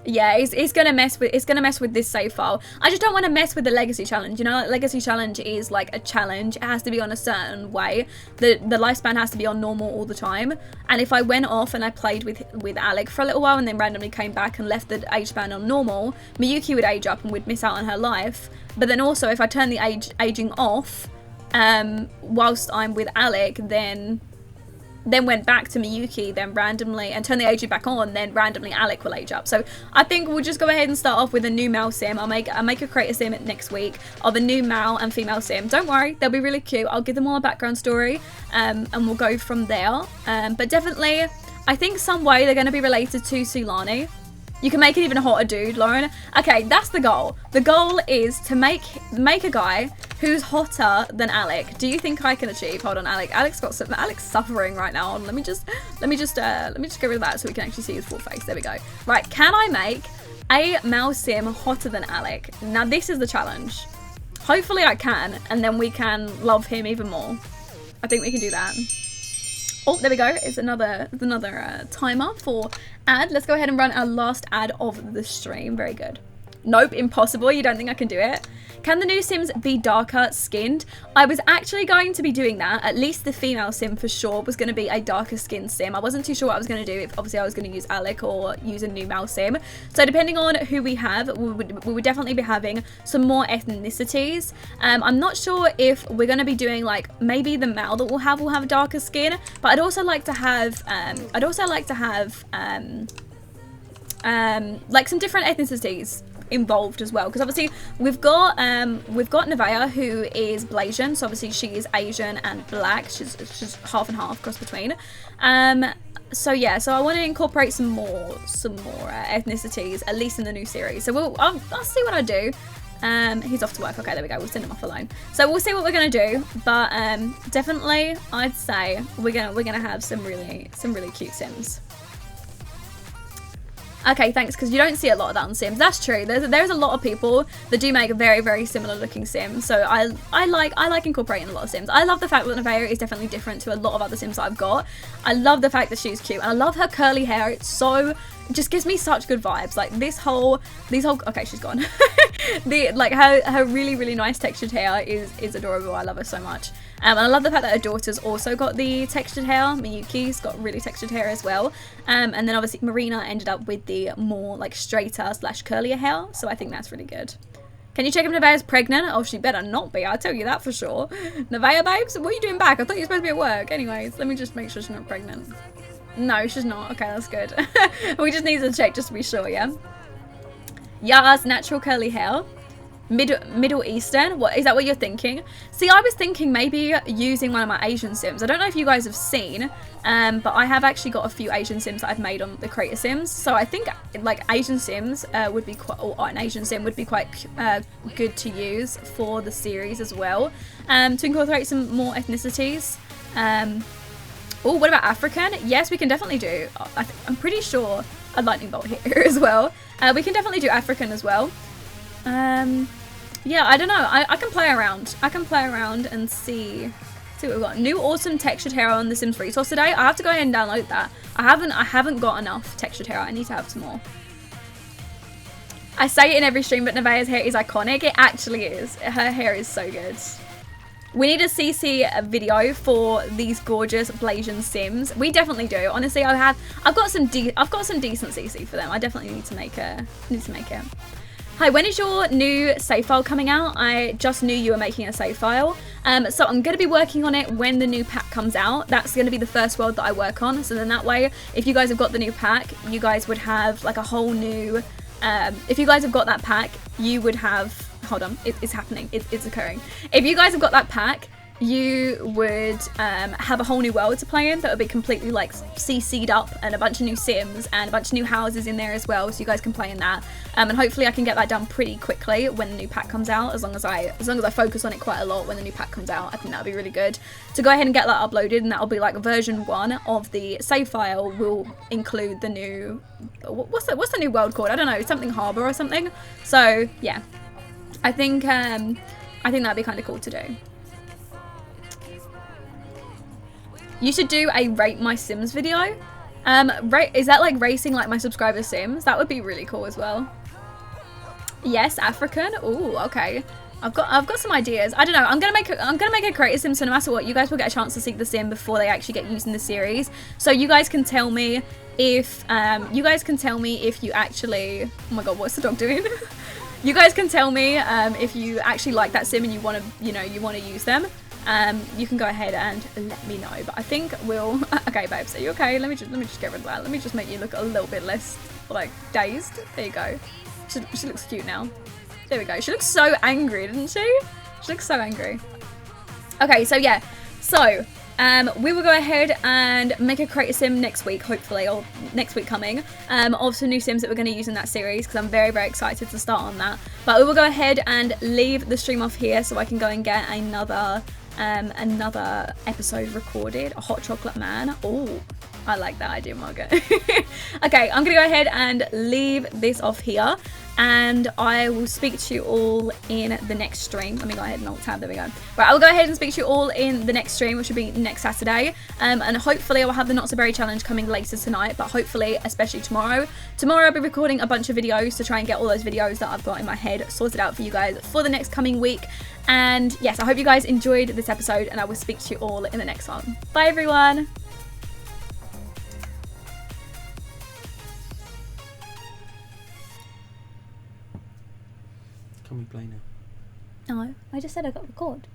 Yeah, it's gonna mess with this save file. I just don't want to mess with the legacy challenge. You know, like, legacy challenge is like a challenge. It has to be on a certain way. The lifespan has to be on normal all the time. And if I went off and I played with Alec for a little while and then randomly came back and left the age span on normal, Miyuki would age up and we'd miss out on her life. But then also, if I turn the aging off, whilst I'm with Alec, then went back to Miyuki, then randomly, and turn the aging back on, then randomly Alec will age up. So I think we'll just go ahead and start off with a new male sim. I'll make a creator sim next week of a new male and female sim. Don't worry, they'll be really cute. I'll give them all a background story, and we'll go from there. But definitely, I think some way they're going to be related to Sulani. You can make it even a hotter dude, Lauren. Okay, that's the goal. The goal is to make a guy who's hotter than Alec. Do you think I can achieve? Hold on, Alec. Alec's suffering right now. Let me just get rid of that so we can actually see his full face. There we go. Right, can I make a male sim hotter than Alec? Now this is the challenge. Hopefully I can, and then we can love him even more. I think we can do that. Oh, there we go. It's another timer for ad. Let's go ahead and run our last ad of the stream. Very good. Nope, impossible. You don't think I can do it? Can the new Sims be darker skinned? I was actually going to be doing that. At least the female Sim for sure was going to be a darker skinned Sim. I wasn't too sure what I was going to do. If obviously I was going to use Alec or use a new male Sim. So depending on who we have, we would definitely be having some more ethnicities. I'm not sure if we're going to be doing like maybe the male that will have darker skin, but I'd also like to have like some different ethnicities involved as well, because obviously we've got Nevaeh, who is Blasian, so obviously she is Asian and black. She's half and half, cross between. So yeah, so I want to incorporate some more ethnicities, at least in the new series. So I'll see what I do. He's off to work. Okay, there we go. We'll send him off alone. So we'll see what we're gonna do, but definitely I'd say we're gonna have some really cute Sims. Okay, thanks, because you don't see a lot of that on Sims. That's true. There's a lot of people that do make very, very similar looking Sims. So I like incorporating a lot of Sims. I love the fact that Nevaeh is definitely different to a lot of other Sims that I've got. I love the fact that she's cute, and I love her curly hair. It's so, it just gives me such good vibes. Like these whole, okay, she's gone. Her really, really nice textured hair is adorable. I love her so much. And I love the fact that her daughter's also got the textured hair. Miyuki's got really textured hair as well. And then obviously Marina ended up with the more like straighter / curlier hair. So I think that's really good. Can you check if Nevaeh's pregnant? Oh, she better not be. I'll tell you that for sure. Nevaeh, babes, what are you doing back? I thought you were supposed to be at work. Anyways, let me just make sure she's not pregnant. No, she's not. Okay, that's good. We just need to check just to be sure, yeah? Yara's natural curly hair. Middle Eastern, what is that what you're thinking? See, I was thinking maybe using one of my Asian Sims. I don't know if you guys have seen, but I have actually got a few Asian Sims that I've made on the Creator Sims. So I think like Asian Sims would be quite, or an Asian Sim would be quite good to use for the series as well, to incorporate some more ethnicities. Oh, what about African? Yes, we can definitely do. I'm pretty sure a lightning bolt here as well. We can definitely do African as well. Yeah, I don't know. I can play around. I can play around and see what we've got. New awesome textured hair on the Sims resource today. I have to go ahead and download that. I haven't got enough textured hair. I need to have some more. I say it in every stream, but Nevaeh's hair is iconic. It actually is. Her hair is so good. We need a CC video for these gorgeous Blasian Sims. We definitely do. Honestly, I've got some decent CC for them. I definitely need to make it. Hi, when is your new save file coming out? I just knew you were making a save file. So I'm going to be working on it when the new pack comes out. That's going to be the first world that I work on. So then that way, if you guys have got the new pack, you guys would have like a whole new... if you guys have got that pack, you would have... Hold on, it's happening. It's occurring. If you guys have got that pack, you would have a whole new world to play in that would be completely like CC'd up, and a bunch of new Sims and a bunch of new houses in there as well, so you guys can play in that. And hopefully I can get that done pretty quickly when the new pack comes out, as long as I focus on it quite a lot when the new pack comes out. I think that'll be really good to go ahead and get that uploaded, and that'll be like version 1 of the save file will include the new, what's the new world called? I don't know, something harbor or something. So yeah, I think that'd be kind of cool to do. You should do a rate my Sims video. Is that like racing like my subscriber Sims? That would be really cool as well. Yes, African. Ooh, okay. I've got some ideas. I don't know. I'm gonna make a Creator Sim, so no matter what, you guys will get a chance to see the Sim before they actually get used in the series. So you guys can tell me if you actually. Oh my god, what's the dog doing? You guys can tell me if you actually like that Sim and you want to use them. You can go ahead and let me know. But I think we'll. Okay, babes, are you okay? Let me just get rid of that. Let me just make you look a little bit less like dazed. There you go. She looks cute now. There we go. She looks so angry, didn't she? She looks so angry. Okay, so yeah. So we will go ahead and make a Creator Sim next week, hopefully, or next week coming, of some new Sims that we're going to use in that series, because I'm very, very excited to start on that. But we will go ahead and leave the stream off here so I can go and get another episode recorded. A hot chocolate man. Oh, I like that idea, Margaret. Okay, I'm gonna go ahead and leave this off here, and I will speak to you all in the next stream. Let me go ahead and alt tab. There we go. Right, I will go ahead and speak to you all in the next stream, which will be next Saturday. And hopefully I will have the Not So Berry challenge coming later tonight, but hopefully, especially tomorrow. Tomorrow I'll be recording a bunch of videos to try and get all those videos that I've got in my head sorted out for you guys for the next coming week. And yes, I hope you guys enjoyed this episode, and I will speak to you all in the next one. Bye, everyone. Can we play now? No, I just said I got record.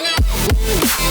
When I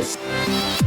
When